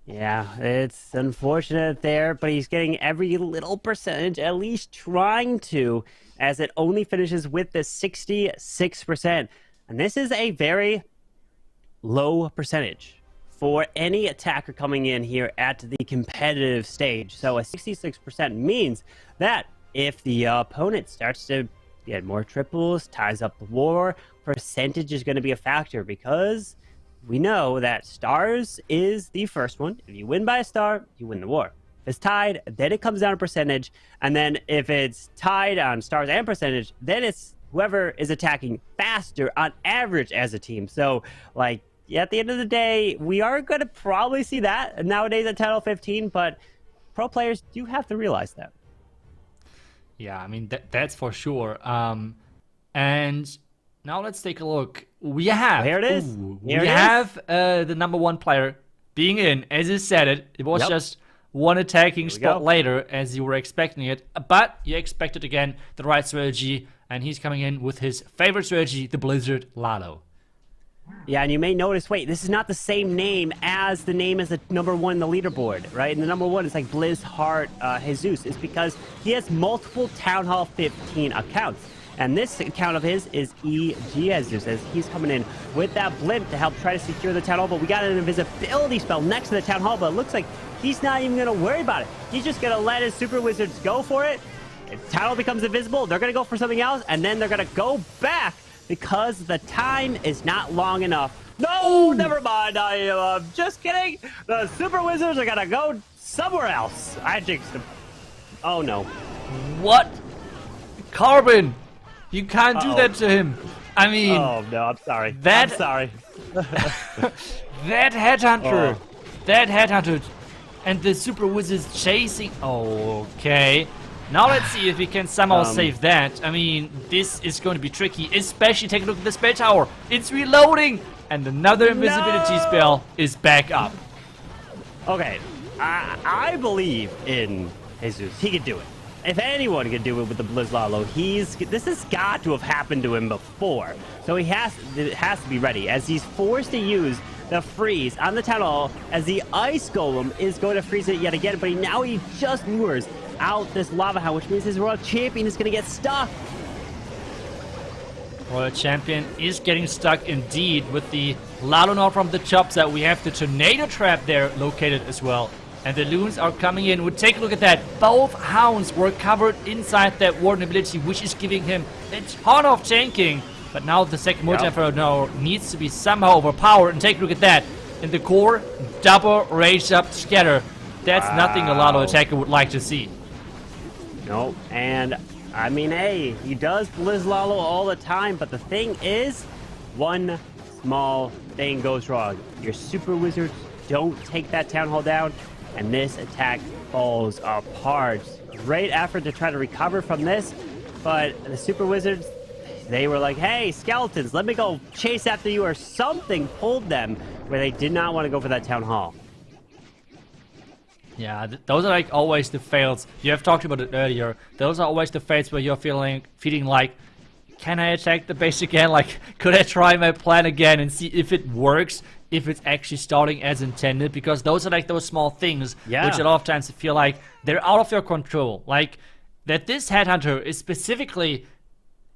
Yeah, it's unfortunate there, but he's getting every little percentage, at least trying to, as it only finishes with the 66%. And this is a very low percentage for any attacker coming in here at the competitive stage. So a 66% means that if the opponent starts to get more triples, ties up the war, percentage is going to be a factor, because we know that stars is the first one. If you win by a star, you win the war. If it's tied, then it comes down to percentage. And then if it's tied on stars and percentage, then it's whoever is attacking faster on average as a team. So, like, yeah, at the end of the day, we are going to probably see that nowadays at Title 15, but pro players do have to realize that. Yeah, I mean, that's for sure. And now let's take a look. We have... Here it is. We have the #1 player being in, as you said it. It was just one attacking spot later, as you were expecting it. But you expected, again, the right strategy. And he's coming in with his favorite strategy, the Blizzard Lalo. Yeah, and you may notice, wait, this is not the same name as the name as the #1 in the leaderboard, right? And the #1 is like Blizz Heart Jesus. It's because he has multiple Town Hall 15 accounts. And this account of his is Jesus, as he's coming in with that blimp to help try to secure the Town Hall. But we got an invisibility spell next to the Town Hall, but it looks like he's not even going to worry about it. He's just going to let his Super Wizards go for it. If Town Hall becomes invisible, they're going to go for something else, and then they're going to go back because the time is not long enough. No, never mind. I am just kidding. The Super Wizards are going to go somewhere else. I jinxed them. Oh, no. What? Carbon! You can't do that to him. I mean... Oh, no, I'm sorry. I'm sorry. That Headhunter. That Headhunter. And the Super Wizards chasing... Okay. Now let's see if we can somehow save that. I mean, this is going to be tricky, especially take a look at the spell tower. It's reloading, and another invisibility spell is back up. Okay, I believe in Jesus. He could do it. If anyone could do it with the Blizz Lalo, this has got to have happened to him before. So it has to be ready, as he's forced to use the freeze on the Town Hall, as the Ice Golem is going to freeze it yet again, but now he just lures out this Lava Hound, which means his Royal Champion is going to get stuck. Royal Champion is getting stuck indeed with the Lalonor from the chops that we have the Tornado Trap there located as well. And the Loons are coming in. We'll take a look at that. Both Hounds were covered inside that Warden ability, which is giving him a ton of tanking. But now the second multi-inferno needs to be somehow overpowered. And take a look at that. In the core, double Rage Up Scatter. That's nothing a Lalo attacker would like to see. No, and I mean, hey, he does Blizz Lalo all the time, but the thing is, one small thing goes wrong. Your Super Wizards don't take that Town Hall down, and this attack falls apart. Great effort to try to recover from this, but the Super Wizards, they were like, hey, skeletons, let me go chase after you, or something pulled them where they did not want to go for that Town Hall. Yeah, those are like always the fails. You have talked about it earlier. Those are always the fails where you're feeling like, can I attack the base again? Like, could I try my plan again and see if it works? If it's actually starting as intended? Because those are like those small things, which a lot of times feel like they're out of your control. Like, that this Headhunter is specifically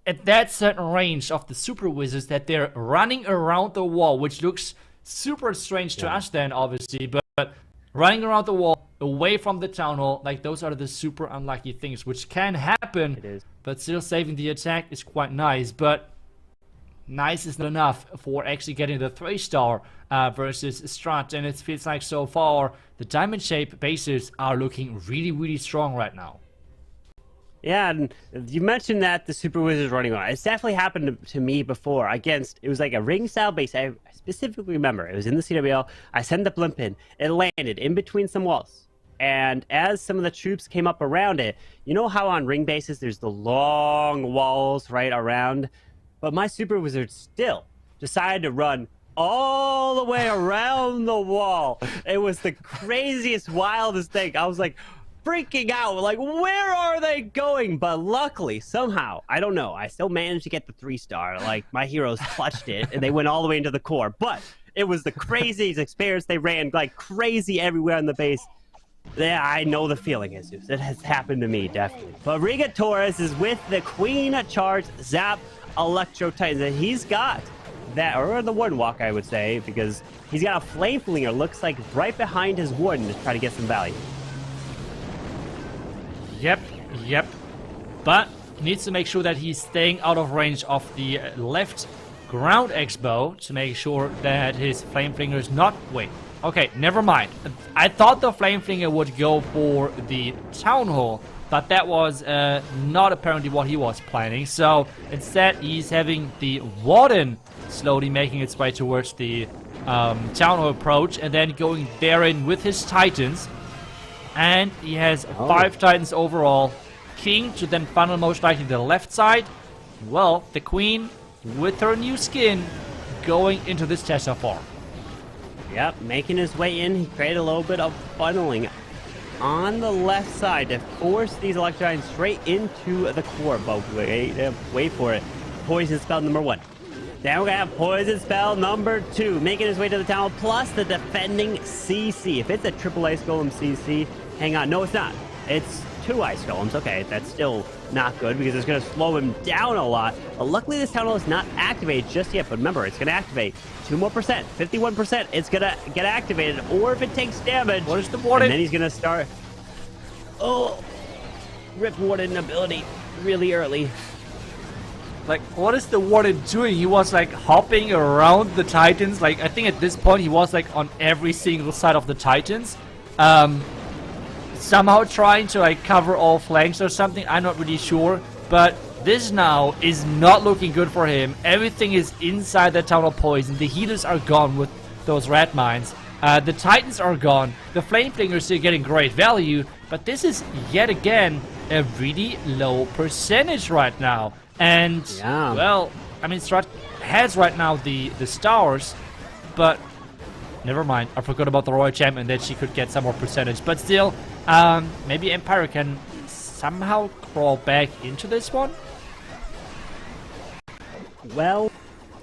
at that certain range of the Super Wizards, that they're running around the wall, which looks super strange to us then, obviously, but running around the wall, away from the Town Hall, like those are the super unlucky things, which can happen, but still saving the attack is quite nice, but nice is not enough for actually getting the 3-star versus Strat, and it feels like so far the diamond shape bases are looking really, really strong right now. Yeah, and you mentioned that the Super Wizards running on. It's definitely happened to me before against, it was like a ring style base. I specifically remember it was in the CWL. I sent the blimp in. It landed in between some walls. And as some of the troops came up around it, you know how on ring bases there's the long walls right around? But my Super Wizards still decided to run all the way around the wall. It was the craziest, wildest thing. I was like freaking out, like, where are they going? But luckily, somehow, I don't know, I still managed to get the 3-star. Like, my heroes clutched it, and they went all the way into the core. But it was the craziest experience. They ran like crazy everywhere on the base. Yeah, I know the feeling, Jesus. It has happened to me, definitely. But Riga Torres is with the Queen Charge Zap Electro Titan. And he's got that, or the Warden Walk, I would say, because he's got a Flame Flinger, looks like right behind his Warden to try to get some value. Yep. But he needs to make sure that he's staying out of range of the left ground X-bow to make sure that his Flame Flinger is not... Wait. Okay, never mind. I thought the Flame Flinger would go for the Town Hall, but that was not apparently what he was planning. So instead, he's having the Warden slowly making its way towards the Town Hall approach, and then going therein with his Titans. And he has 5 Titans overall. King to then funnel most likely the left side. Well, the Queen with her new skin going into this Tesla farm. Yep, making his way in. He created a little bit of funneling on the left side to force these Electrons straight into the core. But wait for it. Poison spell number 1. Then we're gonna have poison spell number 2, making his way to the town, plus the defending CC. If it's a triple Ice Golem CC, hang on, no it's not. It's 2 Ice Golems. Okay, that's still not good because it's gonna slow him down a lot. But luckily this town hall is not activated just yet. But remember, it's gonna activate 2 more percent, 51%. It's gonna get activated, or if it takes damage, what is the Warden? And then he's gonna start. Oh, rip Warden ability really early. Like, what is the Warden doing? He was like hopping around the Titans. Like, I think at this point he was like on every single side of the Titans. Somehow trying to like cover all flanks or something. I'm not really sure. But this now is not looking good for him. Everything is inside the Town of Poison. The healers are gone with those red mines. The Titans are gone. The Flame Flinger is still getting great value. But this is yet again a really low percentage right now. And, well, I mean, Strat has right now the stars, but never mind. I forgot about the Royal Champion, that she could get some more percentage. But still, maybe Empire can somehow crawl back into this one? Well,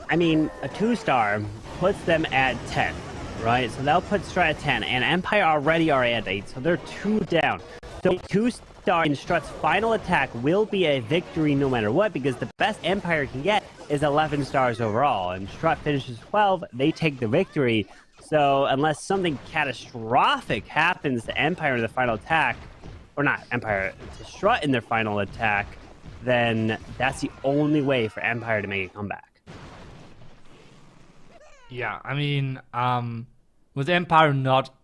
I mean, a 2-star puts them at 10, right? So that'll put Strat at 10, and Empire already are at 8, so they're 2 down. So 2-star in Strut's final attack will be a victory no matter what, because the best Empire can get is 11 stars overall, and Strut finishes 12, they take the victory. So unless something catastrophic happens to Empire in the final attack, or not Empire, to Strut in their final attack, then that's the only way for Empire to make a comeback. Yeah, I mean, with Empire not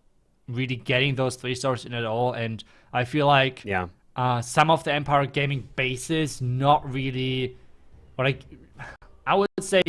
really getting those 3 stars in at all, and I feel like some of the Empire Gaming bases not really, like, I would say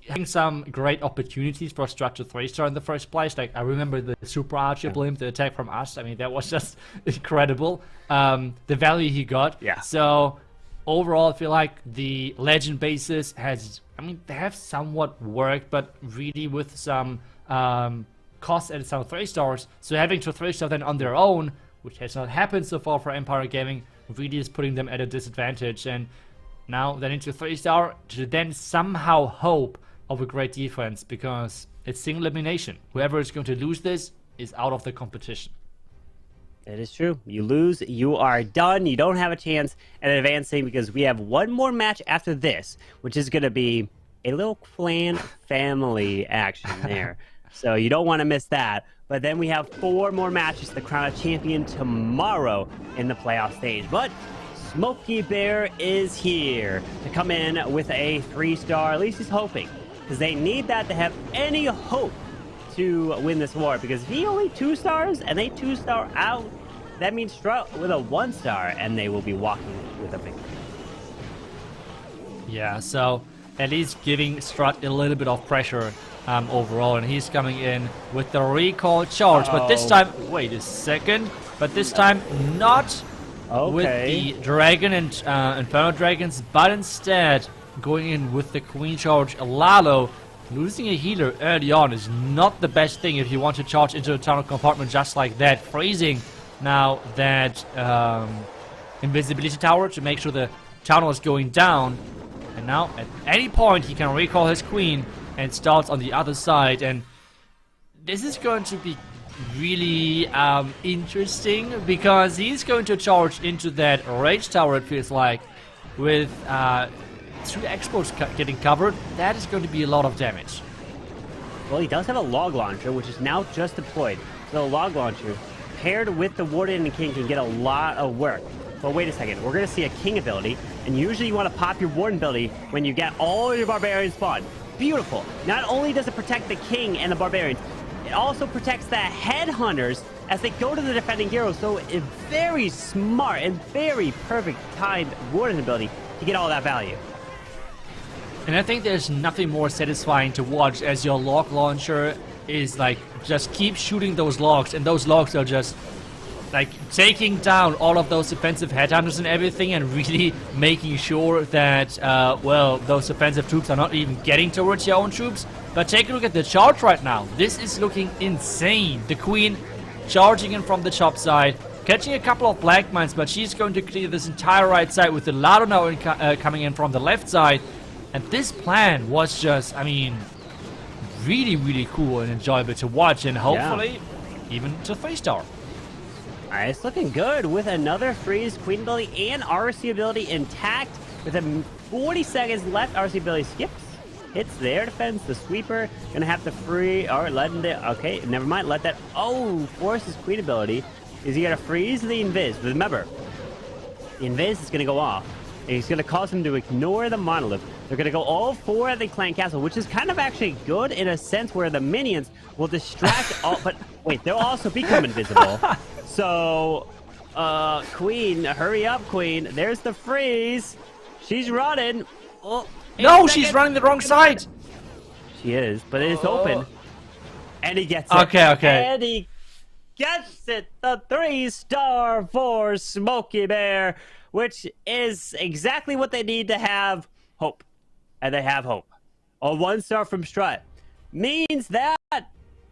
having some great opportunities for Strat to 3-star in the first place. Like, I remember the Super Archer Blimp, the attack from us. I mean, that was just incredible. The value he got. Yeah. So overall, I feel like the Legend bases has, I mean, they have somewhat worked, but really with some cost and some 3 stars. So having to 3-star then on their own, which has not happened so far for Empire Gaming, really is putting them at a disadvantage. And now they need to 3-star to then somehow hope of a great defense, because it's single elimination. Whoever is going to lose this is out of the competition. That is true. You lose, you are done. You don't have a chance at advancing, because we have one more match after this, which is going to be a little clan family action there. So you don't want to miss that. But then we have 4 more matches to crown a champion tomorrow in the playoff stage. But Smokey Bear is here to come in with a 3-star. At least he's hoping, because they need that to have any hope to win this war. Because if he only 2 stars and they 2-star out, that means Strut with a 1-star, and they will be walking with a victory. Yeah, so at least giving Strut a little bit of pressure overall, and he's coming in with the recall charge. But this time, wait a second, but this time not with the Dragon and Inferno Dragons, but instead going in with the Queen Charge Lalo. losing a healer early on is not the best thing if you want to charge into a tunnel compartment just like that. Freezing now that invisibility tower to make sure the tunnel is going down. And now at any point he can recall his queen and starts on the other side. And this is going to be really interesting because he's going to charge into that rage tower, it feels like, with 2 exports getting covered. That is going to be a lot of damage. Well, he does have a log launcher, which is now just deployed. So the log launcher, paired with the Warden and King, can get a lot of work. But wait a second, we're going to see a King ability, and usually you want to pop your Warden ability when you get all your Barbarians spawned. Beautiful. Not only does it protect the King and the Barbarians, it also protects the Headhunters as they go to the defending heroes. So a very smart and very perfect timed Warden ability to get all that value. And I think there's nothing more satisfying to watch as your log launcher is like just keep shooting those logs, and those logs are just like taking down all of those defensive headhunters and everything, and really making sure that well, those offensive troops are not even getting towards your own troops. But take a look at the charge right now. This is looking insane. The queen charging in from the top side, catching a couple of black mines, but she's going to clear this entire right side with the Lado now coming in from the left side. And this plan was just, I mean, really, really cool and enjoyable to watch, and hopefully even to 3-star. It's looking good with another freeze, queen ability, and RC ability intact. With 40 seconds left, RC ability skips, hits the air defense, the sweeper. Gonna have to free, or letting the, okay, never mind, let that, oh, forces queen ability. Is he gonna freeze the invis? Remember, the invis is gonna go off. And he's going to cause him to ignore the Monolith. They're going to go all 4 at the clan castle, which is kind of actually good in a sense where the minions will distract all... But wait, they'll also become invisible. So, Queen, hurry up, Queen. There's the freeze. She's running. Oh, no, she's running the wrong side. She is, but it is open. And he gets it. Okay. And he gets it. The 3-star for Smokey Bear, which is exactly what they need to have hope. And they have hope. A 1-star from Strut means that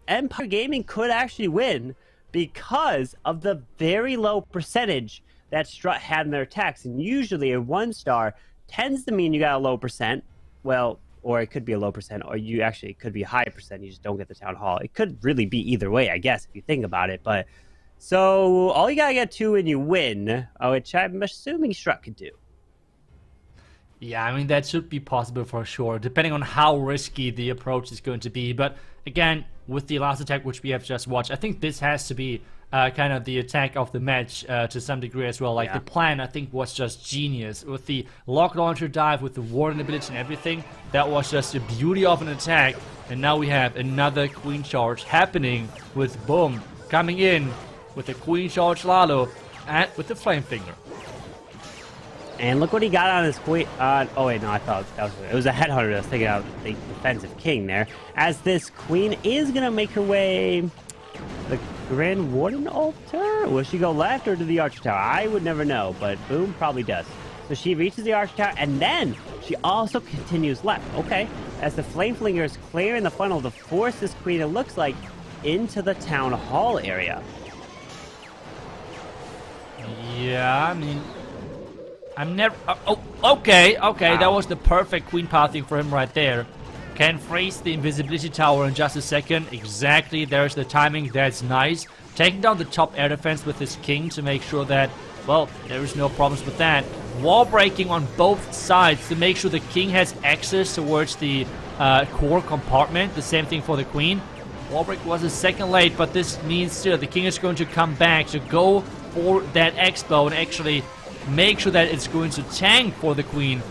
Empire Gaming could actually win because of the very low percentage that Strut had in their attacks. And usually a 1-star tends to mean you got a low percent. Well, or it could be a low percent, or you actually, it could be a high percent. You just don't get the Town Hall. It could really be either way, I guess, if you think about it. But so all you gotta get 2 and you win, which I'm assuming Strut could do. Yeah, I mean, that should be possible for sure, depending on how risky the approach is going to be. But again, with the last attack, which we have just watched, I think this has to be kind of the attack of the match to some degree as well. Like, the plan, I think, was just genius. With the lock launcher dive, with the warden ability and everything, that was just the beauty of an attack. And now we have another queen charge happening with Boom coming in with the queen charge Lalo and with the flame finger. And look what he got on his queen. Oh wait, no, I thought that was, it was a headhunter that was taking out the defensive king there. As this queen is gonna make her way the Grand Warden altar. Will she go left or to the Archer Tower? I would never know, but Boom probably does. So she reaches the Archer Tower, and then she also continues left. Okay, as the flame flinger is clearing the funnel to force this queen, it looks like, into the town hall area. Yeah, I mean, I'm never... okay, wow. That was the perfect queen pathing for him right there. Can freeze the invisibility tower in just a second. Exactly, there's the timing, that's nice. Taking down the top air defense with his king to make sure that, well, there is no problems with that. Wall breaking on both sides to make sure the king has access towards the core compartment. The same thing for the queen. Wall break was a second late, but this means still the king is going to come back to go for that expo and actually make sure that it's going to tank for the queen.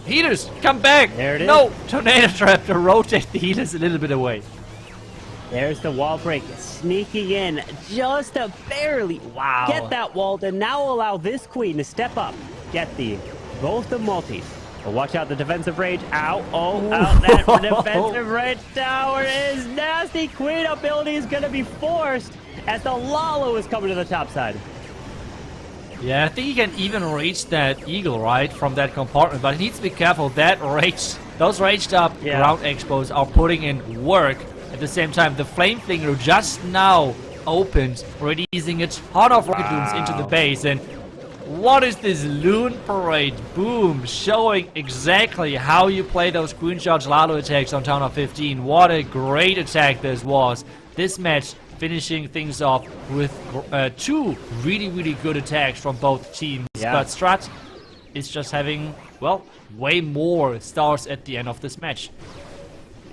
Healers, come back! There it is. No! Tornado trap to rotate the healers a little bit away. There's the wall break sneaking in just to barely get that wall to now allow this queen to step up, get both the multis. But watch out, the defensive rage. Ow, out that defensive rage tower is nasty. Queen ability is going to be forced as the Lalo is coming to the top side. Yeah, I think he can even reach that eagle, right, from that compartment, but he needs to be careful. That rage those raged up ground expos are putting in work. At the same time, the Flame Flinger just now opened, releasing a ton of rocket loons into the base. And what is this loon parade? Boom, showing exactly how you play those Queen Charge Lalo attacks on Town Hall 15. What a great attack this was. This match finishing things off with two really good attacks from both teams. But Strat is just having, well, way more stars at the end of this match.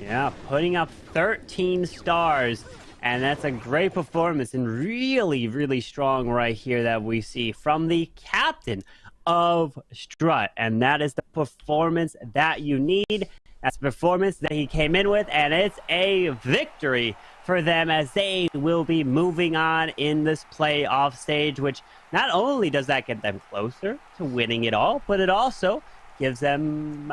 Yeah, putting up 13 stars. And that's a great performance and really strong right here that we see from the captain of Strut. And that is the performance that you need. That's the performance that he came in with. And it's a victory for them as they will be moving on in this playoff stage, which not only does that get them closer to winning it all, but it also gives them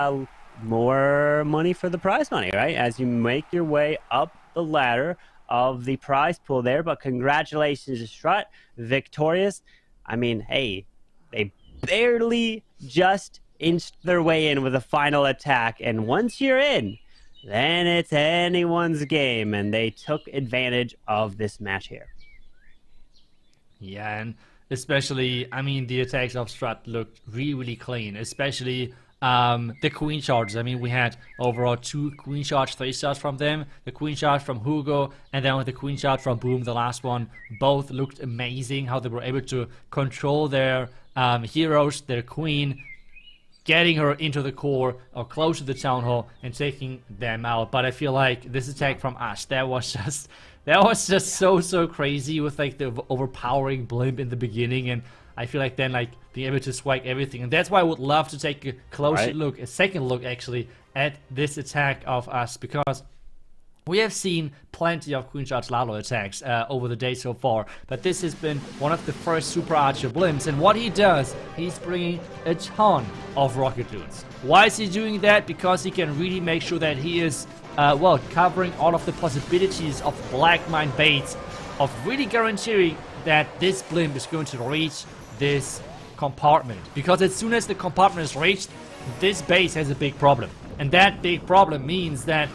more money for the prize money, right? As you make your way up the ladder of the prize pool there. But congratulations to Strut, victorious. I mean, hey, they barely just inched their way in with a final attack, and once you're in, then it's anyone's game, and they took advantage of this match here. Yeah, and especially, I mean, the attacks of Strut looked really clean, especially the Queen Charges. I mean, we had overall 2 Queen Charge 3-stars from them, the Queen Charge from Hugo, and then with the Queen Charge from Boom, the last one. Both looked amazing, how they were able to control their heroes, their Queen, getting her into the core or close to the Town Hall and taking them out. But I feel like this attack from Ash, that was just so crazy with like the overpowering blimp in the beginning, and I feel like then like being able to swag everything. And that's why I would love to take a closer look, a second look actually, at this attack of us, because we have seen plenty of Queen Charge Lalo attacks over the day so far, but this has been one of the first Super Archer blimps, and what he does, he's bringing a ton of rocket loons. Why is he doing that? Because he can really make sure that he is, well, covering all of the possibilities of Black Mine baits, of really guaranteeing that this blimp is going to reach this compartment. Because as soon as the compartment is reached, this base has a big problem. And that big problem means that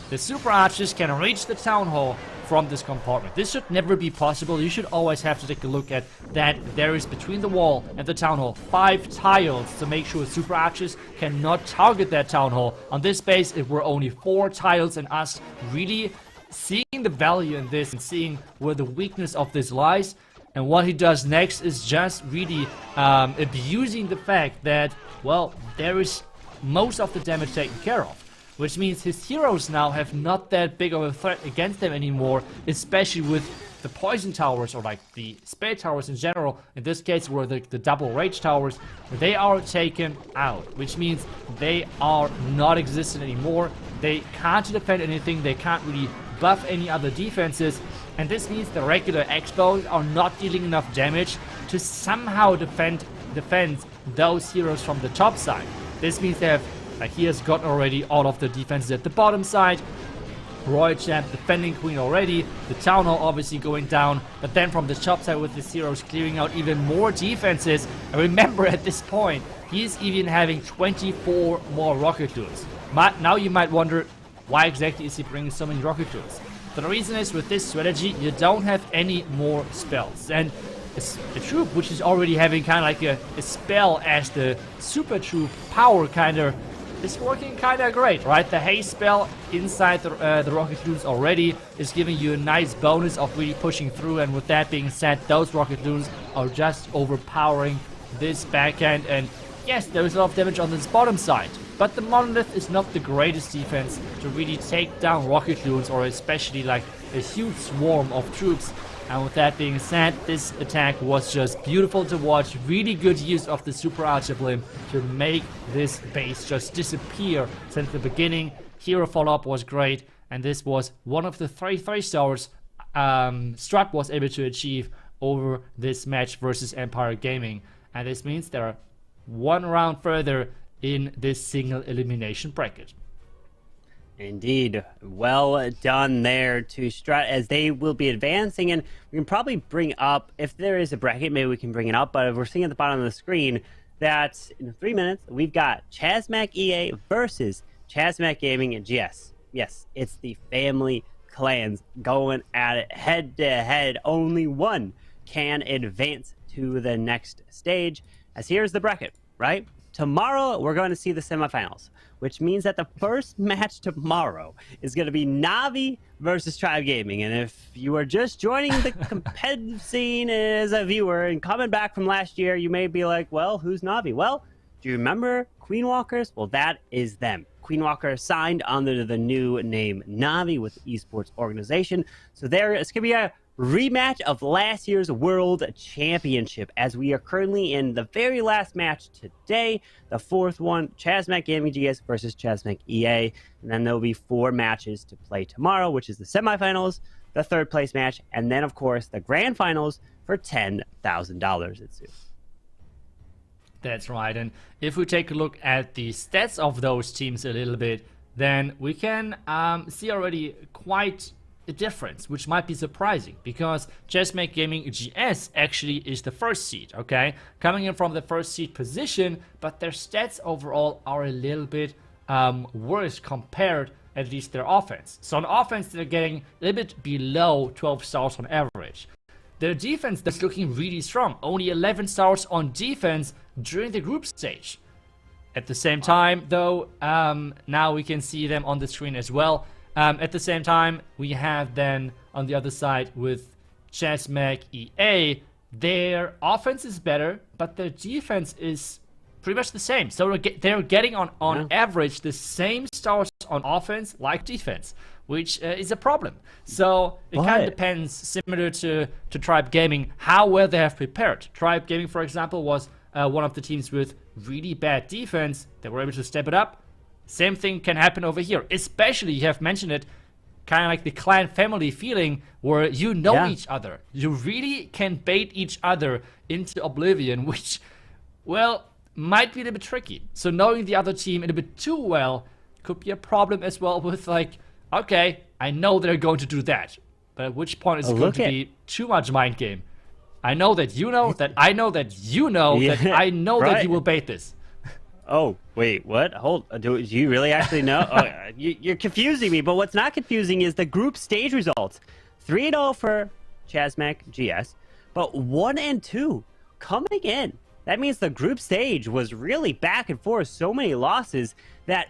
the Super Archers can reach the Town Hall from this compartment. This should never be possible. You should always have to take a look at that. There is between the wall and the Town Hall 5 tiles to make sure Super Archers cannot target that Town Hall. On this base, it were only 4 tiles, and us really seeing the value in this and seeing where the weakness of this lies. And what he does next is just really abusing the fact that, well, there is most of the damage taken care of. Which means his heroes now have not that big of a threat against them anymore, especially with the poison towers, or like the spare towers in general. In this case, were the double rage towers. They are taken out, which means they are not existent anymore. They can't defend anything, they can't really buff any other defenses, and this means the regular Expos are not dealing enough damage to somehow defend those heroes from the top side. This means they have, like, he has gotten already all of the defenses at the bottom side. Royal Champ defending Queen already. The Town Hall obviously going down. But then from the top side with his heroes clearing out even more defenses. And remember, at this point, he's even having 24 more rocket duels. Now you might wonder, why exactly is he bringing so many rocket duels? The reason is, with this strategy, you don't have any more spells. And a troop which is already having kind of like a spell as the super troop power kind of is working kind of great, right? The haste spell inside the rocket loons already is giving you a nice bonus of really pushing through, and with that being said, those rocket loons are just overpowering this backhand. And yes, there is a lot of damage on this bottom side, but the Monolith is not the greatest defense to really take down rocket loons, or especially like a huge swarm of troops. And with that being said, this attack was just beautiful to watch. Really good use of the Super Archer blimp to make this base just disappear since the beginning. Hero follow-up was great, and this was one of the 3 stars Strut was able to achieve over this match versus Empire Gaming. And this means they're 1 round further in this single elimination bracket. Indeed. Well done there to Strut, as they will be advancing. And we can probably bring up, if there is a bracket, maybe we can bring it up. But we're seeing at the bottom of the screen that in 3 minutes, we've got Chazmac EA versus Chasmac Gaming and GS. Yes, it's the family clans going at it head to head. Only one can advance to the next stage. As here's the bracket, right? Tomorrow, we're going to see the semifinals, which means that the first match tomorrow is going to be Navi versus Tribe Gaming. And if you are just joining the competitive scene as a viewer and coming back from last year, you may be like, well, who's Navi? Well, do you remember Queen Walkers? Well, that is them. Queen Walker signed under the new name Navi with the Esports organization. So it's going to be a rematch of last year's World Championship, as we are currently in the very last match today, the fourth one, Chasmac Gaming GS versus Chasmac EA, and then there'll be 4 matches to play tomorrow, which is the semifinals, the third place match, and then of course the grand finals for $10,000. Itsu. That's right, and if we take a look at the stats of those teams a little bit, then we can see already quite a difference, which might be surprising, because Chasmac Gaming GS actually is the first seed, okay? Coming in from the first seed position, but their stats overall are a little bit worse compared, at least their offense. So on offense, they're getting a little bit below 12 stars on average. Their defense is looking really strong, only 11 stars on defense during the group stage. At the same time, though, now we can see them on the screen as well. At the same time, we have then on the other side with Chasmac EA, their offense is better, but their defense is pretty much the same. So they're getting on average the same stars on offense like defense, which is a problem. So it kind of depends, similar to Tribe Gaming, how well they have prepared. Tribe Gaming, for example, was one of the teams with really bad defense. They were able to step it up. Same thing can happen over here, especially, you have mentioned it, kind of like the clan family feeling where you know each other. You really can bait each other into oblivion, which, well, might be a little bit tricky. So knowing the other team a little bit too well could be a problem as well with, like, okay, I know they're going to do that, but at which point is it going to be too much mind game? I know that you know, that I know that you know, that I know that you will bait this. Oh, wait, what? Do you really actually know? You're confusing me, but what's not confusing is the group stage results. 3-0 for Chasmac GS, but 1-2 coming in. That means the group stage was really back and forth, so many losses that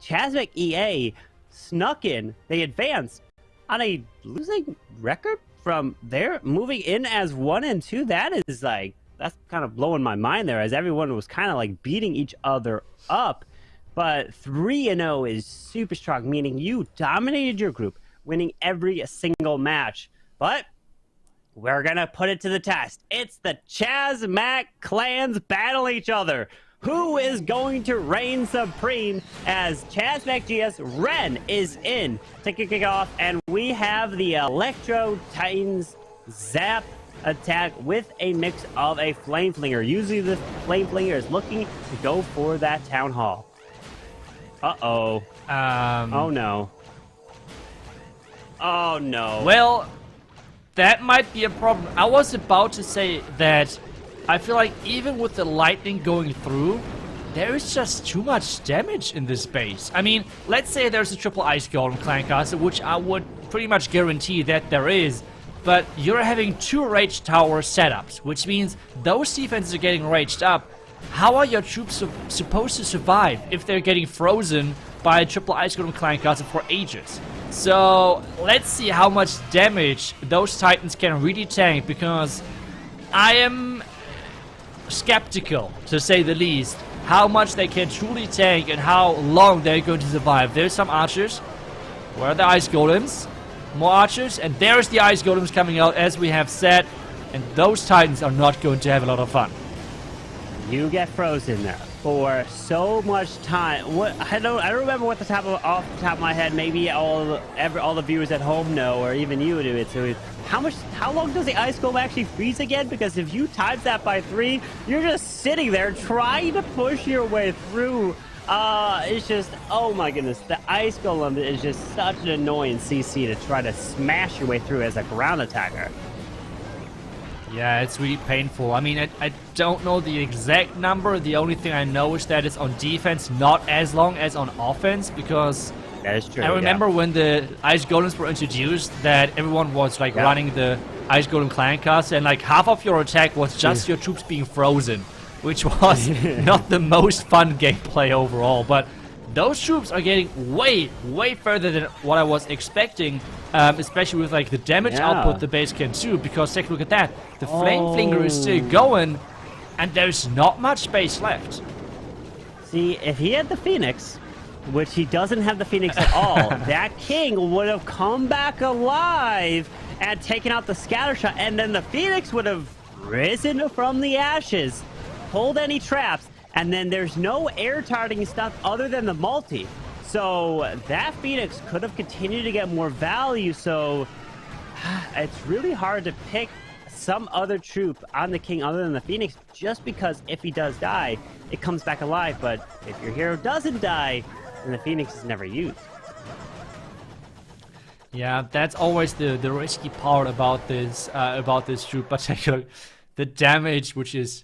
Chasmac EA snuck in. They advanced on a losing record from there, moving in as 1-2. That is like, that's kind of blowing my mind there, as everyone was kind of like beating each other up. But 3-0 is super strong, meaning you dominated your group, winning every single match. But we're going to put it to the test. It's the Chasmac clans battle each other. Who is going to reign supreme, as Chasmac GS Ren is in to kick it off, and we have the Electro Titans Zap attack with a mix of a Flame Flinger. Usually the Flame Flinger is looking to go for that Town Hall. Uh-oh. Oh, no. Oh, no. Well, that might be a problem. I was about to say that I feel like even with the lightning going through, there is just too much damage in this base. I mean, let's say there's a triple ice golem clan castle, which I would pretty much guarantee that there is. But you're having 2 rage tower setups, which means those defenses are getting raged up. How are your troops supposed to survive if they're getting frozen by a triple ice golem clan castle for ages? So let's see how much damage those titans can really tank, because I am skeptical, to say the least, how much they can truly tank and how long they're going to survive. There's some archers. Where are the ice golems? More archers, and there's the ice golems coming out, as we have said, and those titans are not going to have a lot of fun. You get frozen for so much time. What I don't remember what off the top of my head. Maybe all the viewers at home know, or even you do it. So how long does the ice golem actually freeze again? Because if you times that by 3, you're just sitting there trying to push your way through. It's just, oh my goodness, the ice golem is just such an annoying CC to try to smash your way through as a ground attacker. Yeah, it's really painful. I mean, I don't know the exact number. The only thing I know is that it's on defense not as long as on offense, because that is true. I remember when the Ice Golems were introduced that everyone was like running the Ice Golem clan cast, and like half of your attack was just your troops being frozen, which was not the most fun gameplay overall. But those troops are getting way further than what I was expecting, especially with like the damage output the base can do, because take a look at that. The Flame Flinger is still going, and there's not much space left. See, if he had the Phoenix, which he doesn't have the Phoenix at all, that King would have come back alive and taken out the scatter shot, and then the Phoenix would have risen from the ashes, pulled any traps, and then there's no air targeting stuff other than the multi. So that Phoenix could have continued to get more value, so it's really hard to pick some other troop on the King other than the Phoenix, just because if he does die, it comes back alive. But if your hero doesn't die, then the Phoenix is never used. Yeah, that's always the risky part about this troop, particularly the damage, which is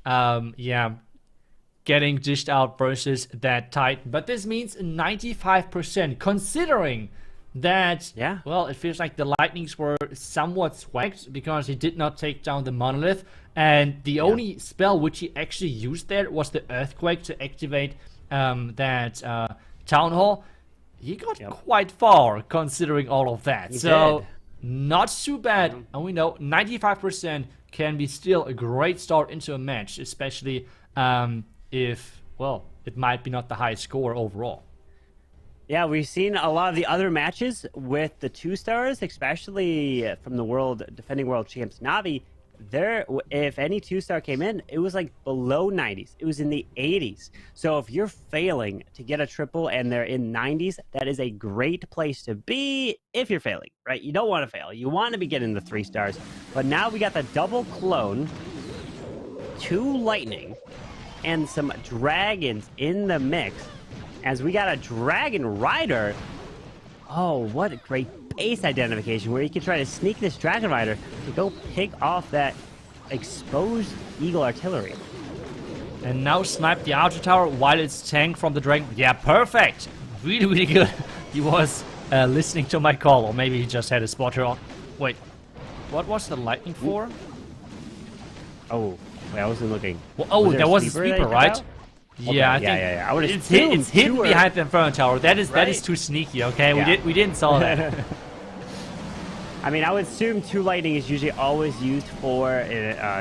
getting dished out versus that Titan. But this means 95%, considering that, well, it feels like the Lightnings were somewhat swagged because he did not take down the Monolith, and the only spell which he actually used there was the Earthquake to activate that Town Hall. He got quite far considering all of that. So not too bad. And we know 95% can be still a great start into a match, especially if, well, it might be not the highest score overall. Yeah, we've seen a lot of the other matches with the 2-stars, especially from the defending world champs Navi. If any 2-star came in, it was like below 90s. It was in the 80s. So if you're failing to get a triple and they're in 90s, that is a great place to be if you're failing, right? You don't want to fail. You want to be getting the 3 stars. But now we got the double clone, 2 lightning, and some dragons in the mix. As we got a dragon rider. Oh, what a great base identification where you can try to sneak this dragon rider to go pick off that exposed eagle artillery. And now snipe the archer tower while it's tanked from the dragon. Yeah, perfect. Really good. He was listening to my call, or maybe he just had a spotter on. Wait, what was the lightning for? Oh, wait, I wasn't looking. Well, there was a sweeper, right? Yeah, I think I would it's hidden behind the Inferno Tower. That is too sneaky. Okay, we didn't saw that. I mean, I would assume 2 lightning is usually always used for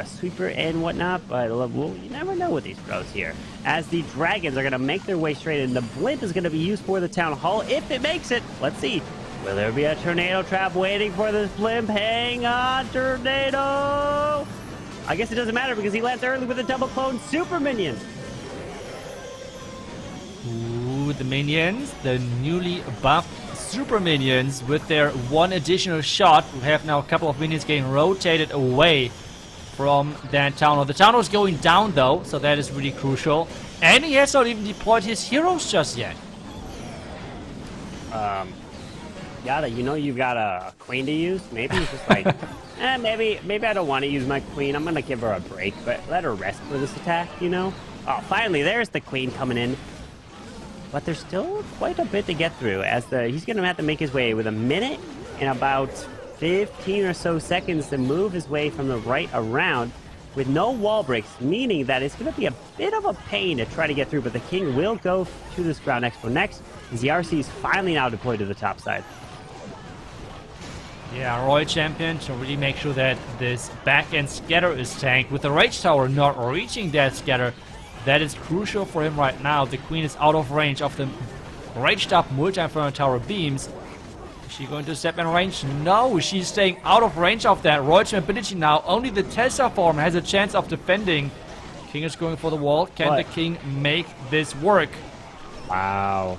sweeper and whatnot, but well, you never know with these pros here. As the dragons are going to make their way straight in, the blimp is going to be used for the town hall if it makes it. Let's see. Will there be a tornado trap waiting for this blimp? Hang on, tornado! I guess it doesn't matter because he lands early with a double clone super minion. Ooh, the minions, the newly buffed super minions with their 1 additional shot. We have now a couple of minions getting rotated away from that town hall. The town hall is going down though, so that is really crucial. And he has not even deployed his heroes just yet. Yeah, you know you've got a queen to use. Maybe it's just like, maybe I don't want to use my queen. I'm gonna give her a break, but let her rest for this attack, you know? Oh, finally, there's the queen coming in. But there's still quite a bit to get through, as he's going to have to make his way with a minute and about 15 or so seconds to move his way from the right around with no wall breaks, meaning that it's going to be a bit of a pain to try to get through, but the king will go to this ground expo next, as the RC is finally now deployed to the top side. Yeah, Royal Champion to really make sure that this back-end scatter is tanked, with the Rage Tower not reaching that scatter. That is crucial for him right now. The queen is out of range of the raged up multi-inferno tower beams. Is she going to step in range? No, she's staying out of range of that. Royal ability now. Only the Tesla form has a chance of defending. King is going for the wall. Can the king make this work? Wow.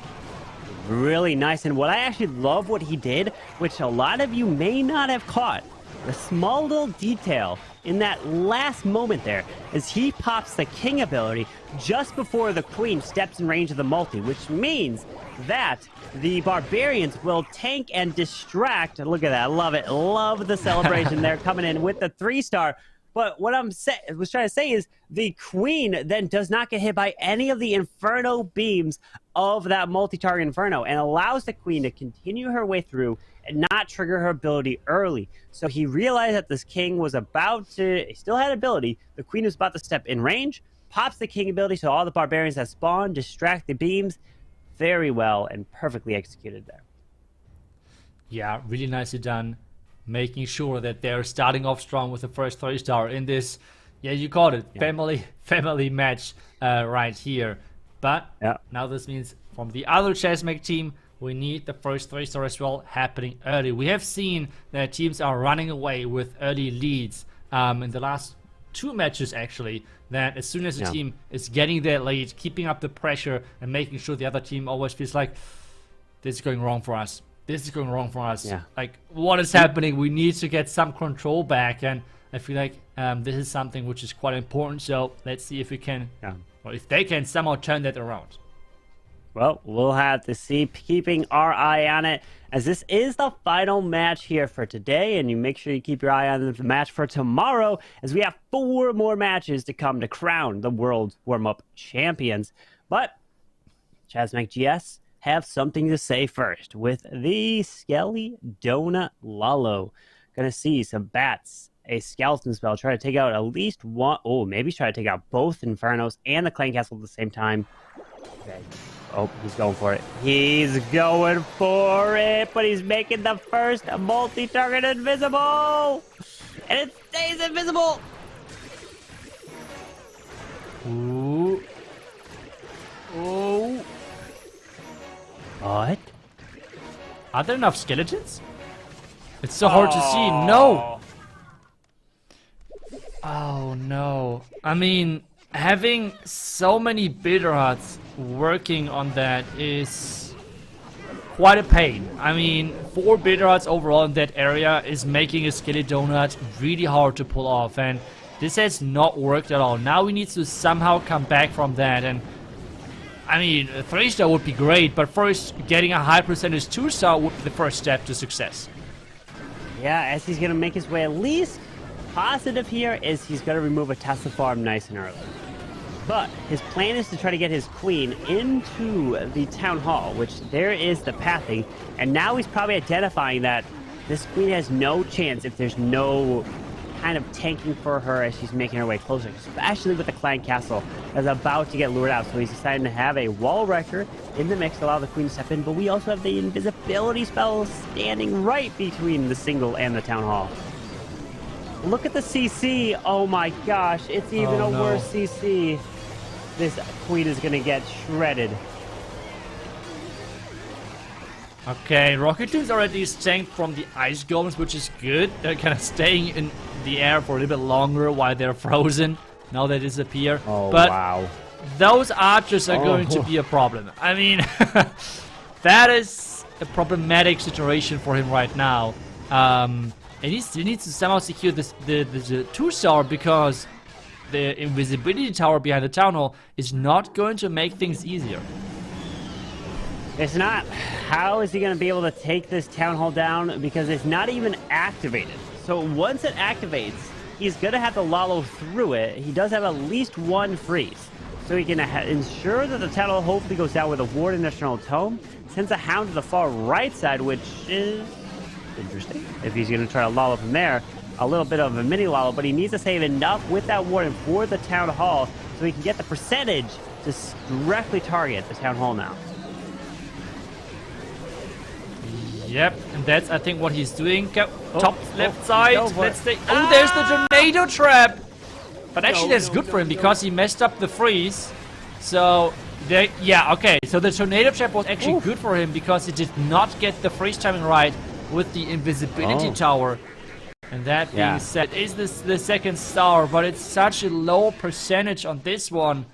Really nice. And what I actually love what he did, which a lot of you may not have caught, the small little detail in that last moment there is he pops the king ability just before the queen steps in range of the multi, which means that the barbarians will tank and distract. Look at that. I love it. Love the celebration there coming in with the 3-star. But what I was trying to say is the queen then does not get hit by any of the inferno beams of that multi-target inferno and allows the queen to continue her way through and not trigger her ability early. So he realized that this king was about to, he still had ability. The queen was about to step in range, pops the king ability so all the barbarians that spawn distract the beams. Very well and perfectly executed there. Yeah, really nicely done. Making sure that they're starting off strong with the first 3-star in this, yeah, you called it, family match right here. But now this means from the other Chessmake team, we need the first 3-star as well happening early. We have seen that teams are running away with early leads in the last 2 matches actually, that as soon as a team is getting their lead, keeping up the pressure and making sure the other team always feels like this is going wrong for us. This is going wrong for us. Like, what is happening? We need to get some control back, and I feel like this is something which is quite important. So let's see if we can, or if they can somehow turn that around. Well, we'll have to see, keeping our eye on it, as this is the final match here for today, and you make sure you keep your eye on the match for tomorrow, as we have 4 more matches to come to crown the Worlds Warmup Champions. But Chessmake GS have something to say first with the Skelly Donut Lalo. Gonna see some bats, a skeleton spell, try to take out at least one. Oh, maybe try to take out both Infernos and the Clan Castle at the same time. Okay. Oh, he's going for it. He's going for it, but he's making the first multi-target invisible, and it stays invisible. Ooh. Oh. What? Are there enough skeletons? It's so hard to see. No. Oh no. I mean, having so many bitter hearts working on that is quite a pain. I mean, 4 bitter hearts overall in that area is making a Skelly Donut really hard to pull off, and this has not worked at all. Now we need to somehow come back from that, and I mean, a 3-star would be great, but first, getting a high percentage 2-star would be the first step to success. Yeah, as he's going to make his way at least positive here, is he's going to remove a Tesla farm nice and early. But his plan is to try to get his queen into the town hall, which there is the pathing, and now he's probably identifying that this queen has no chance if there's no kind of tanking for her as she's making her way closer, especially with the Clan Castle that's about to get lured out. So he's deciding to have a wall wrecker in the mix to allow the queen to step in, but we also have the invisibility spell standing right between the single and the town hall. Look at the CC. Oh my gosh, it's even a worse CC. This queen is gonna get shredded. Okay, Rocket League's already tanked from the ice golems, which is good. They're kind of staying in the air for a little bit longer while they're frozen. Now they disappear. Oh, but wow. Those archers are going to be a problem. I mean, that is a problematic situation for him right now. And he needs to somehow secure the 2-star, because the invisibility tower behind the town hall is not going to make things easier. It's not. How is he going to be able to take this town hall down? Because it's not even activated. So once it activates, he's going to have to Lalo through it. He does have at least 1 freeze. So he can ensure that the town hall hopefully goes down with a ward and National Tome. Sends a hound to the far right side, which is interesting. If he's going to try to Lalo from there, a little bit of a mini Lalo, but he needs to save enough with that warden for the town hall so he can get the percentage to directly target the town hall now. Yep, and that's, I think, what he's doing. Top left side. Let's stay. Oh, there's the tornado trap. But actually, that's good for him because he messed up the freeze. So, yeah, okay. So the tornado trap was actually good for him because he did not get the freeze timing right with the invisibility tower. And that being said, is this the 2nd star, but it's such a low percentage on this one.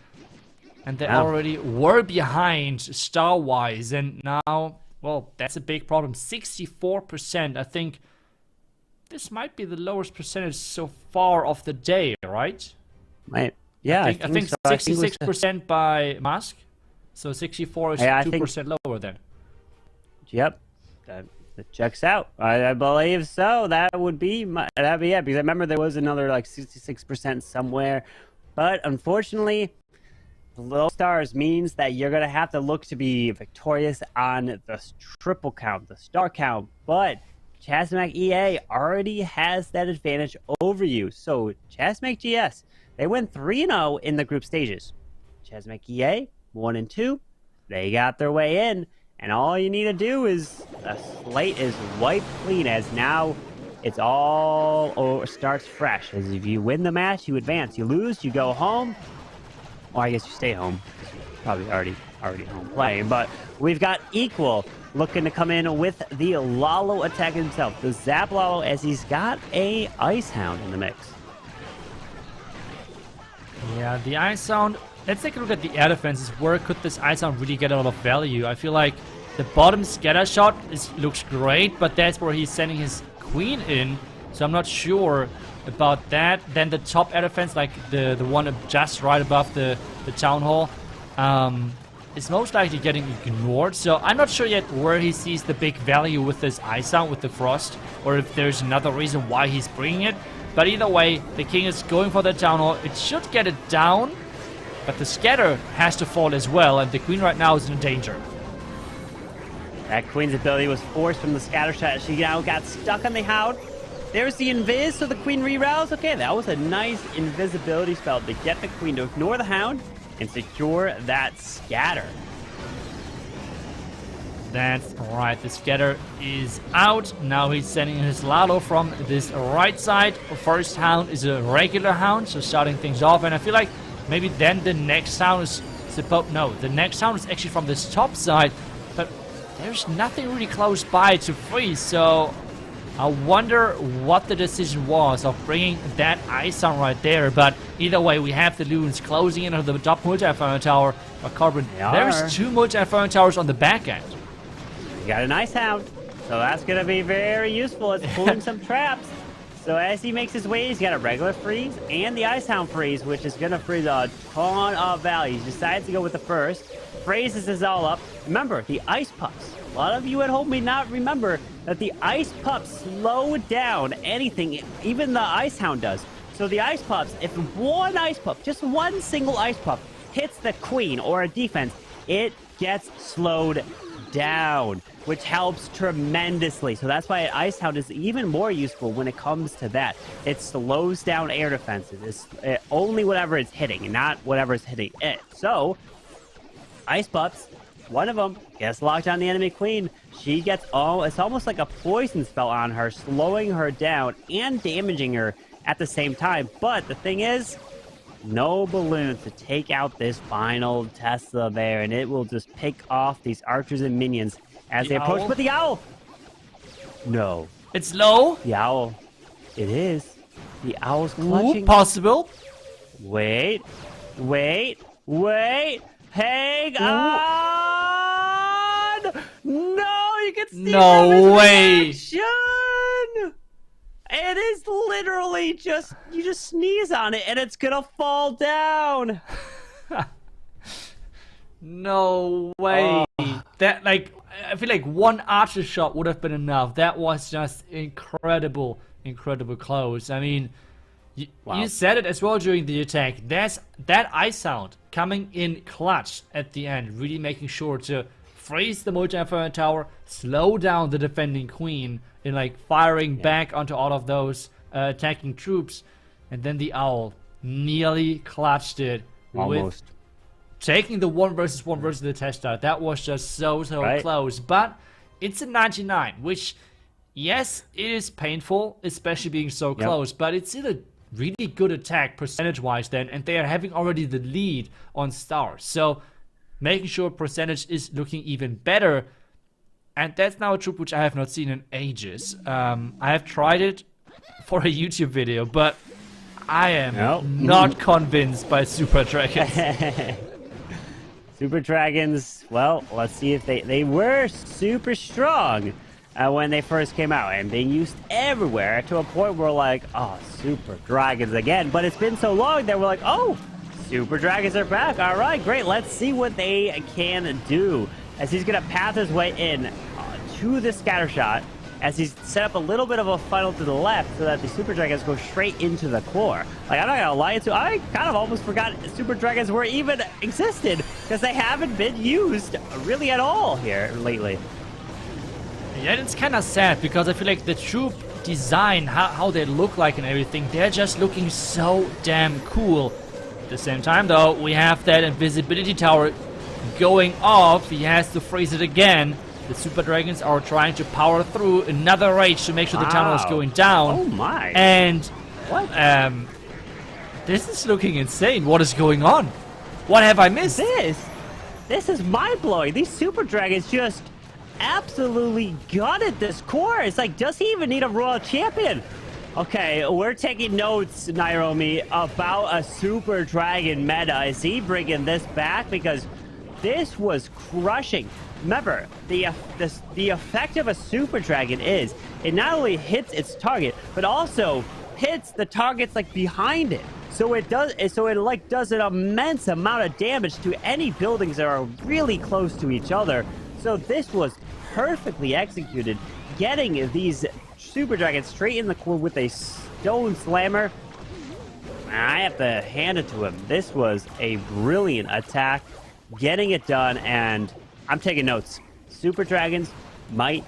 And they already were behind star-wise, and now, well, that's a big problem. 64%. I think this might be the lowest percentage so far of the day, right? Might. Yeah, I think so. 66% by Mask. So 64 is 2% lower then. Yep. That checks out. I believe so. That'd be it. Because I remember there was another like 66% somewhere. But unfortunately, the low stars means that you're going to have to look to be victorious on the triple count, the star count. But Chasmac EA already has that advantage over you. So Chasmac GS, they went 3-0 in the group stages. Chasmac EA, 1 and 2, they got their way in. And all you need to do is, the slate is wiped clean, as now it's all starts fresh. As if you win the match, you advance. You lose, you go home. Or I guess you stay home. Probably already home playing. But we've got Equal looking to come in with the Lalo attack himself. The Zap Lalo, as he's got a Ice Hound in the mix. Yeah, the Ice Hound. Let's take a look at the air defenses. Where could this Ice Hound really get a lot of value? I feel like the bottom scatter shot looks great, but that's where he's sending his Queen in. So I'm not sure about that. Then the top air defense, like the one just right above the Town Hall, is most likely getting ignored. So I'm not sure yet where he sees the big value with this Ice Hound, with the Frost, or if there's another reason why he's bringing it. But either way, the King is going for the Town Hall. It should get it down. But the scatter has to fall as well, and the Queen right now is in danger. That Queen's ability was forced from the scatter shot. She now got stuck on the Hound. There's the Invis, so the Queen reroutes. Okay, that was a nice invisibility spell to get the Queen to ignore the Hound and secure that scatter. That's right, the scatter is out. Now he's sending his Lalo from this right side. First Hound is a regular Hound, so starting things off, and I feel like maybe then the next Hound is the next Hound is actually from this top side, but there's nothing really close by to freeze, so I wonder what the decision was of bringing that Ice Hound right there. But either way, we have the Loons closing in on the top multi-inferno tower. But Carbon, there's 2 multi-inferno towers on the back end. You got an Ice Hound, so that's going to be very useful. It's pulling some traps. So as he makes his way, he's got a regular freeze and the Ice Hound freeze, which is going to freeze a ton of value. He decides to go with the first, phrases this all up. Remember, the Ice Pups. A lot of you at home may not remember that the Ice Pups slow down anything, even the Ice Hound does. So the Ice Pups, if one Ice Pup, just one single Ice Pup, hits the Queen or a defense, it gets slowed down, which helps tremendously. So that's why Ice Hound is even more useful when it comes to that. It slows down air defenses. It's only whatever it's hitting, and not whatever is hitting it. So Ice Pups, one of them gets locked on the enemy Queen. She gets it's almost like a poison spell on her, slowing her down and damaging her at the same time. But the thing is, no balloons to take out this final Tesla there, and it will just pick off these archers and minions as they approach. But the owl! No. It's low? The owl. It is. The owl's clutching. Ooh, possible. Wait. Hang on! No, you can see no way. Action! It is literally just, you just sneeze on it and it's gonna fall down. No way. That, like, I feel like one archer shot would have been enough. That was just incredible close. I mean, you said it as well during the attack. There's that Ice Hound coming in clutch at the end, really making sure to freeze the multi-inferno tower, slow down the defending Queen, in like firing back onto all of those attacking troops, and then the owl nearly clutched it with taking the 1 versus 1 versus the test start. That was just so close, but it's a 99, which, yes, it is painful, especially being so close, but it's still a really good attack percentage-wise then, and they are having already the lead on stars, so making sure percentage is looking even better. And that's now a troop which I have not seen in ages. I have tried it for a YouTube video, but I am not convinced by Super Dragons. Super Dragons, well, let's see if they were super strong. when they first came out and being used everywhere to a point where like, oh, Super Dragons again. But it's been so long that we're like, oh, Super Dragons are back. All right, great. Let's see what they can do. As he's going to path his way in to the scatter shot, as he's set up a little bit of a funnel to the left so that the Super Dragons go straight into the core. Like, I'm not going to lie to you, I kind of almost forgot Super Dragons were even existed because they haven't been used really at all here lately. Yeah, it's kind of sad because I feel like the troop design, how they look like and everything, they're just looking so damn cool. At the same time, though, we have that invisibility tower going off. He has to freeze it again. The Super Dragons are trying to power through another rage to make sure the tunnel is going down. Oh my! And what? This is looking insane. What is going on? What have I missed? This is mind-blowing. These Super Dragons just absolutely gutted this core. It's like, does he even need a World Champion? Okay, we're taking notes, Nairomi, about a Super Dragon meta. Is he bringing this back? Because this was crushing. Remember, the effect of a Super Dragon is it not only hits its target, but also hits the targets like behind it. So it does an immense amount of damage to any buildings that are really close to each other. So this was perfectly executed, getting these Super Dragons straight in the core with a stone slammer. I have to hand it to him. This was a brilliant attack, getting it done, and I'm taking notes. Super Dragons might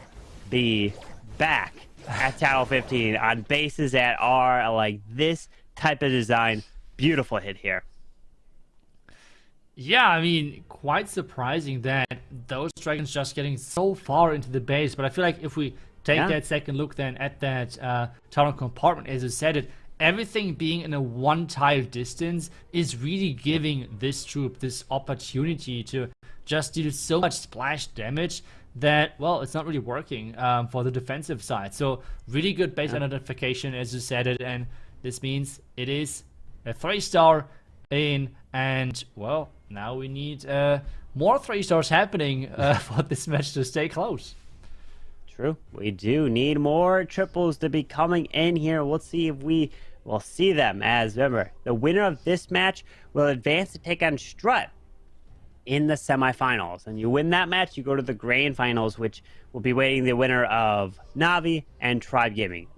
be back at Tower 15 on bases that are like this type of design. Beautiful hit here. Yeah, I mean, quite surprising that those dragons just getting so far into the base. But I feel like if we take that second look then at that tunnel compartment, as you said it, everything being in a one-tile distance is really giving this troop this opportunity to just deal so much splash damage that, well, it's not really working for the defensive side. So really good base identification, as you said it, and this means it is a 3-star in, and, well, now we need more 3-stars happening for this match to stay close. True. We do need more triples to be coming in here. We'll see if we will see them, as, remember, the winner of this match will advance to take on Strut in the semifinals. And you win that match, you go to the grand finals, which will be waiting the winner of Navi and Tribe Gaming.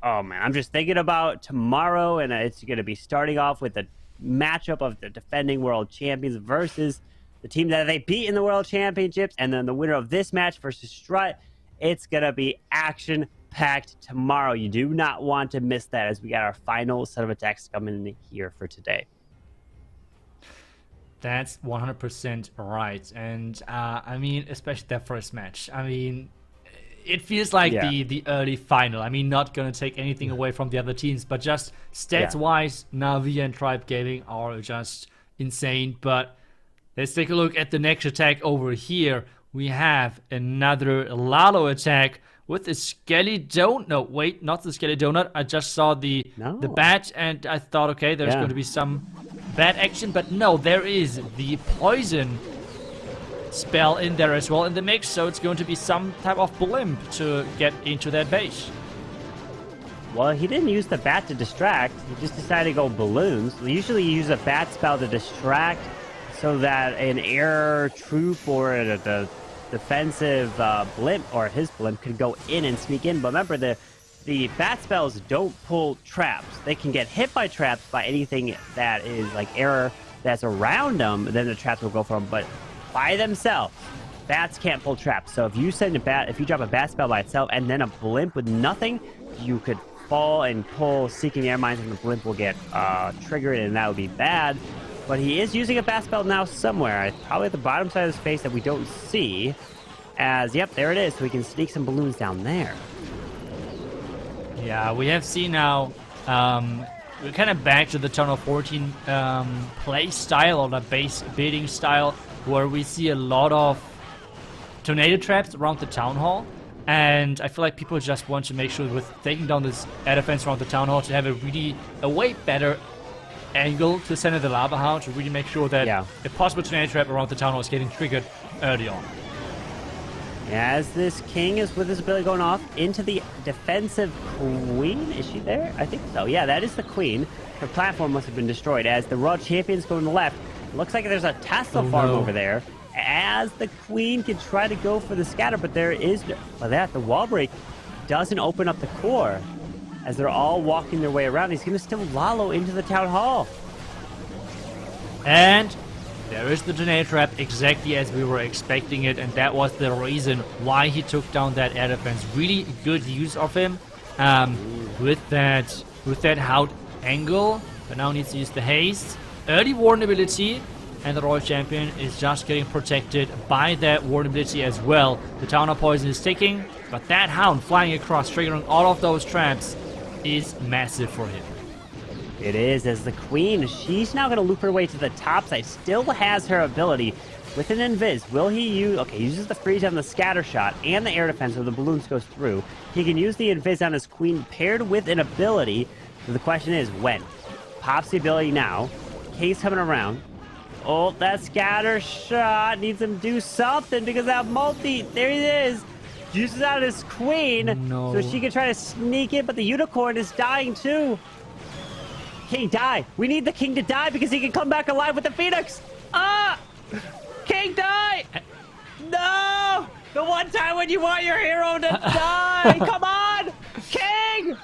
Oh man, I'm just thinking about tomorrow, and it's going to be starting off with the matchup of the defending world champions versus the team that they beat in the world championships, and then the winner of this match versus Strut. It's going to be action-packed tomorrow. You do not want to miss that, as we got our final set of attacks coming in here for today. That's 100% right. And I mean, especially that first match. I mean, it feels like the early final. I mean, not going to take anything away from the other teams, but just stats-wise, Navi and Tribe Gaming are just insane. But let's take a look at the next attack over here. We have another Lalo attack with a Skelly Donut. No, wait, not the Skelly Donut. I just saw the bat, and I thought, okay, there's going to be some bad action. But no, there is the poison spell in there as well in the mix, so it's going to be some type of blimp to get into that base. Well, he didn't use the bat to distract. He just decided to go balloons. Usually you use a bat spell to distract so that an air troop or the defensive blimp or his blimp could go in and sneak in. But remember, the bat spells don't pull traps. They can get hit by traps by anything that is like air that's around them, then the traps will go for them. But by themselves, bats can't pull traps. So if you drop a bat spell by itself and then a blimp with nothing, you could fall and pull Seeking Air Mines, and the blimp will get triggered, and that would be bad. But he is using a bat spell now somewhere, probably at the bottom side of his face that we don't see. As, yep, there it is. So we can sneak some balloons down there. Yeah, we have seen now, we're kind of back to the Tunnel 14 play style, or the base building style, where we see a lot of tornado traps around the town hall. And I feel like people just want to make sure with taking down this air defense around the town hall to have a way better angle to center the lava hound, to really make sure that a possible tornado trap around the town hall is getting triggered early on. As this king is with his ability going off into the defensive queen. Is she there? I think so. Yeah, that is the queen. Her platform must have been destroyed. As the World Champions go to the left, it looks like there's a Tesla farm over there. As the queen can try to go for the scatter, but there is no... Well, the wall break doesn't open up the core. As they're all walking their way around, he's going to still Lalo into the town hall. And there is the tornado trap, exactly as we were expecting it, and that was the reason why he took down that air defense. Really good use of him with that Hout angle, but now needs to use the haste. Early warn ability, and the Royal Champion is just getting protected by that warn ability as well. The Town of Poison is ticking, but that Hound flying across, triggering all of those traps, is massive for him. It is, as the queen, she's now going to loop her way to the top side. Still has her ability with an invis. Will he use... Okay, he uses the freeze on the scatter shot and the air defense where the balloons goes through. He can use the invis on his queen paired with an ability. So the question is, when? Pops the ability now. King's coming around. Oh, that scatter shot needs him to do something because that multi... There he is. Uses out his queen so she can try to sneak in, but the unicorn is dying too. King, die. We need the king to die because he can come back alive with the phoenix. Ah! King, die! No! The one time when you want your hero to die! Come on! King!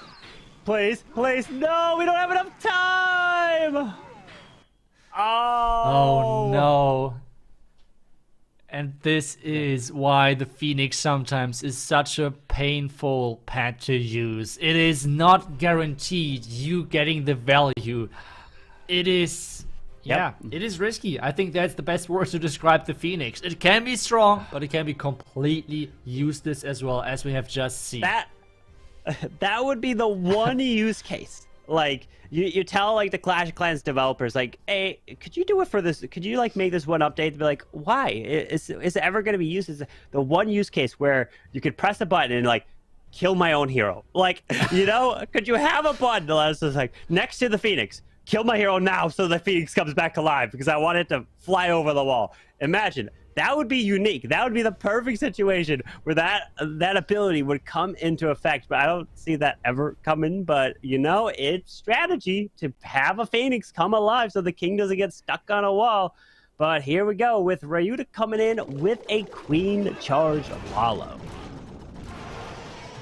Please, please. No, we don't have enough time! Oh no. And this is why the Phoenix sometimes is such a painful pet to use. It is not guaranteed you getting the value. It is... Yeah, it is risky. I think that's the best word to describe the Phoenix. It can be strong, but it can be completely useless as well, as we have just seen. That would be the one use case. Like, you tell, like, the Clash of Clans developers, like, hey, could you do it for this? Could you, like, make this one update to be like, why? Is it ever going to be used as the one use case where you could press a button and, like, kill my own hero? Like, you know, could you have a button that was just, like, next to the Phoenix, kill my hero now so the Phoenix comes back alive because I want it to fly over the wall? Imagine. That would be unique. That would be the perfect situation where that ability would come into effect. But I don't see that ever coming. But, you know, it's strategy to have a Phoenix come alive so the king doesn't get stuck on a wall. But here we go with Ryuta coming in with a queen charge Lalo.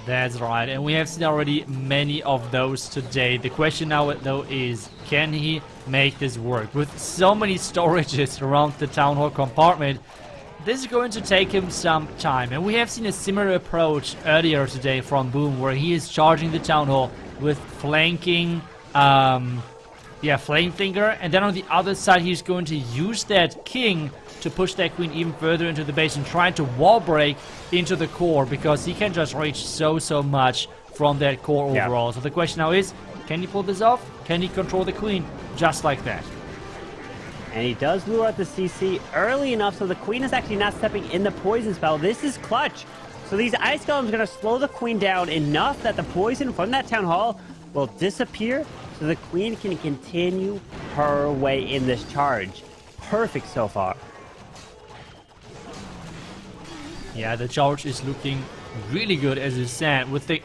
That's right, and we have seen already many of those today. The question now, though, is can he make this work? With so many storages around the Town Hall compartment, this is going to take him some time. And we have seen a similar approach earlier today from Boom, where he is charging the Town Hall with flanking, Flame Finger, and then on the other side he's going to use that king to push that queen even further into the base and try to wall break into the core, because he can just reach so much from that core overall. So the question now is, can he pull this off? Can he control the queen just like that? And he does lure out the CC early enough so the queen is actually not stepping in the poison spell. This is clutch. So these ice golems are going to slow the queen down enough that the poison from that town hall will disappear so the queen can continue her way in this charge. Perfect so far. Yeah, the charge is looking really good, as you said, with the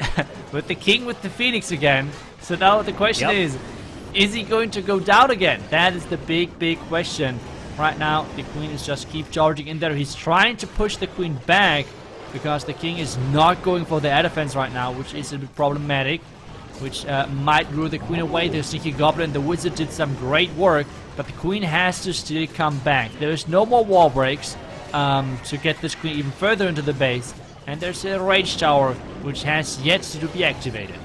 with the king with the Phoenix again. So now the question is he going to go down again? That is the big question. Right now, the queen is just keep charging in there. He's trying to push the queen back because the king is not going for the air defense right now, which is a bit problematic, which might lure the queen away. The sneaky goblin, the wizard did some great work, but the queen has to still come back. There's no more wall breaks to get this queen even further into the base, and there's a rage tower which has yet to be activated.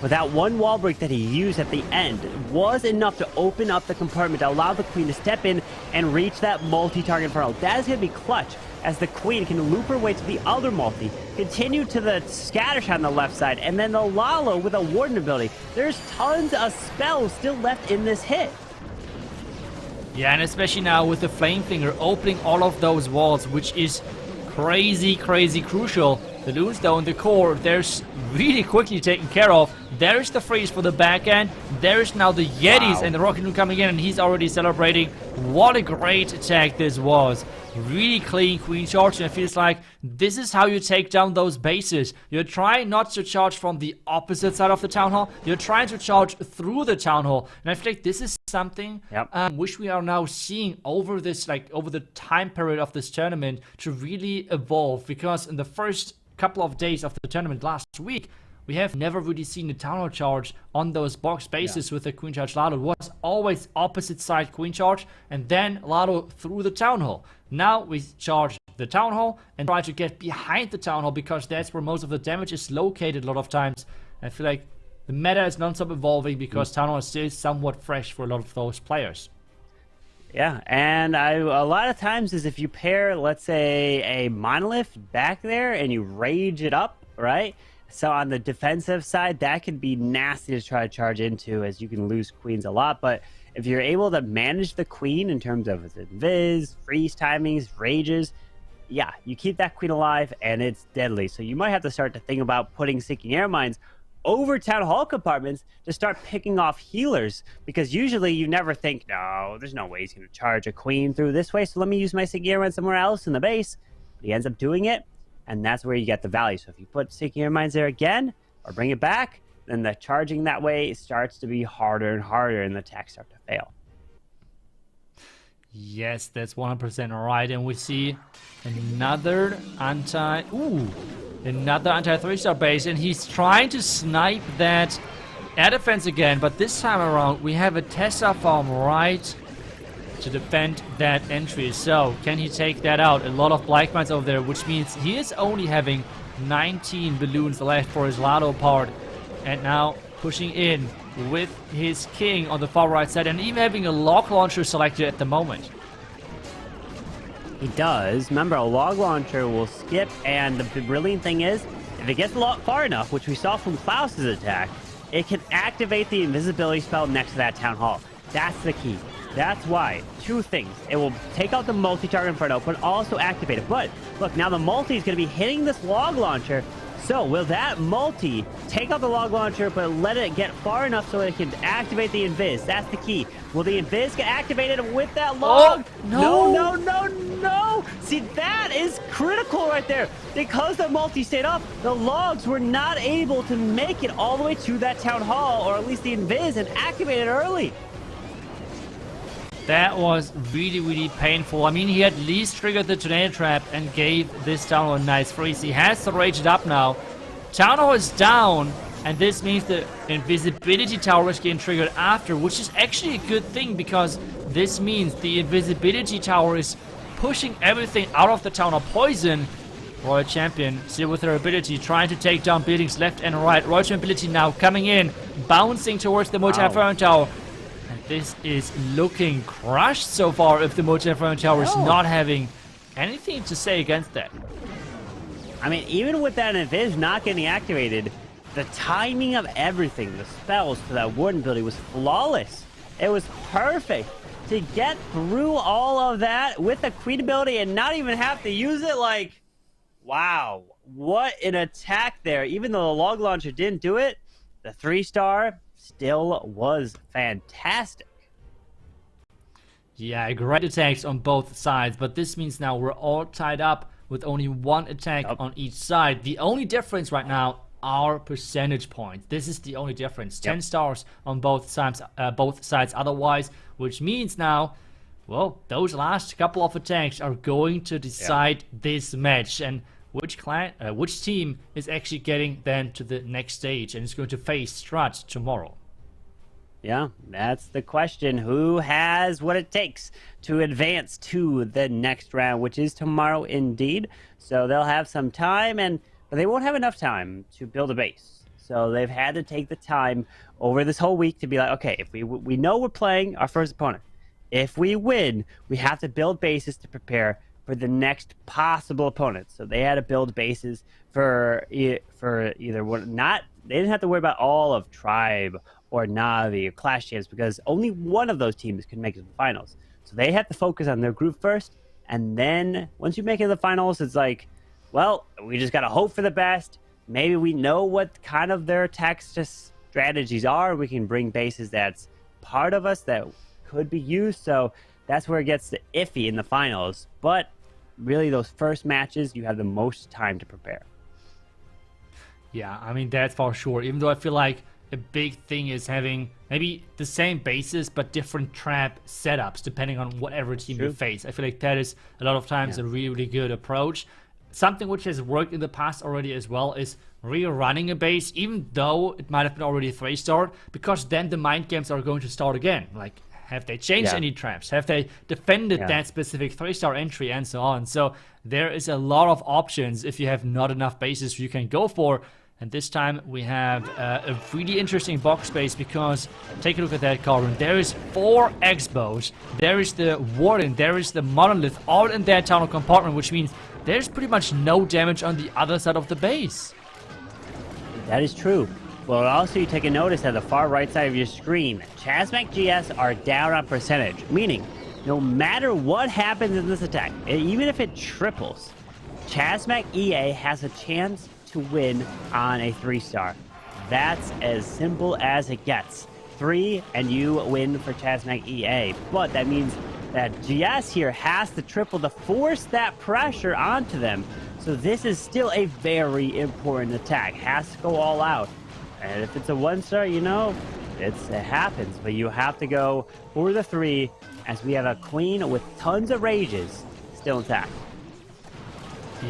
But that one wall break that he used at the end was enough to open up the compartment to allow the queen to step in and reach that multi-target inferno. That is going to be clutch, as the queen can loop her way to the other multi, continue to the scatter shot on the left side, and then the Lalo with a warden ability. There's tons of spells still left in this hit. Yeah, and especially now with the Flame Finger opening all of those walls, which is crazy crucial. The loons though in the core, they're really quickly taken care of There's the freeze for the back end. There's now the Yetis and the Rocket Moon coming in, and he's already celebrating. What a great attack this was. Really clean Queen Charge, and it feels like this is how you take down those bases. You're trying not to charge from the opposite side of the Town Hall. You're trying to charge through the Town Hall. And I feel like this is something which we are now seeing over this, over the time period of this tournament to really evolve. Because in the first couple of days of the tournament last week, we have never really seen the Town Hall charge on those box bases with the Queen Charge Lado. It was always opposite side Queen Charge and then Lado through the Town Hall. Now we charge the Town Hall and try to get behind the Town Hall because that's where most of the damage is located a lot of times. I feel like the meta is non-stop evolving because Town Hall is still somewhat fresh for a lot of those players. Yeah, and a lot of times is if you pair, let's say, a Monolith back there and you rage it up, right? So on the defensive side, that can be nasty to try to charge into, as you can lose queens a lot. But if you're able to manage the queen in terms of its invis, freeze timings, rages, yeah, you keep that queen alive and it's deadly. So you might have to start to think about putting Sinking Air Mines over Town Hall compartments to start picking off healers, because usually you never think, no, there's no way he's going to charge a queen through this way, so let me use my Sinking Air Mines somewhere else in the base. But he ends up doing it. And that's where you get the value. So if you put Sinking Air Mines there again, or bring it back, then the charging that way starts to be harder and harder, and the attacks start to fail. Yes, that's 100% right. And we see another anti 3-star base, and he's trying to snipe that air defense again. But this time around, we have a Tessa farm right to defend that entry. So can he take that out? A lot of black mines over there, which means he is only having 19 balloons left for his Lado part, and now pushing in with his king on the far right side, and even having a log launcher selected at the moment. He does. Remember, a log launcher will skip, and the brilliant thing is, if it gets far enough, which we saw from Klaus's attack, it can activate the invisibility spell next to that Town Hall. That's the key. That's why. Two things. It will take out the multi-target Inferno, but also activate it. But, look, now the multi is going to be hitting this log launcher. So, will that multi take out the log launcher, but let it get far enough so it can activate the invis? That's the key. Will the invis get activated with that log? Oh, no! No! See, that is critical right there. Because the multi stayed up, the logs were not able to make it all the way to that Town Hall, or at least the invis, and activate it early. That was really, really painful. I mean, he at least triggered the tornado trap and gave this Town Hall a nice freeze. He has to rage it up now. Town Hall is down, and this means the invisibility tower is getting triggered after, which is actually a good thing, because this means the invisibility tower is pushing everything out of the Town Hall. Poison, Royal Champion, still with her ability, trying to take down buildings left and right. Royal Champion ability now coming in, bouncing towards the multi-inferno tower. This is looking crushed so far if the multi-inferno tower is not having anything to say against that. I mean, even with that invis not getting activated, the timing of everything, the spells for that wooden ability was flawless. It was perfect to get through all of that with the queen ability and not even have to use it. Like, wow, what an attack there. Even though the log launcher didn't do it, the 3-star still was fantastic. Yeah, great attacks on both sides, but this means now we're all tied up with only one attack on each side. The only difference right now are percentage points. This is the only difference. 10 stars on both sides otherwise, which means now, well, those last couple of attacks are going to decide this match, and which team is actually getting then to the next stage and is going to face Strut tomorrow. Yeah, that's the question. Who has what it takes to advance to the next round, which is tomorrow indeed. So they'll have some time, but they won't have enough time to build a base. So they've had to take the time over this whole week to be like, okay, if we know we're playing our first opponent. If we win, we have to build bases to prepare for the next possible opponent. So they had to build bases for either one. They didn't have to worry about all of Tribe or Navi or Clash Champs, because only one of those teams can make it to the finals. So they have to focus on their group first, and then once you make it to the finals, it's like, well, we just gotta hope for the best. Maybe we know what kind of their attacks just strategies are. We can bring bases that's part of us that could be used. So that's where it gets iffy in the finals. But really, those first matches, you have the most time to prepare. Yeah, I mean, that's for sure. Even though I feel like a big thing is having maybe the same bases but different trap setups depending on whatever team you face. I feel like that is a lot of times a really good approach. Something which has worked in the past already as well is rerunning a base, even though it might have been already 3-star, because then the mind games are going to start again. Like, have they changed any traps? Have they defended that specific 3-star entry and so on? So there is a lot of options if you have not enough bases you can go for. And this time we have a really interesting box space because take a look at that, Carbon. There is 4 X-bows, there is the Warden, there is the Monolith, all in that tunnel compartment, which means there's pretty much no damage on the other side of the base. That is true. Well, also you take a notice at the far right side of your screen, Chasmac GS are down on percentage, meaning no matter what happens in this attack, even if it triples, Chasmac EA has a chance to win on a 3-star. That's as simple as it gets. 3 and you win for Chasmac EA. But that means that GS here has to triple to force that pressure onto them. So this is still a very important attack. Has to go all out. And if it's a 1-star, you know, it happens. But you have to go for the 3 as we have a queen with tons of rages still intact.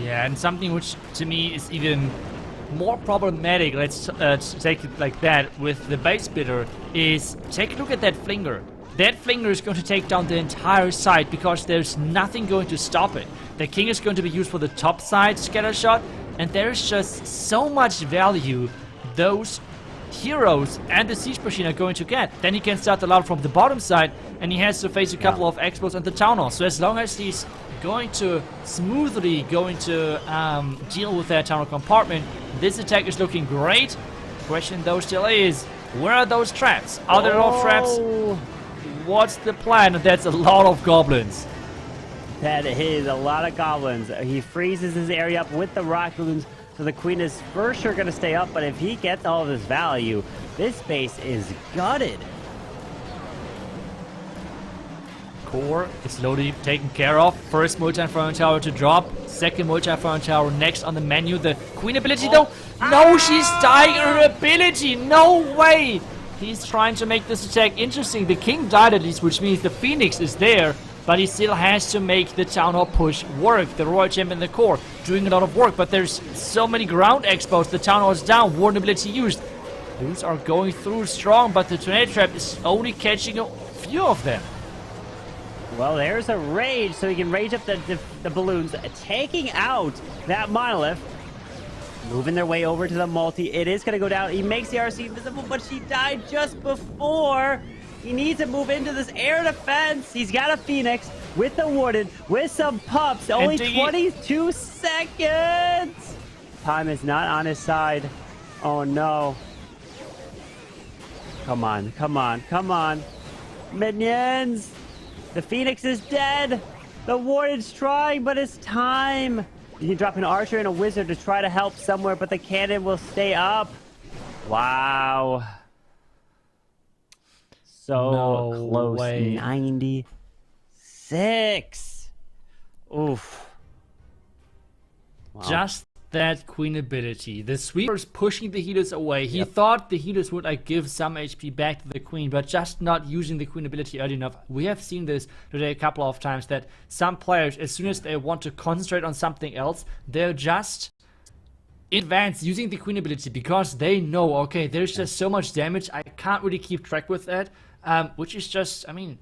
Yeah, and something which to me is even more problematic, let's take it like that, with the base bidder is take a look at that flinger. That flinger is going to take down the entire side because there's nothing going to stop it. The king is going to be used for the top side scatter shot, and there's just so much value those heroes and the siege machine are going to get. Then he can start the ladder from the bottom side, and he has to face a couple of expos and the town hall. So as long as he's going to smoothly deal with that tunnel compartment, this attack is looking great. Question though still is, where are those traps? Are there no traps? What's the plan? That's a lot of goblins. That is a lot of goblins. He freezes his area up with the rock balloons, so the queen is for sure going to stay up, but if he gets all of this value, this base is gutted. Core is slowly taken care of. First multi-throwing tower to drop. Second multi-throwing tower next on the menu. The queen ability though. No, she's dying her ability. No way. He's trying to make this attack interesting. The king died at least, which means the phoenix is there. But he still has to make the town hall push work. The royal champion and the core doing a lot of work. But there's so many ground expos. The town hall is down. Warden ability used. Those are going through strong. But the tornado trap is only catching a few of them. Well, there's a rage, so he can rage up the balloons, taking out that Monolith. Moving their way over to the multi. It is going to go down. He makes the RC invisible, but she died just before. He needs to move into this air defense. He's got a Phoenix with the Warden, with some pups. Only 22 seconds. Time is not on his side. Oh, no. Come on, come on, come on. Minions. The Phoenix is dead. The Warden's trying, but it's time. You can drop an archer and a wizard to try to help somewhere, but the cannon will stay up. Wow. So close. 96. Oof. Wow. Just that queen ability. The sweeper's pushing the healers away. He thought the healers would give some HP back to the queen, but just not using the queen ability early enough. We have seen this today a couple of times, that some players, as soon as they want to concentrate on something else, they're just in advance using the queen ability because they know, okay, there's just so much damage, I can't really keep track with that, which is just, I mean,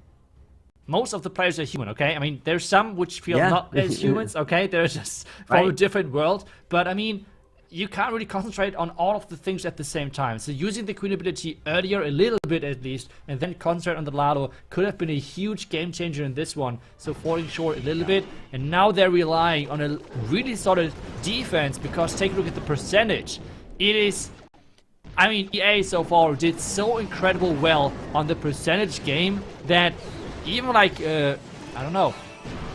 most of the players are human, okay? I mean, there's some which feel not as humans, okay? They're just from a different world. But, I mean, you can't really concentrate on all of the things at the same time. So using the queen ability earlier, a little bit at least, and then concentrate on the Lado could have been a huge game changer in this one. So falling short a little bit. And now they're relying on a really solid defense because take a look at the percentage. It is... I mean, EA so far did so incredible well on the percentage game that... even I don't know,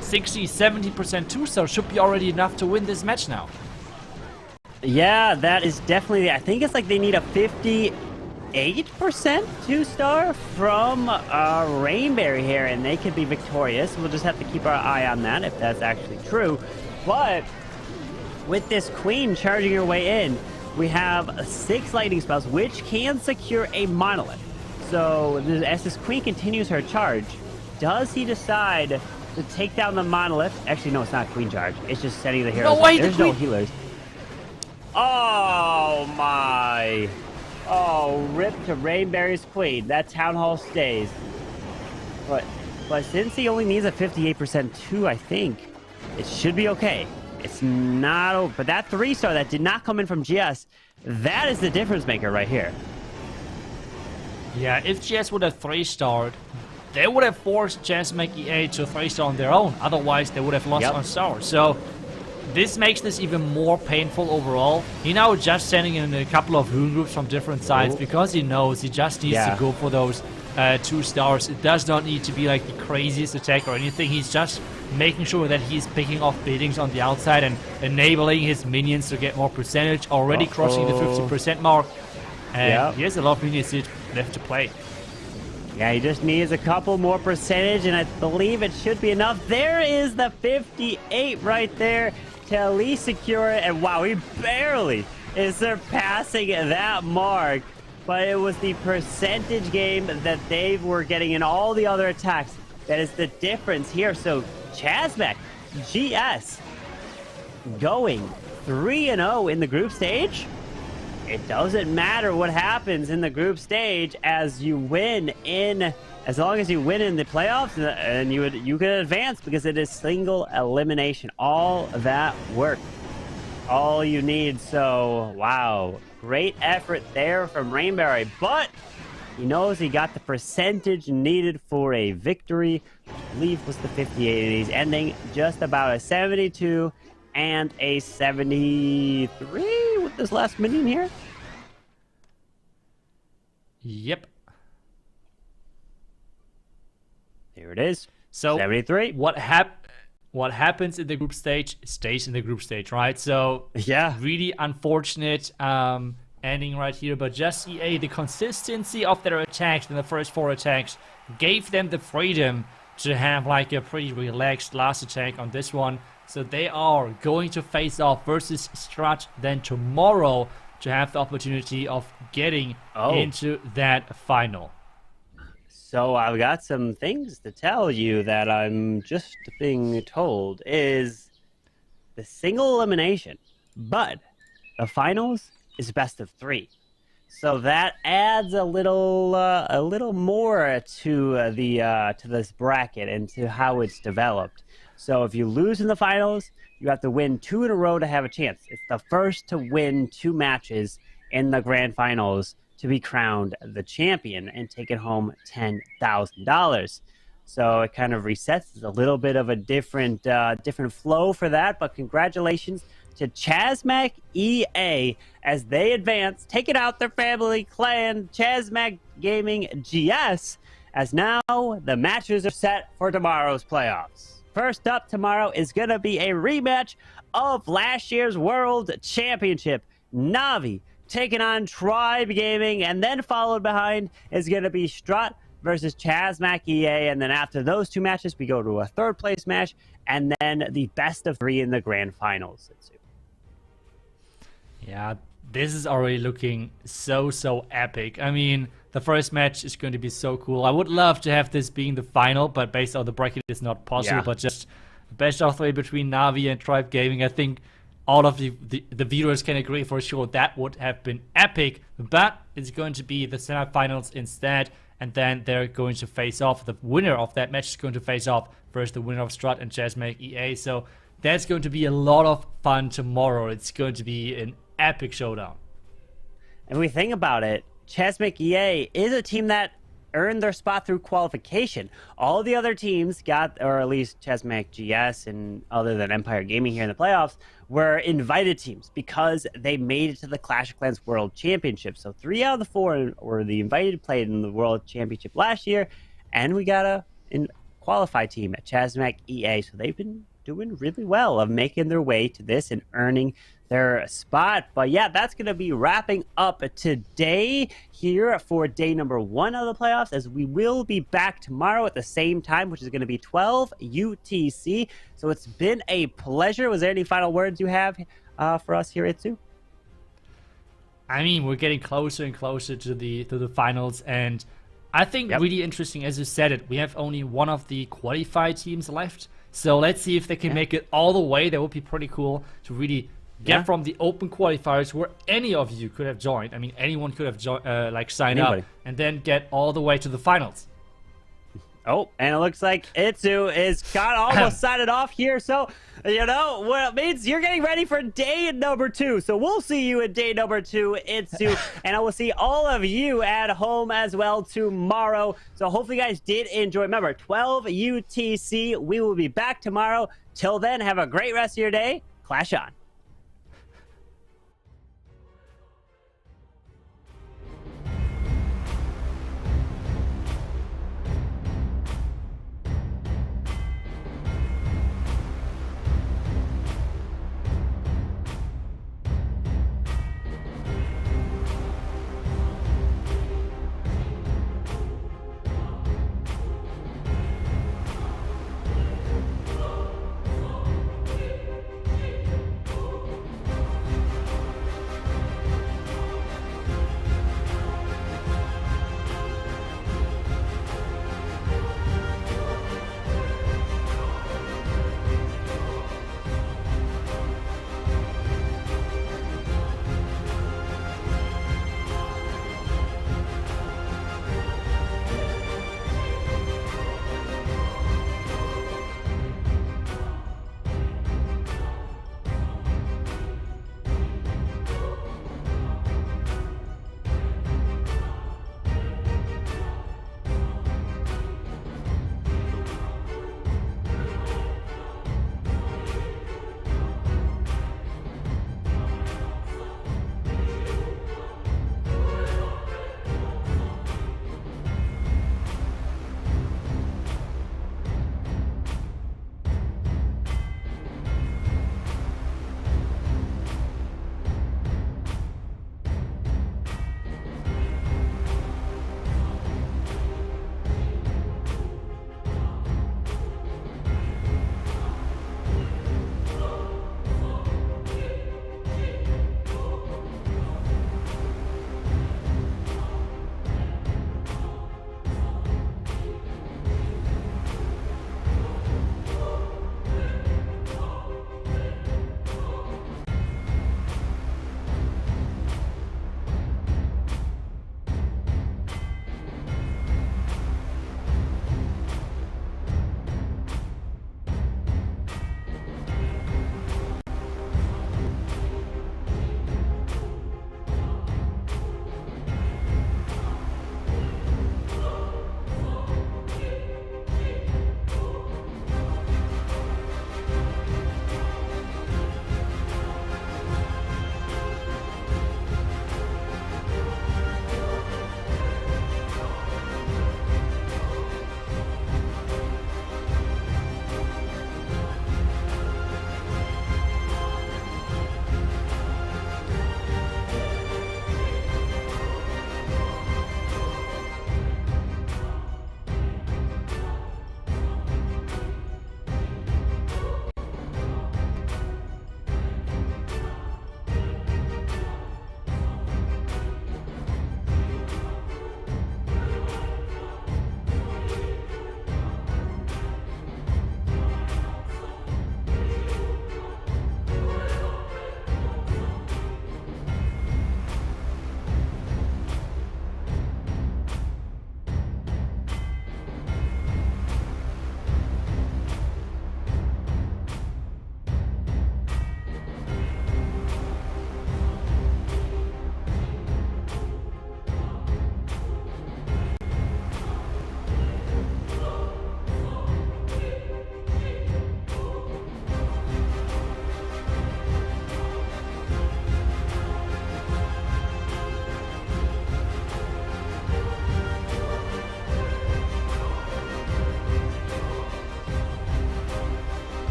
60-70% 2-star should be already enough to win this match now. Yeah, that is definitely, I think it's like they need a 50 8% 2-star from Rainberry here, and they could be victorious. We'll just have to keep our eye on that if that's actually true. But with this Queen charging her way in, we have 6 lightning spells, which can secure a Monolith. So as this Queen continues her charge, does he decide to take down the Monolith? Actually, no, it's not Queen charge. It's just setting the heroes. No way, there's no healers. Oh my! Oh, rip to Rainberry's Queen. That Town Hall stays. But since he only needs a 58% too, I think it should be okay. It's not over. But that 3-star that did not come in from GS, that is the difference maker right here. Yeah, if GS would have 3-starred, they would have forced Chasmac EA to 3-star on their own. Otherwise, they would have lost on Star. So this makes this even more painful overall. He now just sending in a couple of rune groups from different sides because he knows he just needs to go for those 2 stars. It does not need to be like the craziest attack or anything. He's just making sure that he's picking off buildings on the outside and enabling his minions to get more percentage, already crossing the 50% mark. And he has a lot of minions left to play. Yeah, he just needs a couple more percentage, and I believe it should be enough. There is the 58 right there to at least secure it. And wow, he barely is surpassing that mark. But it was the percentage game that they were getting in all the other attacks that is the difference here. So Chasmac, GS, going 3-0 in the group stage. It doesn't matter what happens in the group stage as long as you win in the playoffs, and you can advance because it is single elimination. All that work, all you need. So wow, great effort there from Rainberry, but he knows he got the percentage needed for a victory, which I believe was the 58, and he's ending just about a 72 and a 73 with this last minion here. Yep. There it is. So 73. What happens in the group stage stays in the group stage, right? So yeah, really unfortunate ending right here, but just EA, the consistency of their attacks in the first 4 attacks gave them the freedom to have like a pretty relaxed last attack on this one. So they are going to face off versus Strut then tomorrow to have the opportunity of getting into that final. So I've got some things to tell you that I'm just being told is the single elimination, but the finals is best of 3. So that adds a little more to this bracket and to how it's developed. So if you lose in the finals, you have to win 2 in a row to have a chance. It's the first to win 2 matches in the grand finals to be crowned the champion and take it home $10,000. So it kind of resets. It's a little bit of a different flow for that, but congratulations to Chasmac EA as they advance, taking out their family clan, Chasmac Gaming GS, as now the matches are set for tomorrow's playoffs. First up tomorrow is going to be a rematch of last year's World Championship. Navi taking on Tribe Gaming, and then followed behind is going to be Strut versus Chasmac EA, and then after those 2 matches, we go to a 3rd place match, and then the best of 3 in the grand finals. Yeah, this is already looking so epic. I mean, the first match is going to be so cool. I would love to have this being the final, but based on the bracket, it's not possible. Yeah. But just best of 3 between Navi and Tribe Gaming, I think all of the viewers can agree for sure that would have been epic. But it's going to be the semifinals instead, and then they're going to face off. The winner of that match is going to face off versus the winner of Strut and Chasmac EA. So that's going to be a lot of fun tomorrow. It's going to be an epic showdown. And we think about it, Chasmac EA is a team that earned their spot through qualification. All the other teams got, or at least Chasmac GS and other than Empire Gaming here in the playoffs, were invited teams because they made it to the Clash of Clans World Championship. So 3 out of the 4 were the invited, played in the World Championship last year, and we got a qualified team at Chasmac EA. So they've been doing really well of making their way to this and earning their spot. But yeah, that's going to be wrapping up today here for day number 1 of the playoffs, as we will be back tomorrow at the same time, which is going to be 12 UTC. So it's been a pleasure. Was there any final words you have for us here, Itsu? I mean, we're getting closer and closer to the finals, and I think really interesting, as you said it, we have only one of the qualified teams left. So let's see if they can make it all the way. That would be pretty cool to really get from the open qualifiers where any of you could have joined. I mean, anyone could have signed up, and then get all the way to the finals. Oh, and it looks like Itsu is almost signed off here. So, you know, what it means you're getting ready for day number 2. So we'll see you in day number 2, Itsu. And I will see all of you at home as well tomorrow. So hopefully you guys did enjoy. Remember, 12 UTC. We will be back tomorrow. Till then, have a great rest of your day. Clash on.